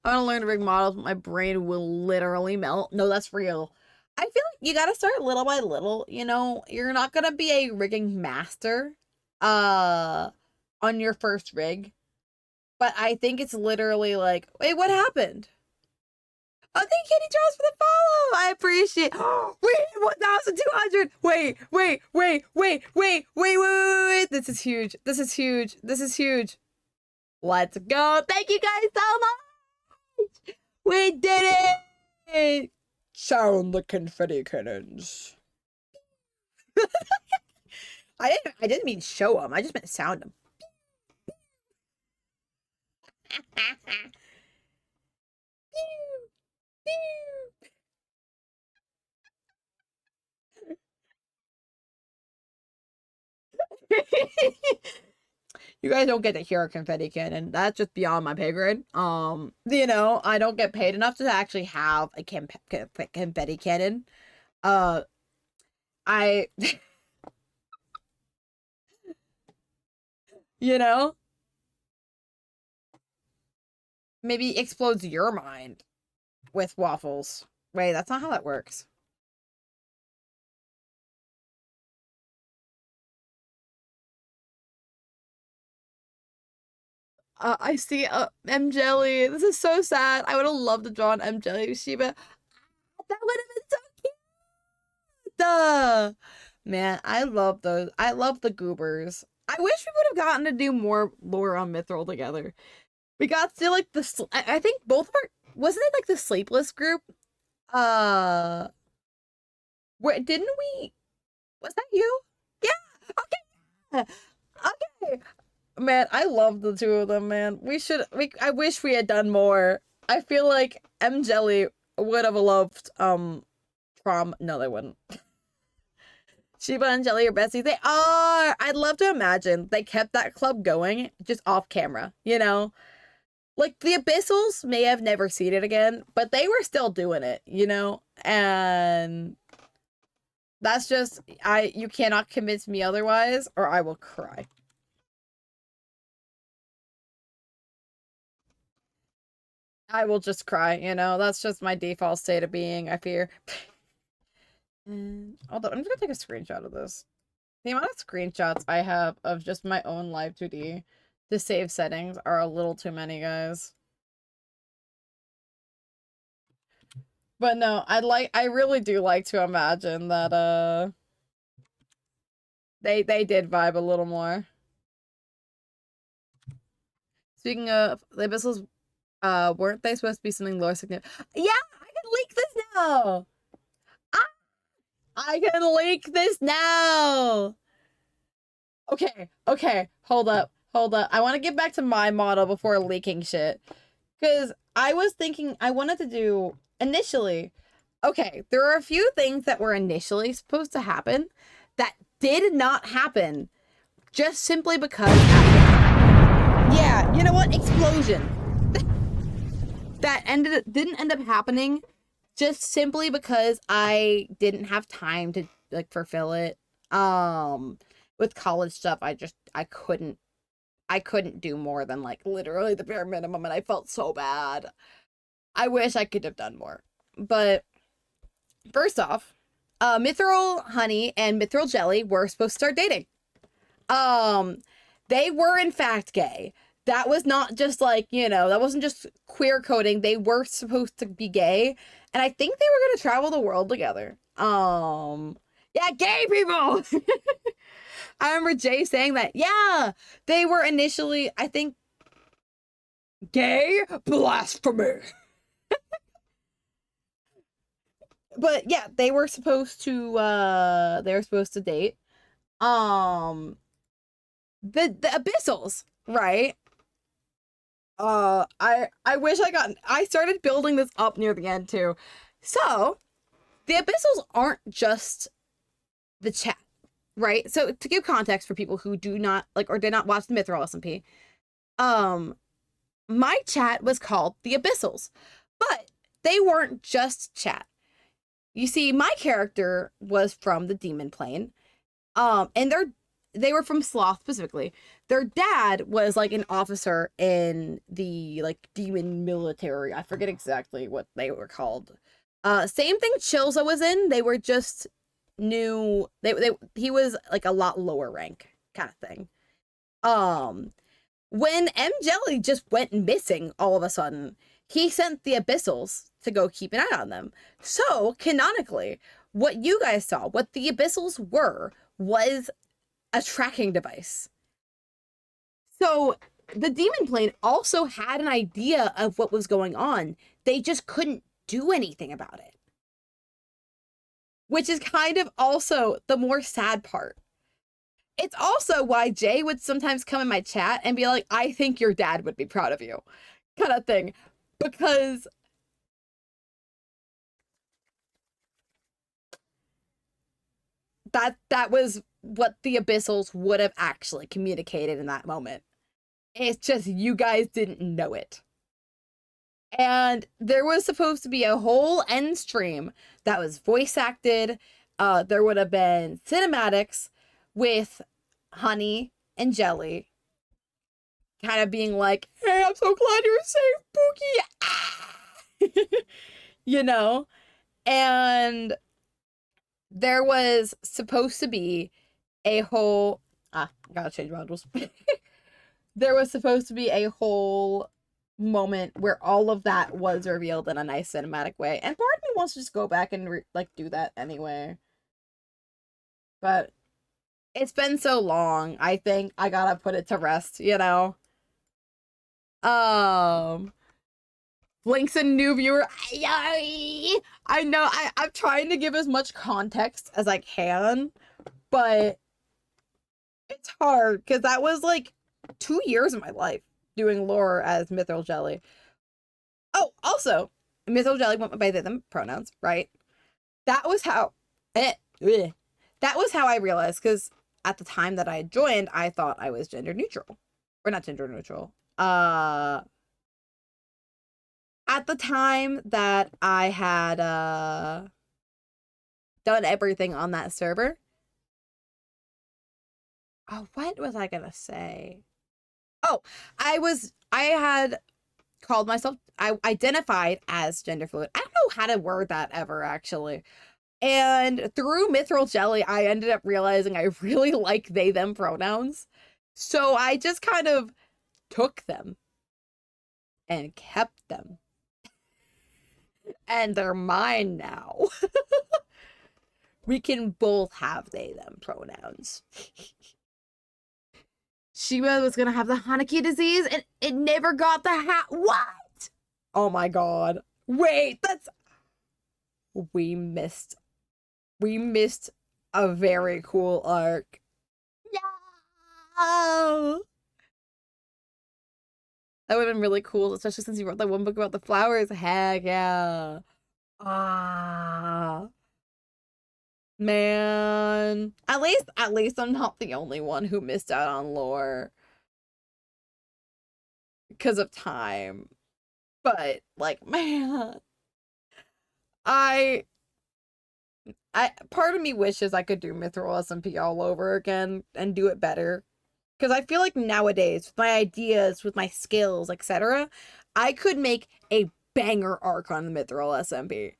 I'm gonna learn to rig models, but my brain will literally melt. No, that's real. I feel like you gotta start little by little, you know? You're not gonna be a rigging master uh on your first rig. But I think it's literally like, wait, what happened? Oh, thank you, Kitty Jones, for the follow. I appreciate. Wait, 1,200. Wait. This is huge. This is huge. This is huge. Let's go. Thank you guys so much. We did it. Sound the confetti cannons. I didn't mean show them. I just meant sound them. You guys don't get to hear a confetti cannon. That's just beyond my pay grade. I don't get paid enough to actually have a confetti cannon. Uh, I, you know, maybe explodes your mind with waffles. Wait, that's not how that works. I see M Jelly. This is so sad. I would have loved to draw an M Jelly Shiba. That would have been so cute. Man, I love those. I love the goobers. I wish we would have gotten to do more lore on Mithril together. We got to like the. I think both of our wasn't it like the Sleepless group? Uh, where didn't we? Was that you? Yeah. Okay. Okay. Man, I love the two of them, man. I wish we had done more. I feel like M Jelly would have loved Prom. No, they wouldn't. Shiba and Jelly are besties. They are. I'd love to imagine they kept that club going just off camera, you know? Like the Abyssals may have never seen it again, but they were still doing it, you know? And that's just you cannot convince me otherwise or I will cry. I will just cry, you know? That's just my default state of being, I fear. And although I'm just gonna take a screenshot of this. The amount of screenshots I have of just my own live 2D to save settings are a little too many, guys. But no, I really do like to imagine that they did vibe a little more. Speaking of the abyssals, weren't they supposed to be something lore significant? Yeah, I can leak this now. I can leak this now. Okay, hold up. I want to get back to my model before leaking shit. Because I was thinking, I wanted to do, initially, okay, there are a few things that were initially supposed to happen that did not happen. Just simply because, yeah, you know what? Explosion. That didn't end up happening just simply because I didn't have time to, like, fulfill it. With college stuff, I couldn't do more than, like, literally the bare minimum, and I felt so bad. I wish I could have done more. But first off, Mithril Honey and Mithril Jelly were supposed to start dating. They were in fact gay. That was not just like, that wasn't just queer coding. They were supposed to be gay, and I think they were gonna travel the world together. Yeah, gay people. I remember Jay saying that. Yeah, they were initially, I think, gay blasphemy. But yeah, they were supposed to date. Um the Abyssals, right? I wish I started building this up near the end too. So, the Abyssals aren't just the chat, right? So, to give context for people who do not like or did not watch the Mithril SMP, my chat was called the Abyssals, but they weren't just chat. You see, my character was from the demon plane. And they were from Sloth specifically. Their dad was like an officer in the like demon military. I forget exactly what they were called. Same thing Chilza was in. They were just new. He was like a lot lower rank kind of thing. When M Jelly just went missing all of a sudden, he sent the Abyssals to go keep an eye on them. So, canonically, what you guys saw, what the Abyssals were, was a tracking device. So, the demon plane also had an idea of what was going on. They just couldn't do anything about it. Which is kind of also the more sad part. It's also why Jay would sometimes come in my chat and be like, I think your dad would be proud of you, kind of thing. Because that was what the Abyssals would have actually communicated in that moment. It's just you guys didn't know it. And there was supposed to be a whole end stream that was voice acted. There would have been cinematics with Honey and Jelly kind of being like, hey, I'm so glad you're safe, Pookie. you know? And there was supposed to be a whole gotta change modules. There was supposed to be a whole moment where all of that was revealed in a nice cinematic way, and part of me wants to just go back and do that anyway, but it's been so long. I think I gotta put it to rest, Blink's a new viewer. I know I'm trying to give as much context as I can, but it's hard because that was like 2 years of my life doing lore as Mithril Jelly. Oh, also, Mithril Jelly went by them pronouns, right? That was how that was how I realized, because at the time that I had joined, I thought I was gender neutral. Or not gender neutral. At the time that I had done everything on that server. Oh, what was I gonna say? Oh, I had called myself, I identified as gender fluid. I don't know how to word that ever, actually. And through Mithril Jelly, I ended up realizing I really like they them pronouns. So I just kind of took them and kept them. And they're mine now. We can both have they them pronouns. Shiba was gonna have the Hanaki disease and it never got the what? Oh my god. Wait, that's we missed a very cool arc. No. That would have been really cool, especially since you wrote that one book about the flowers. Heck yeah. Ah. Man. At least I'm not the only one who missed out on lore because of time. But like, man, I part of me wishes I could do Mithril SMP all over again and do it better. Because I feel like nowadays, with my ideas, with my skills, etc., I could make a banger arc on the Mithril SMP.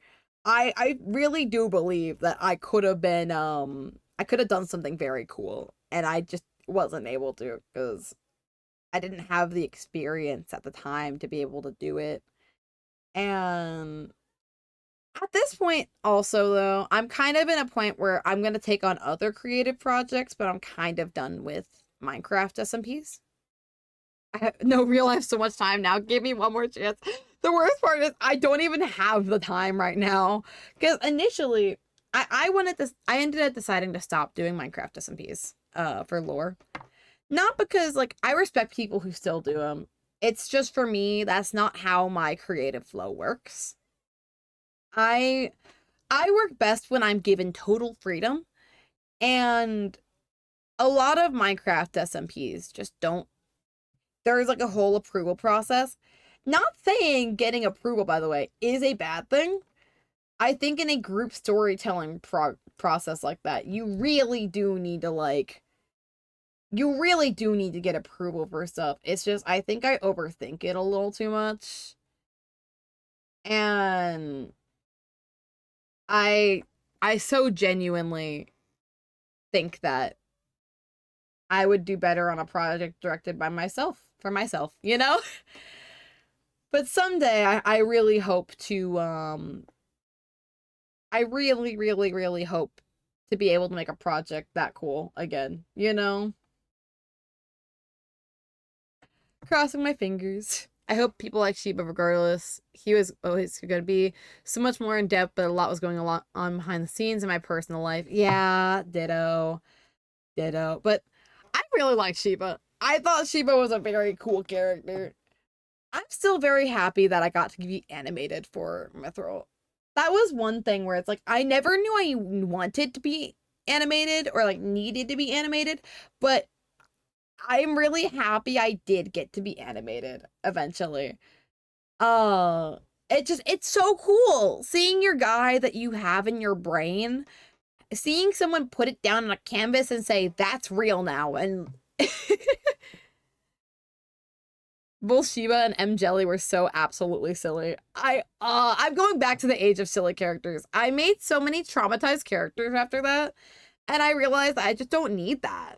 I really do believe that I could have been I could have done something very cool, and I just wasn't able to because I didn't have the experience at the time to be able to do it. And at this point, also, though, I'm kind of in a point where I'm going to take on other creative projects, but I'm kind of done with Minecraft SMPs. I have no real life so much time now. Give me one more chance. The worst part is I don't even have the time right now. Because initially, I wanted this. I ended up deciding to stop doing Minecraft SMPs for lore. Not because, like, I respect people who still do them. It's just for me, that's not how my creative flow works. I I work best when I'm given total freedom, and a lot of Minecraft SMPs just don't. There's like a whole approval process. Not saying getting approval, by the way, is a bad thing. I think in a group storytelling process like that, you really do need to get approval for stuff. It's just I think I overthink it a little too much. And I I so genuinely think that I would do better on a project directed by myself, for myself, you know? But someday I really hope to I really, really, really hope to be able to make a project that cool again, you know? Crossing my fingers. I hope people like Sheba regardless. He was always going to be so much more in depth, but a lot was going on behind the scenes in my personal life. Yeah, ditto. Ditto. But I really like Sheba. I thought Sheba was a very cool character. I'm still very happy that I got to be animated for Mithril. That was one thing where it's like, I never knew I wanted to be animated or like needed to be animated, but I'm really happy I did get to be animated eventually. Uh, it's so cool seeing your guy that you have in your brain, seeing someone put it down on a canvas and say, that's real now. And both Shiba and M Jelly were so absolutely silly. I'm going back to the age of silly characters. I made so many traumatized characters after that, and I realized I just don't need that.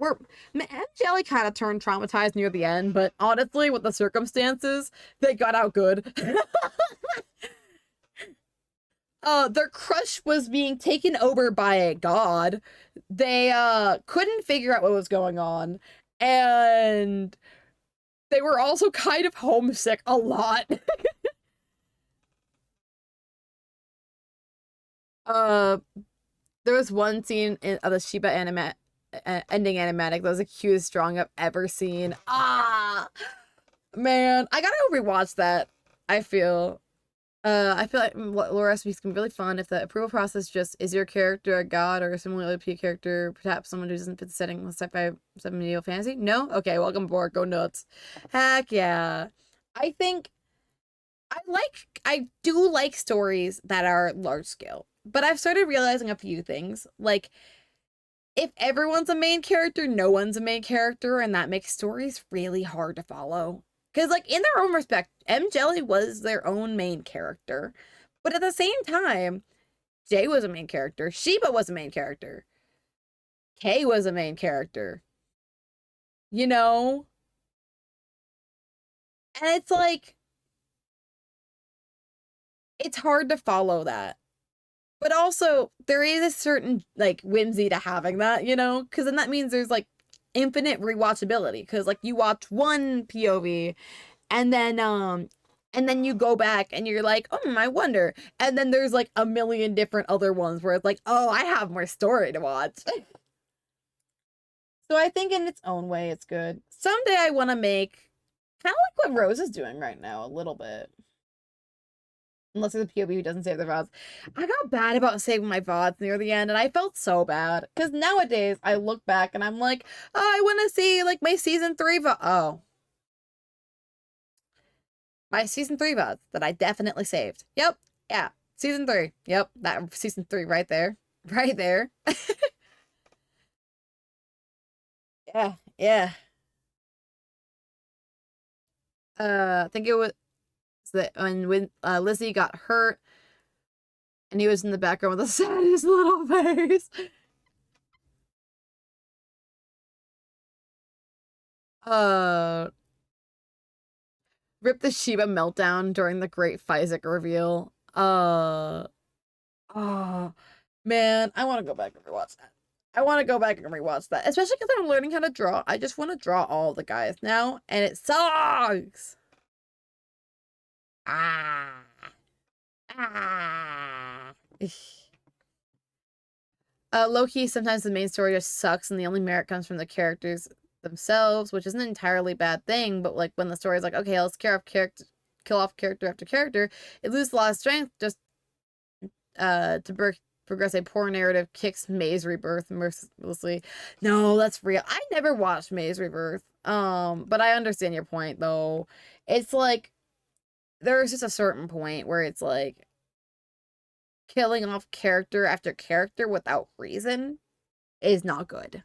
M Jelly kind of turned traumatized near the end, but honestly, with the circumstances, they got out good. Their crush was being taken over by a god. They couldn't figure out what was going on, and they were also kind of homesick a lot. uh, there was one scene of the Shiba ending animatic that was the cutest drawing I've ever seen. Ah, man, I gotta go rewatch that. I feel. I feel like lore recipes can be really fun if the approval process just is your character a god or a similarly P character, perhaps someone who doesn't fit the setting of sci-fi, some medieval fantasy. No, okay, welcome aboard. Go nuts. Heck yeah. I think I do like stories that are large scale, but I've started realizing a few things. Like, if everyone's a main character, no one's a main character, and that makes stories really hard to follow. Because, like, in their own respect, M Jelly was their own main character. But at the same time, Jay was a main character. Sheba was a main character. Kay was a main character. You know? And it's like, it's hard to follow that. But also, there is a certain like whimsy to having that, you know? Because then that means there's like infinite rewatchability. Because like you watch one POV and then you go back and you're like, oh, I wonder. And then there's like a million different other ones where it's like, oh, I have more story to watch. So I think in its own way, it's good. Someday I want to make kind of like what Rose is doing right now, a little bit. Unless there's a POV who doesn't save their VODs. I got bad about saving my VODs near the end, and I felt so bad. Because nowadays, I look back and I'm like, oh, I want to see like my season 3 VOD. Oh. My season 3 VODs that I definitely saved. Yep. Yeah. Season 3. Yep. That season 3 right there. Right there. Yeah. Yeah. I think it was that when Lizzie got hurt and he was in the background with the saddest little face. Uh, Rip the Shiba meltdown during the Great Fizek reveal. Oh, man, I want to go back and rewatch that. I want to go back and rewatch that, especially because I'm learning how to draw. I just want to draw all the guys now, and it sucks. Ah, ah. Low-key, sometimes the main story just sucks and the only merit comes from the characters themselves, which isn't an entirely bad thing, but like when the story's like, okay, let's kill off character after character, it loses a lot of strength just to progress a poor narrative kicks May's rebirth mercilessly. No, that's real. I never watched May's rebirth. But I understand your point though. It's like there's just a certain point where it's like killing off character after character without reason is not good.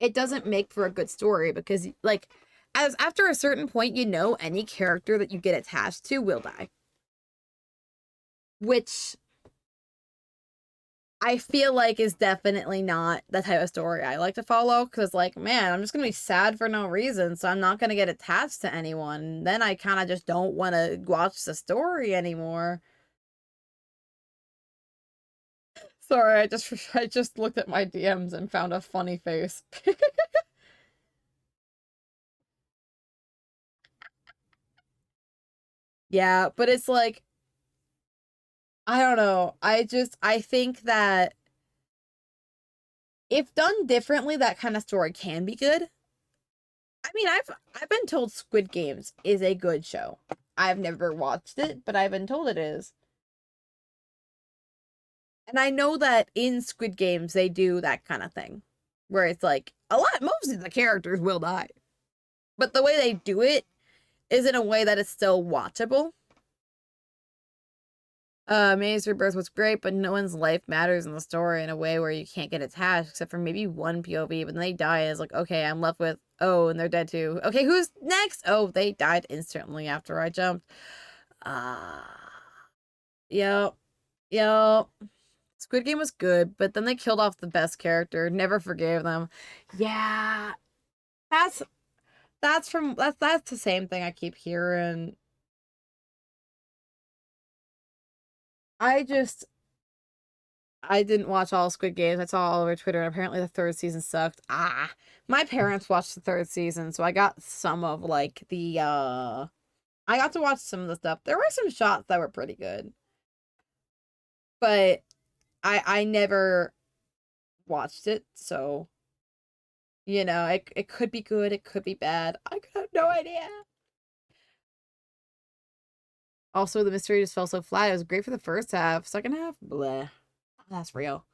It doesn't make for a good story because like as after a certain point, you know any character that you get attached to will die. Which I feel like is definitely not the type of story I like to follow because like, man, I'm just gonna be sad for no reason, so I'm not gonna get attached to anyone. Then I kind of just don't want to watch the story anymore. Sorry, I just looked at my DMs and found a funny face. Yeah, but it's like I don't know. I think that if done differently, that kind of story can be good. I mean, I've been told Squid Games is a good show. I've never watched it, but I've been told it is. And I know that in Squid Games they do that kind of thing where it's like most of the characters will die. But the way they do it is in a way that is still watchable. May's rebirth was great, but no one's life matters in the story in a way where you can't get attached, except for maybe one POV. But then they die, and it's like, okay, I'm left with, oh, and they're dead too. Okay, who's next? Oh, they died instantly after I jumped. Yep, yep. Squid Game was good, but then they killed off the best character. Never forgave them. Yeah, that's that's the same thing I keep hearing. I just I didn't watch all Squid Games. I saw all over Twitter, and apparently the third season sucked. Ah, my parents watched the third season, so I got some of like the I got to watch some of the stuff. There were some shots that were pretty good, but I never watched it, so you know, it could be good, it could be bad. I could have no idea. Also, the mystery just fell so flat. It was great for the first half. Second half, bleh. That's real.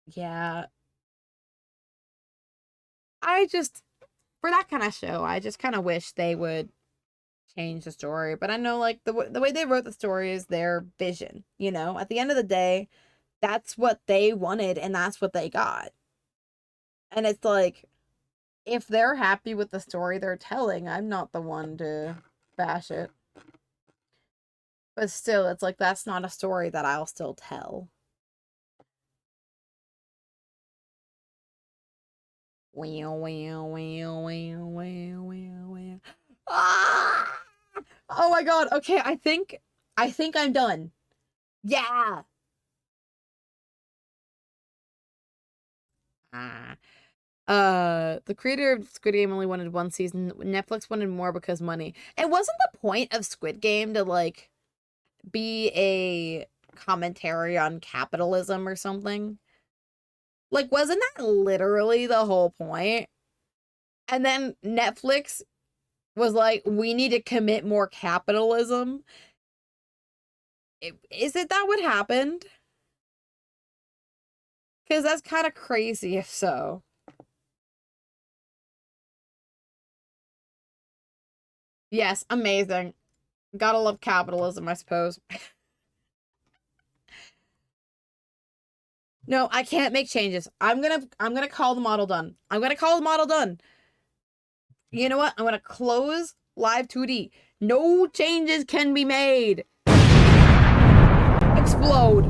Yeah. I just for that kind of show, I just kind of wish they would change the story. But I know like the way they wrote the story is their vision, you know? At the end of the day, that's what they wanted and that's what they got. And it's like if they're happy with the story they're telling, I'm not the one to bash it. But still, it's like that's not a story that I'll still tell. Ah! Oh my god. Okay, I think I'm done. Yeah. Ah. The creator of Squid Game only wanted one season. Netflix wanted more because money. It wasn't the point of Squid Game to like be a commentary on capitalism or something. Like, wasn't that literally the whole point? And then Netflix was like, we need to commit more capitalism. Is it that what happened? Because that's kind of crazy if so. Yes, amazing. Gotta love capitalism, I suppose. No, I can't make changes. I'm gonna call the model done. I'm gonna call the model done. You know what? I'm gonna close live 2D. No changes can be made. Explode.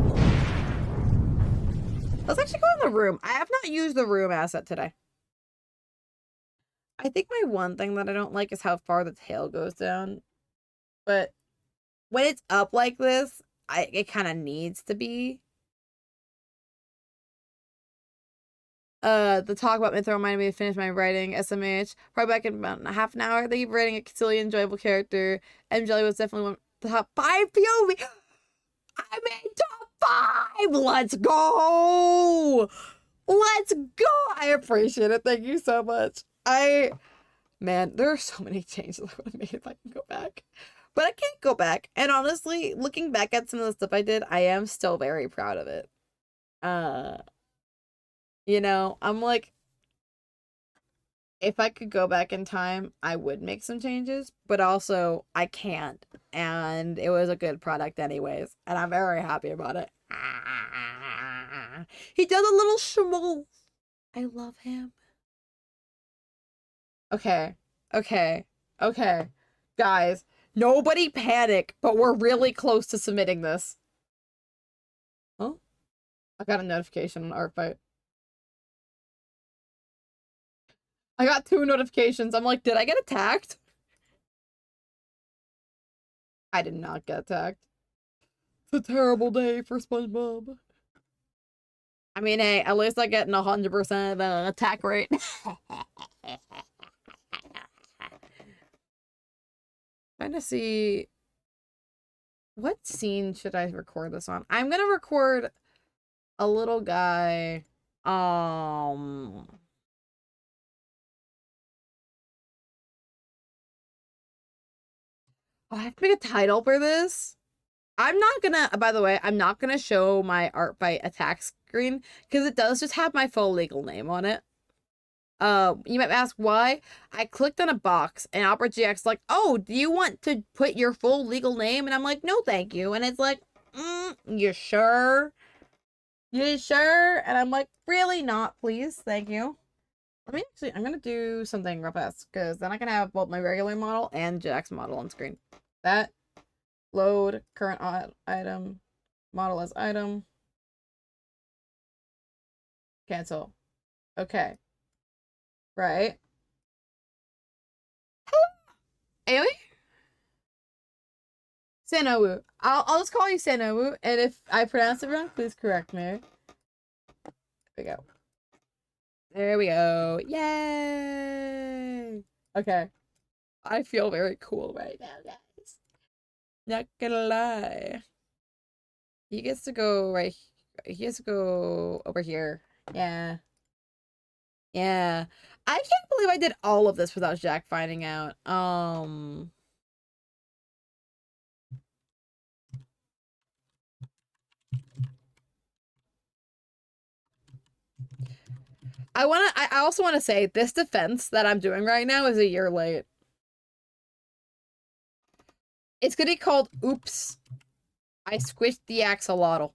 Let's actually go in the room. I have not used the room asset today. I think my one thing that I don't like is how far the tail goes down. But when it's up like this, it kind of needs to be. The talk about Mythra reminded me to finish my writing SMH. Probably back in about half an hour. They keep writing a silly, enjoyable character. M Jelly was definitely one of the top 5 POV. I made top 5. Let's go. Let's go. I appreciate it. Thank you so much. Man, there are so many changes I would have made if I can go back. But I can't go back. And honestly, looking back at some of the stuff I did, I am still very proud of it. Uh, I'm like, if I could go back in time, I would make some changes, but also I can't. And it was a good product anyways, and I'm very happy about it. He does a little schmoll. I love him. Okay. Okay. Okay. Guys, nobody panic, but we're really close to submitting this. Oh, I got a notification on Artfight. I got 2 notifications. I'm like, did I get attacked? I did not get attacked. It's a terrible day for SpongeBob. I mean, hey, at least I get an 100% attack rate. Trying to see what scene should I record this on. I'm gonna record a little guy. I have to make a title for this. I'm not gonna, by the way, I'm not gonna show my Artfight attack screen because it does just have my full legal name on it. You might ask why. I clicked on a box and Opera GX like, oh, do you want to put your full legal name? And I'm like, no, thank you. And it's like, you sure? You sure? And I'm like, really not, please, thank you. I'm gonna do something real fast because then I can have both my regular model and Jack's model on screen. That load current item model as item. Cancel. Okay. Right. Aoi? Senowu. I'll just call you Senowu, and if I pronounce it wrong, please correct me. There we go. There we go. Yay! Okay. I feel very cool right now, guys. Not gonna lie. He gets to go right. He gets to go over here. Yeah. Yeah. I can't believe I did all of this without Jack finding out. I also wanna say this defense that I'm doing right now is a year late. It's gonna be called Oops. I squished the axolotl.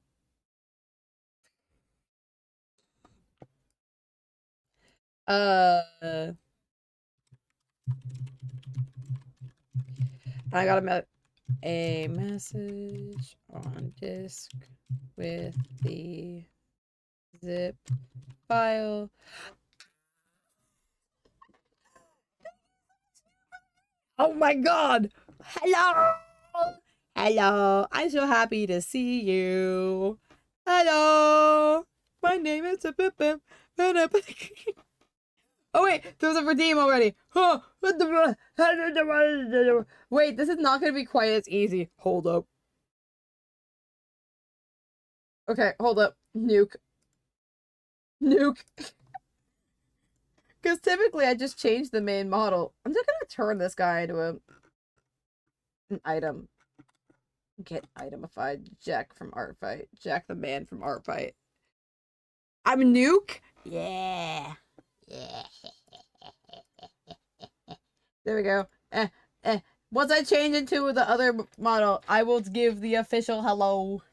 I gotta admit, a message on disk with the zip file. Oh my god! Hello! Hello! I'm so happy to see you. Hello! My name is Oh wait, there was a redeem already. Wait, this is not gonna be quite as easy. Hold up. Okay, hold up. Nuke. Nuke. Because typically I just change the main model. I'm just gonna turn this guy into an item. Get itemified. Jack from Artfight. Jack the man from Artfight. I'm a nuke? Yeah. Yeah. There we go. Once I change into the other model, I will give the official hello.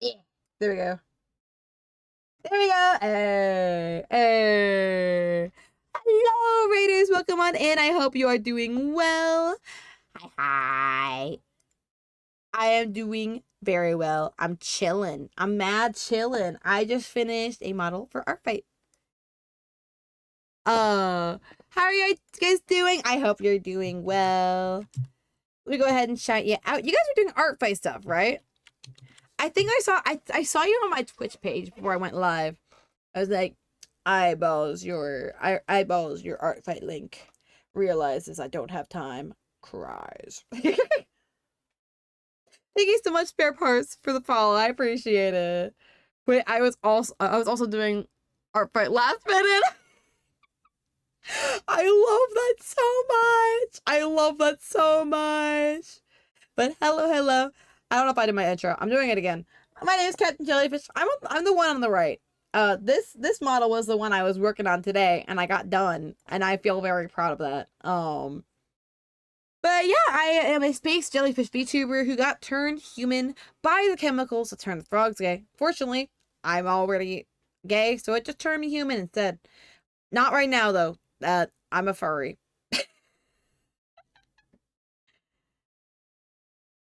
Yeah. There we go. There we go. Hey. Hey. Hello, Raiders. Welcome on in. I hope you are doing well. Hi, hi. I am doing very well. I'm chilling. I'm mad chilling. I just finished a model for Artfight. How are you guys doing? I hope you're doing well. Let me go ahead and shout you out. You guys are doing Artfight stuff, right? I think I saw you on my Twitch page before I went live. I was like, eyeballs your Artfight link. Realizes I don't have time. Cries. Thank you so much, Spare Parts, for the follow. I appreciate it. Wait, I was also doing Artfight last minute. I love that so much. I love that so much. But hello. I don't know if I did my intro. I'm doing it again. My name is Captain Jellyfish. I'm the one on the right. This model was the one I was working on today, and I got done, and I feel very proud of that. But yeah, I am a space jellyfish VTuber who got turned human by the chemicals that turned the frogs gay. Fortunately, I'm already gay, so it just turned me human instead. Not right now, though. I'm a furry.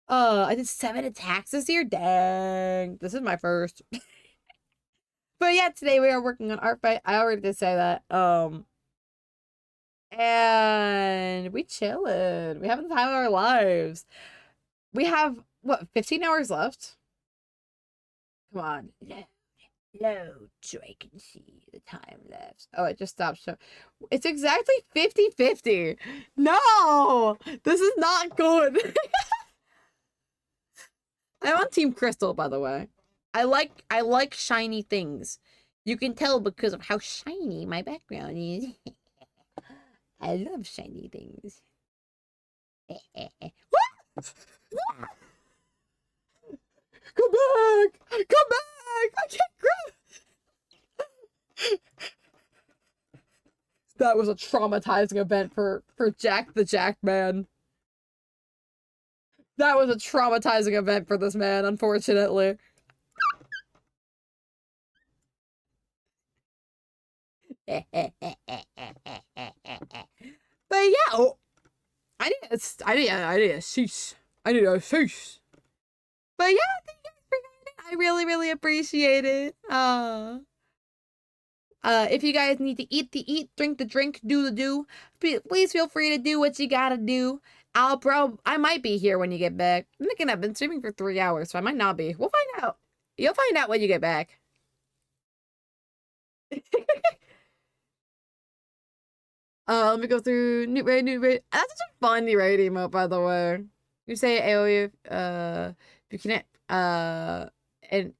I did 7 attacks this year? Dang. This is my first. But yeah, today we are working on Artfight. I already did say that. And we chilling. We having the time of our lives. We have, what, 15 hours left? Come on. Load so I can see the time left. Oh, it just stopped showing. It's exactly 50-50. No! This is not good. I'm on Team Crystal, by the way. I like shiny things. You can tell because of how shiny my background is. I love shiny things. Come back! Come back! I can't grab. That was a traumatizing event for Jack the Jackman. That was a traumatizing event for this man, unfortunately. But yeah, oh, I need a cease. I need a cease. But yeah, thank you for it. I really appreciate it. If you guys need to eat the eat, drink the drink, do the do, please feel free to do what you gotta do. I might be here when you get back. I'm thinking I've been streaming for 3 hours, so I might not be. We'll find out. You'll find out when you get back. Let me go through new raid. That's such a fun new raid emote, by the way. You say AOE, if you can't, and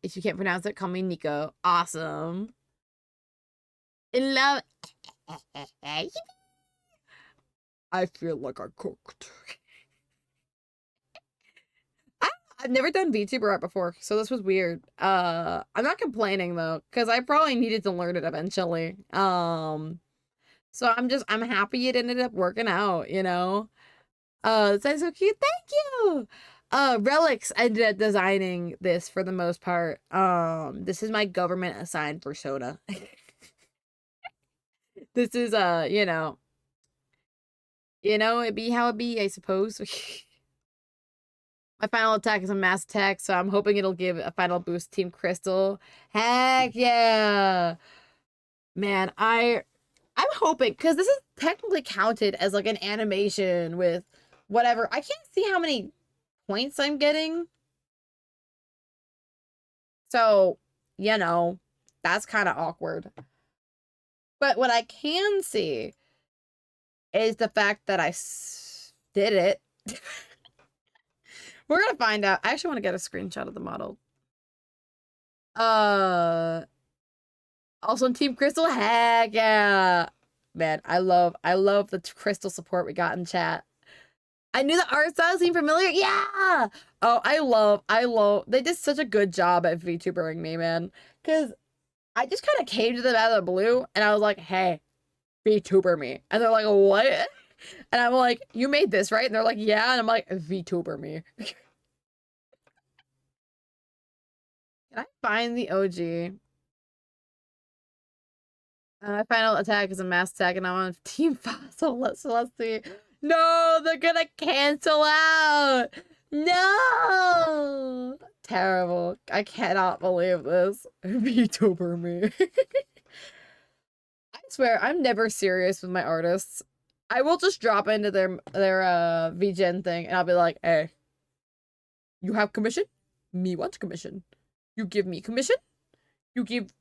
if you can't pronounce it, call me Nico. Awesome. In love. I feel like I cooked. I've never done VTuber art before, so this was weird. I'm not complaining though, because I probably needed to learn it eventually. So I'm happy it ended up working out, you know? That's so cute. Thank you. Relics ended up designing this for the most part. This is my government assigned persona. This is, it be how it be, I suppose. My final attack is a mass attack, so I'm hoping it'll give a final boost Team Crystal. Heck yeah! Man, I'm hoping, because this is technically counted as like an animation with whatever. I can't see how many points I'm getting. So, you know, that's kind of awkward. But what I can see is the fact that I did it. We're gonna find out. I actually want to get a screenshot of the model. Uh, Also in Team Crystal, heck yeah. Man, I love the crystal support we got in chat. I knew the art style seemed familiar. Yeah. Oh, I love. They did such a good job at VTubering me, man. Cause I just kind of came to them out of the blue, and I was like, "Hey, VTuber me," and they're like, "What?" And I'm like, "You made this, right?" And they're like, "Yeah," and I'm like, "VTuber me." Can I find the OG? Final attack is a mass attack, and I'm on Team Fossil. Let's see. No, they're gonna cancel out. No, terrible. I cannot believe this. VTuber me. I swear, I'm never serious with my artists. I will just drop into their VGen thing, and I'll be like, "Hey, you have commission? Me want commission. You give me commission? You give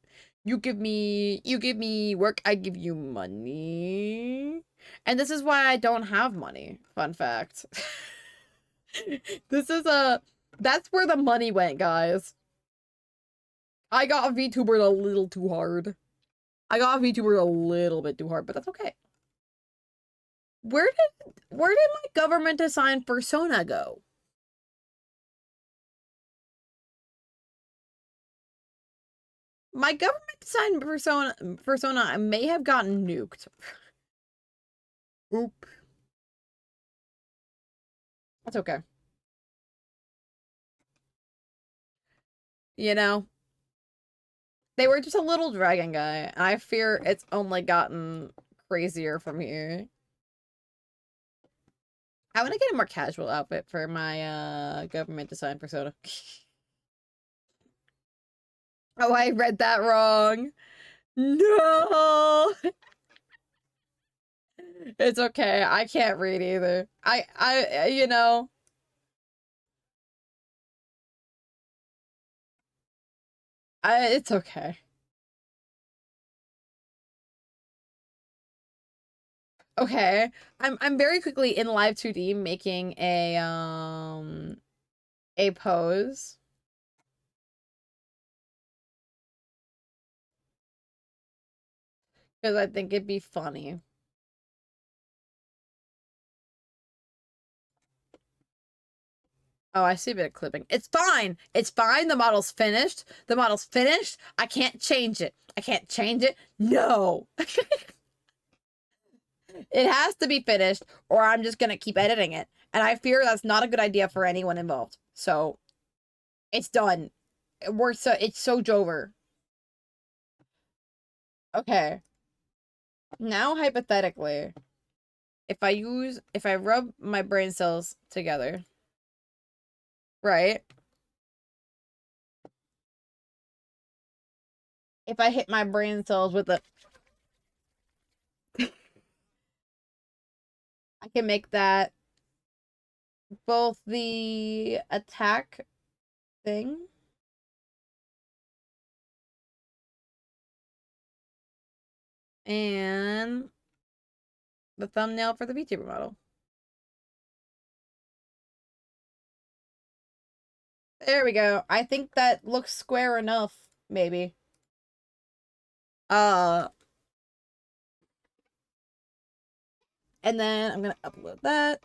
you give me work, I give you money. And this is why I don't have money. Fun fact. This is that's where the money went, guys. I got VTubered a little too hard. I got VTubered a little bit too hard, but that's okay. Where did my government assigned persona go? My government assigned persona may have gotten nuked. Oop. That's okay. You know, they were just a little dragon guy, and I fear it's only gotten crazier from here. I want to get a more casual outfit for my government design persona. Oh, I read that wrong. No. It's okay. I can't read either. You know, it's okay. Okay. I'm very quickly in live 2D making a pose. Because I think it'd be funny. Oh, I see a bit of clipping. It's fine. It's fine. The model's finished. The model's finished. I can't change it. I can't change it. No. It has to be finished, or I'm just gonna keep editing it. And I fear that's not a good idea for anyone involved. So it's done. It's so Jover. Okay. Now hypothetically, if I rub my brain cells together, right? If I hit my brain cells with a I can make that both the attack thing and the thumbnail for the VTuber model. There we go. I think that looks square enough, maybe. Uh, and then I'm gonna upload that.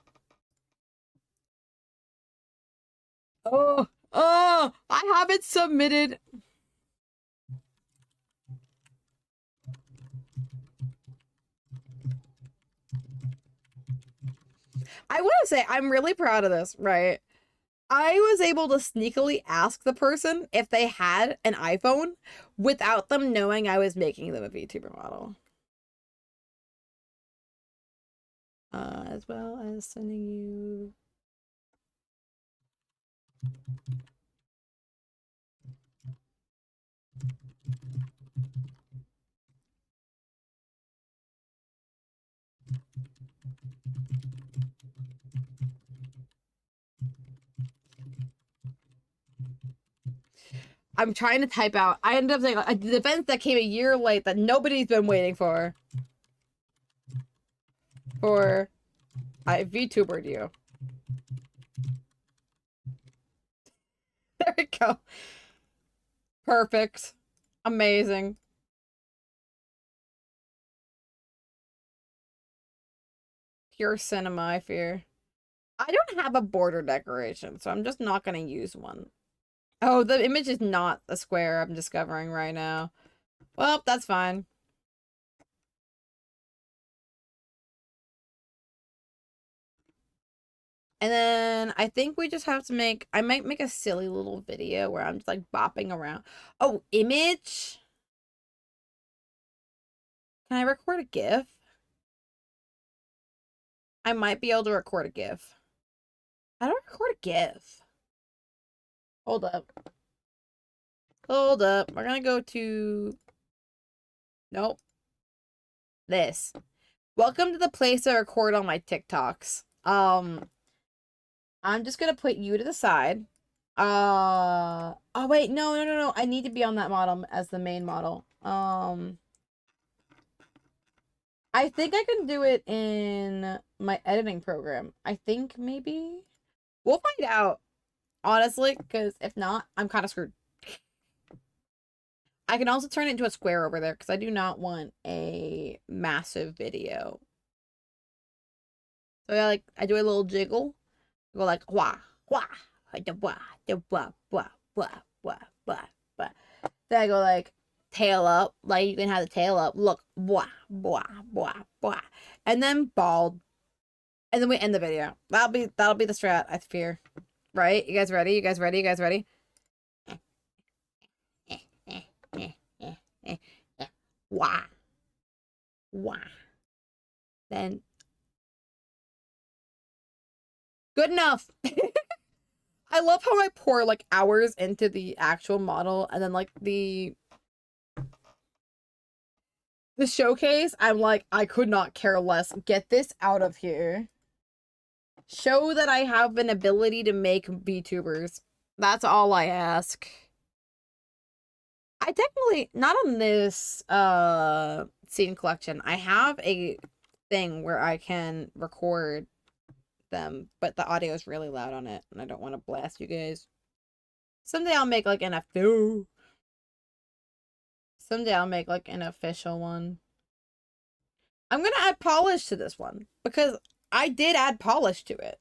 Oh, I have it submitted. I want to say I'm really proud of this, right? I was able to sneakily ask the person if they had an iPhone without them knowing I was making them a VTuber model. As well as sending you I'm trying to type out. I ended up saying the event that came a year late that nobody's been waiting for. I VTubered you. There we go. Perfect. Amazing. Pure cinema, I fear. I don't have a border decoration, so I'm just not gonna use one. Oh, the image is not a square I'm discovering right now. Well, that's fine. And then I think we just have to make, I might make a silly little video where I'm just like bopping around. Oh, image? Can I record a GIF? I might be able to record a GIF. How do I record a GIF? Hold up. Hold up. We're gonna go to... Nope. This. Welcome to the place I record all my TikToks. I'm just gonna put you to the side. Oh wait, no. I need to be on that model as the main model. I think I can do it in my editing program. I think maybe. We'll find out, honestly, because if not, I'm kind of screwed. I can also turn it into a square over there because I do not want a massive video. So I do a little jiggle. I go like wah wah wah wah wah wah wah wah wah. Then I go like tail up, like you can have the tail up. Look, wah wah wah wah, and then bald, and then we end the video. That'll be the strat. I fear. Right? You guys ready? You guys ready? You guys ready? Wah wah. Then good enough. I love how I pour like hours into the actual model and then like the showcase, I'm like, I could not care less. Get this out of here. Show that I have an ability to make VTubers. That's all I ask. I technically, not on this scene collection, I have a thing where I can record them, but the audio is really loud on it, and I don't want to blast you guys. Someday I'll make like an Someday I'll make like an official one. I'm gonna add polish to this one because I did add polish to it.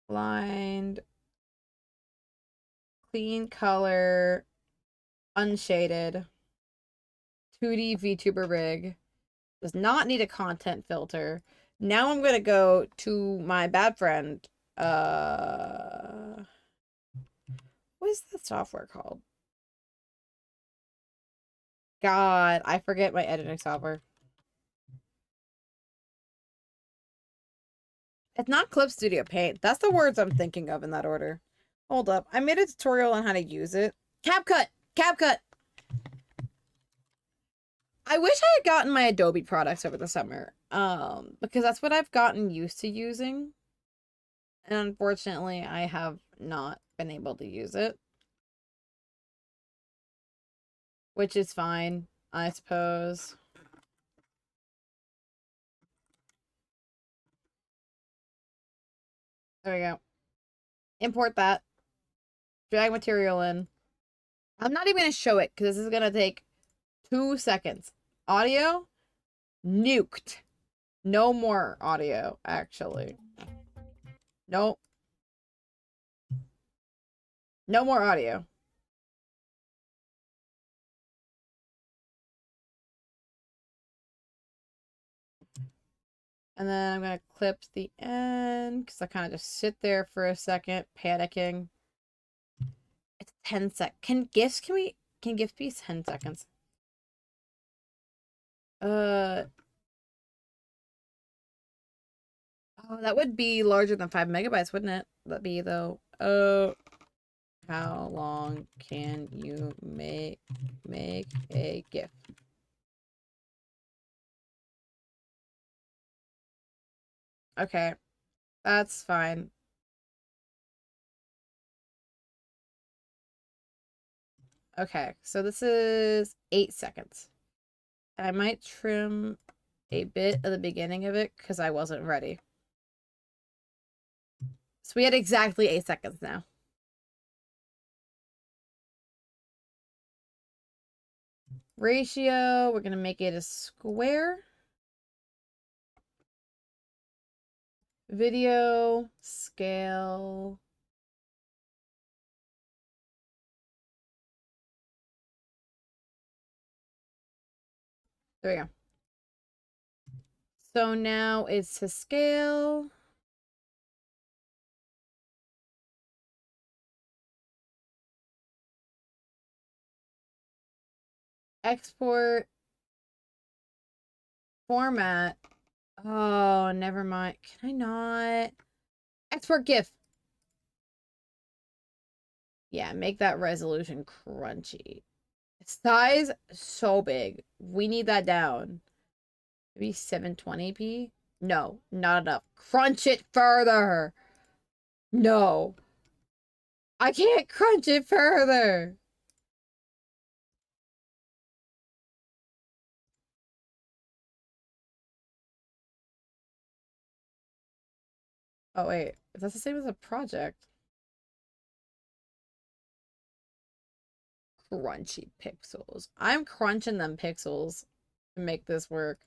Blind, clean color, unshaded, 2D VTuber rig. Does not need a content filter. Now I'm gonna go to my bad friend. What is the software called? God, I forget my editing software. It's not Clip Studio Paint. That's the words I'm thinking of in that order. Hold up. I made a tutorial on how to use it. CapCut! CapCut! I wish I had gotten my Adobe products over the summer. Because that's what I've gotten used to using. And unfortunately, I have not been able to use it. Which is fine, I suppose. There we go. Import that. Drag material in. I'm not even going to show it because this is going to take 2 seconds. Audio? Nuked. No more audio, actually. Nope. No more audio. And then I'm going to clip the end because I kind of just sit there for a second, panicking. It's 10 sec. Can GIFs be 10 seconds? Oh, Oh, that would be larger than 5 megabytes, wouldn't it? That'd be though. Oh, how long can you make a GIF? Okay, that's fine. Okay, so this is 8 seconds. I might trim a bit of the beginning of it because I wasn't ready. So we had exactly 8 seconds now. Ratio, we're going to make it a square. Video, scale. There we go. So now it's to scale. Export. Format. Oh, never mind. Can I not? Export GIF. Yeah, make that resolution crunchy. Size so big. We need that down. Maybe 720p? No, not enough. Crunch it further. No. I can't crunch it further. Oh, wait. That's the same as a project. Crunchy pixels. I'm crunching them pixels to make this work.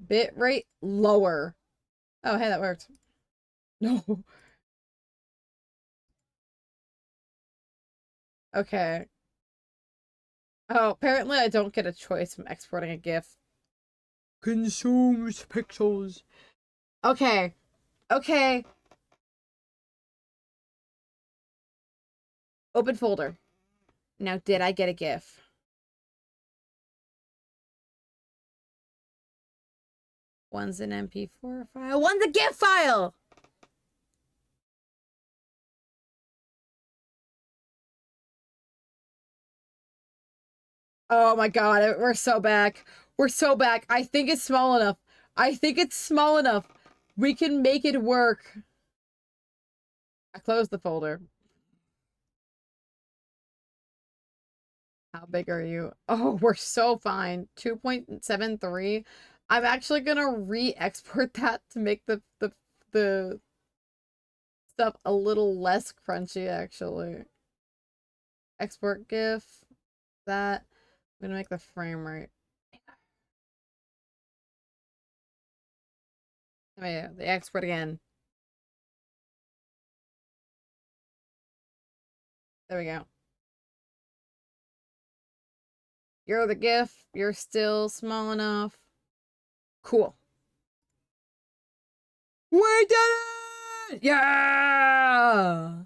Bit rate lower. Oh, hey, that worked. No. Okay. Oh, apparently I don't get a choice from exporting a GIF. Consumes pixels. Okay. Okay. Open folder. Now, did I get a GIF? One's an MP4 file. One's a GIF file! Oh my god, we're so back. We're so back. I think it's small enough. I think it's small enough. We can make it work. I closed the folder. How big are you? Oh, we're so fine. 2.73. I'm actually gonna re-export that to make the stuff a little less crunchy, actually. Export GIF. That. I'm gonna make the frame rate. Wait, the export again. There we go. You're the GIF. You're still small enough. Cool. We did it! Yeah!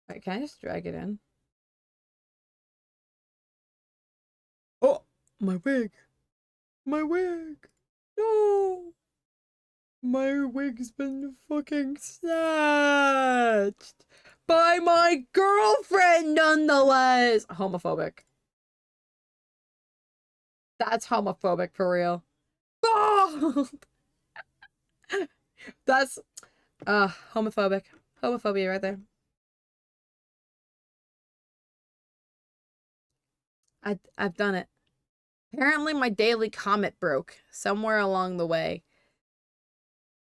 Wait, can I just drag it in? Oh, my wig. My wig. No. My wig's been fucking snatched by my girlfriend, nonetheless. Homophobic. That's homophobic for real. Oh! That's homophobic. Homophobia right there. I've done it. Apparently my daily comet broke somewhere along the way.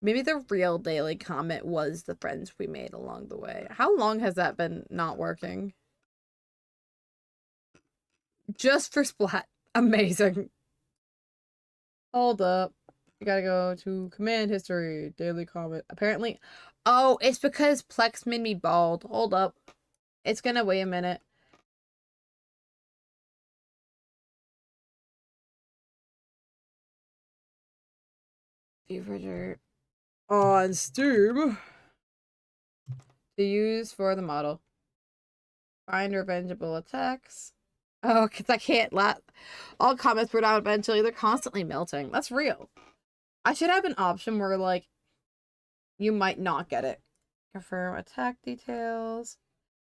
Maybe the real daily comet was the friends we made along the way. How long has that been not working? Just for Splat. Amazing. Hold up. You gotta go to command history, daily comet. Apparently. Oh, it's because Plex made me bald. Hold up. It's gonna wait a minute. Fever dirt on Steam to use for the model. Find revengeable attacks. Oh, because I can't let all comments were down eventually. They're constantly melting. That's real. I should have an option where, like, you might not get it. Confirm attack details.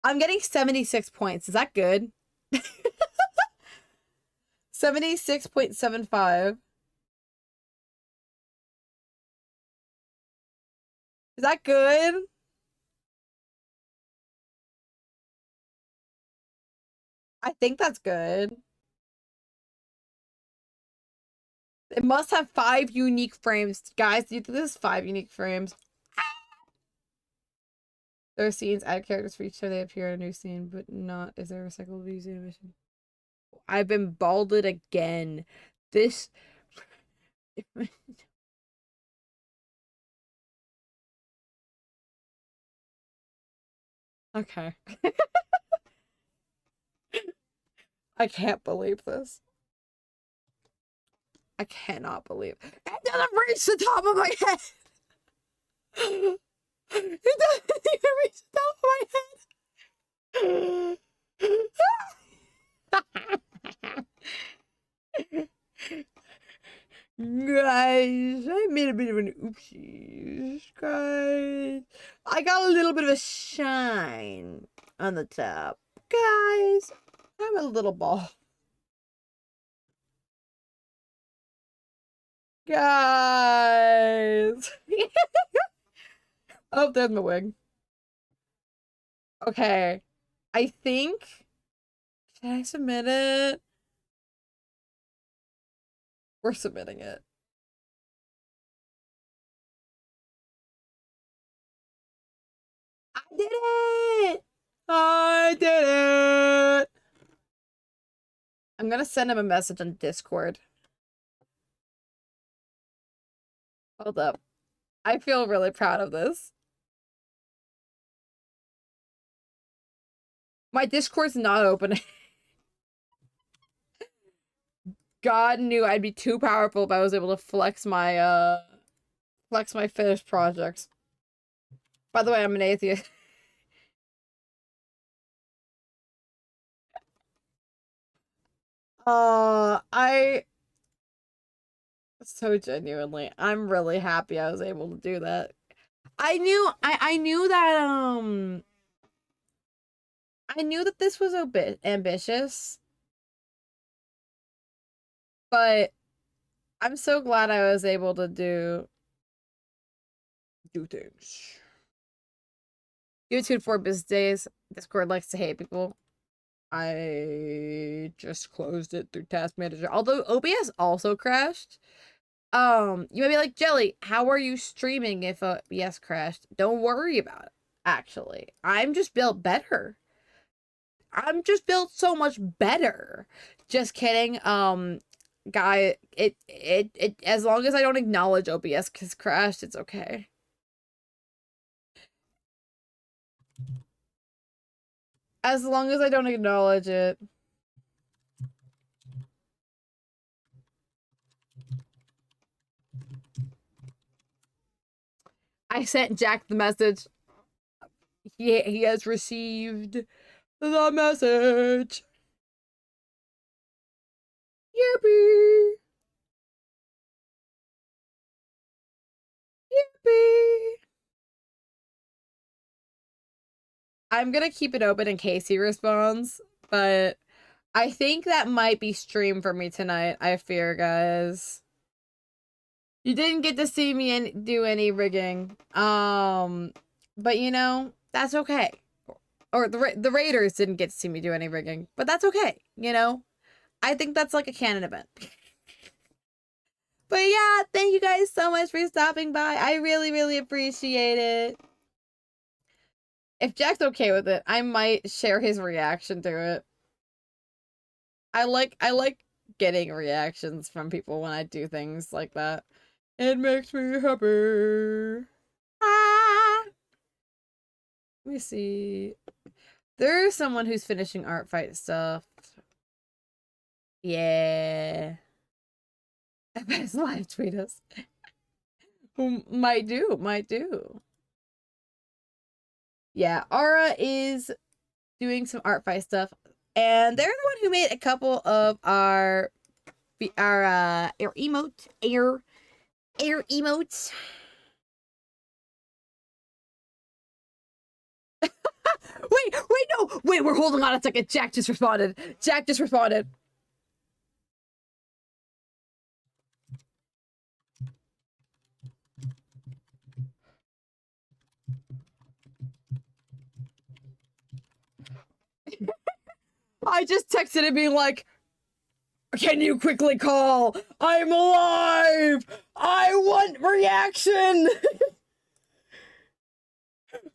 I'm getting 76 points. Is that good? 76.75. Is that good? I think that's good. It must have 5 unique frames. Guys, do you think this is 5 unique frames? There are scenes, add characters for each time they appear in a new scene, but not is there a recyclable views animation. I've been balded again. This okay. I can't believe this. I cannot believe it doesn't reach the top of my head. It doesn't even reach the top of my head. Guys, I made a bit of an oopsies, guys. I got a little bit of a shine on the top. Guys, I'm a little ball. Guys. Oh, there's my wig. Okay. I think. Should I submit it? We're submitting it. I did it! I did it! I'm gonna send him a message on Discord. Hold up. I feel really proud of this. My Discord's not opening. God knew I'd be too powerful if I was able to flex my finished projects. By the way, I'm an atheist. I so genuinely, I'm really happy I was able to do that. I knew that I knew that this was a bit ambitious, but I'm so glad I was able to do things. Give it 4 business days. Discord likes to hate people. I just closed it through Task Manager. Although OBS also crashed. You may be like, Jelly, how are you streaming if OBS crashed? Don't worry about it, actually. I'm just built better. I'm just built so much better. Just kidding. Guy, it as long as I don't acknowledge OBS has crashed, it's okay. As long as I don't acknowledge it. I sent Jack the message. He has received the message. Yippee! Yippee! I'm gonna keep it open in case he responds, but I think that might be stream for me tonight, I fear, guys. You didn't get to see me do any rigging. But you know, that's okay. Or the Raiders didn't get to see me do any rigging, but that's okay, you know? I think that's like a canon event. But yeah, thank you guys so much for stopping by. I really, really appreciate it. If Jack's okay with it, I might share his reaction to it. I like getting reactions from people when I do things like that. It makes me happy. Ah! Let me see. There's someone who's finishing Artfight stuff. Yeah. I bet it's live tweet us. Might do. Yeah, Ara is doing some Artfight stuff, and they're the one who made a couple of our emote Air emotes. Wait, no! Wait, we're holding on a second. Jack just responded. Jack just responded. I just texted him being like, can you quickly call? I'm alive! I want reaction!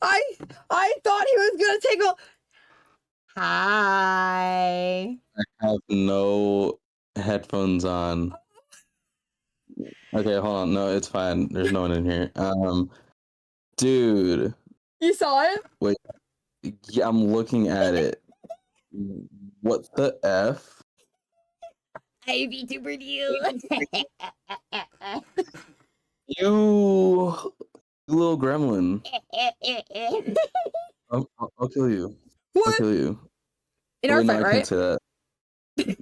I thought he was gonna take a... Hi. I have no headphones on. Okay, hold on. No, it's fine. There's no one in here. Dude. You saw it? Wait. Yeah, I'm looking at it. What the F? Hi, VTuber you. You little gremlin. I'll kill you. I'll What? kill you. In Wait, our no, fight, I right? can't say that.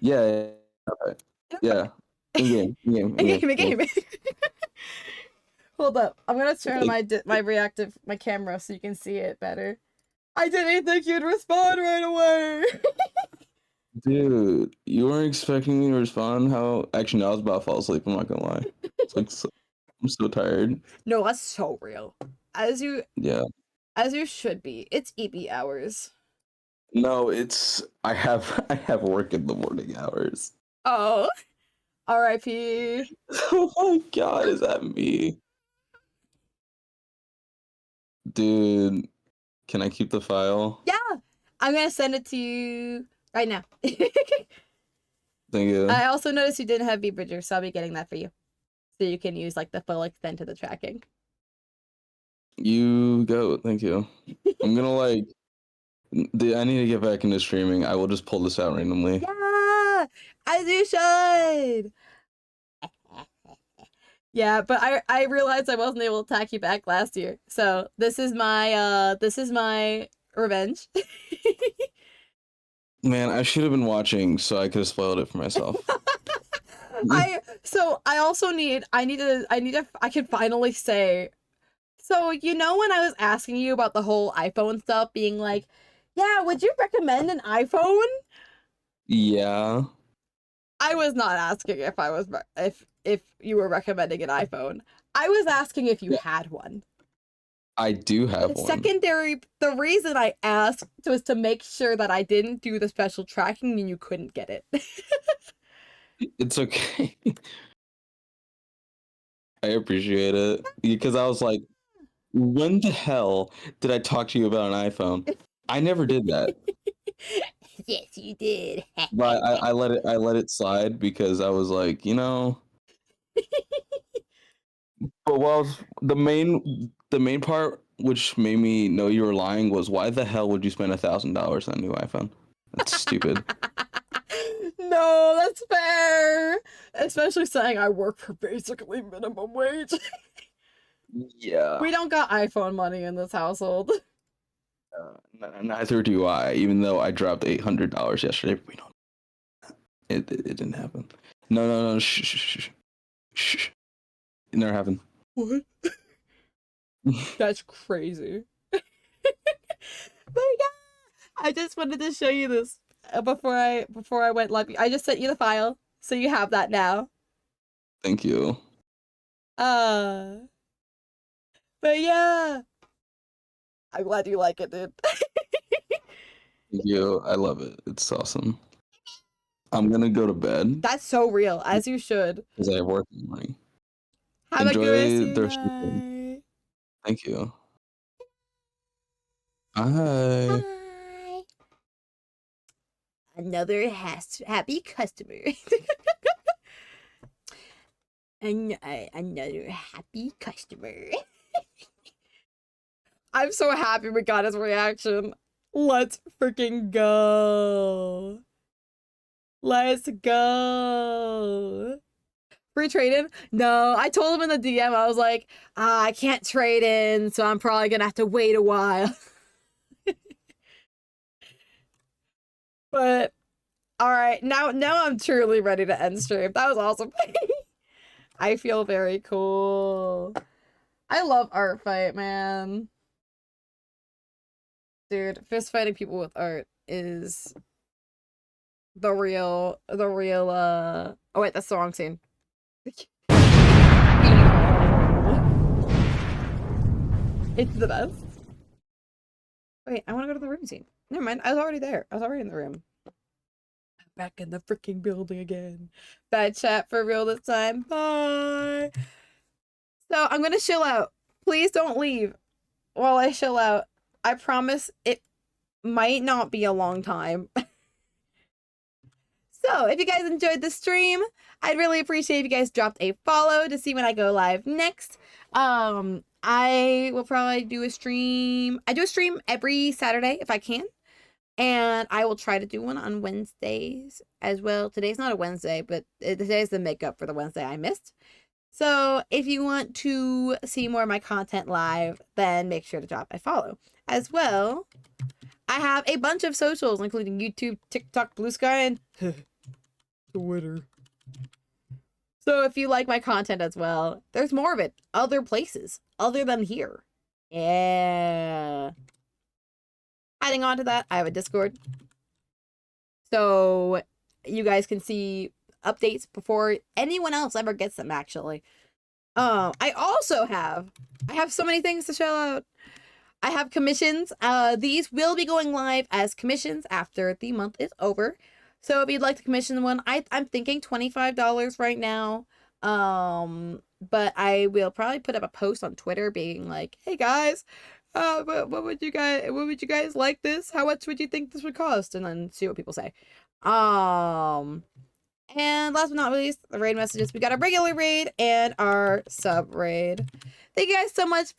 Yeah. Okay. Yeah. In game. Hold up. I'm gonna turn my camera so you can see it better. I didn't think you'd respond right away. Dude, you weren't expecting me to respond? How? Actually, no, I was about to fall asleep. I'm not gonna lie. It's like I'm so tired. No, that's so real. As you should be. It's EB hours. No, it's I have work in the morning hours. Oh. R.I.P. Oh my god, is that me? Dude, can I keep the file? Yeah. I'm gonna send it to you right now. Thank you. I also noticed you didn't have V-Bridger, so I'll be getting that for you. So you can use like the full extent of the tracking. You go, thank you. I'm gonna I need to get back into streaming. I will just pull this out randomly. Yeah, as you should. Yeah, but I realized I wasn't able to attack you back last year. So this is my revenge. Man, I should have been watching so I could have spoiled it for myself. I can finally say, so you know when I was asking you about the whole iPhone stuff being like, yeah, would you recommend an iPhone? Yeah. I was not asking if you were recommending an iPhone. I was asking if you had one. I do have one. The reason I asked was to make sure that I didn't do the special tracking and you couldn't get it. It's okay. I appreciate it. Because I was like, when the hell did I talk to you about an iPhone? I never did that. Yes, you did. But I let it slide because I was like, you know. But the main part which made me know you were lying was why the hell would you spend $1,000 on a new iPhone? That's stupid. No, that's fair. Especially saying I work for basically minimum wage. Yeah. We don't got iPhone money in this household. Neither do I, even though I dropped $800 yesterday. We don't. It didn't happen. No. Shh. It never happened. What? That's crazy. But yeah, I just wanted to show you this before I went live. I just sent you the file, so you have that now. Thank you. But yeah, I'm glad you like it, dude. Thank you. I love it. It's awesome. I'm gonna go to bed. That's so real, as you should. Because I have work in the morning. Have a good Enjoy rest of your night. Thank you. Bye. Bye. Another happy customer. Another happy customer. I'm so happy we got his reaction. Let's freaking go. Let's go. Free trade-in? No, I told him in the DM, I was like, I can't trade in, so I'm probably gonna have to wait a while. But, alright, now I'm truly ready to end stream. That was awesome. I feel very cool. I love Artfight, man. Dude, fist fighting people with art is the real, oh wait, that's the wrong scene. It's the best. Wait, I want to go to the room scene. Never mind, I was already there. I was already in the room. I'm back in the freaking building again. Bad chat for real this time. Bye. So I'm gonna chill out. Please don't leave while I chill out. I promise it might not be a long time. So if you guys enjoyed the stream, I'd really appreciate if you guys dropped a follow to see when I go live next. I will probably do a stream. I do a stream every Saturday if I can. And I will try to do one on Wednesdays as well. Today's not a Wednesday, but today's the makeup for the Wednesday I missed. So if you want to see more of my content live, then make sure to drop a follow. As well, I have a bunch of socials, including YouTube, TikTok, Blue Sky, and Twitter. So if you like my content as well, there's more of it other places other than here. Yeah. Adding on to that, I have a Discord. So you guys can see updates before anyone else ever gets them, actually. I also have so many things to show out. I have commissions. These will be going live as commissions after the month is over. So if you'd like to commission one, I'm thinking $25 right now. But I will probably put up a post on Twitter being like, hey guys, what would you guys like this? How much would you think this would cost? And then see what people say. And last but not least, the raid messages. We got our regular raid and our sub raid. Thank you guys so much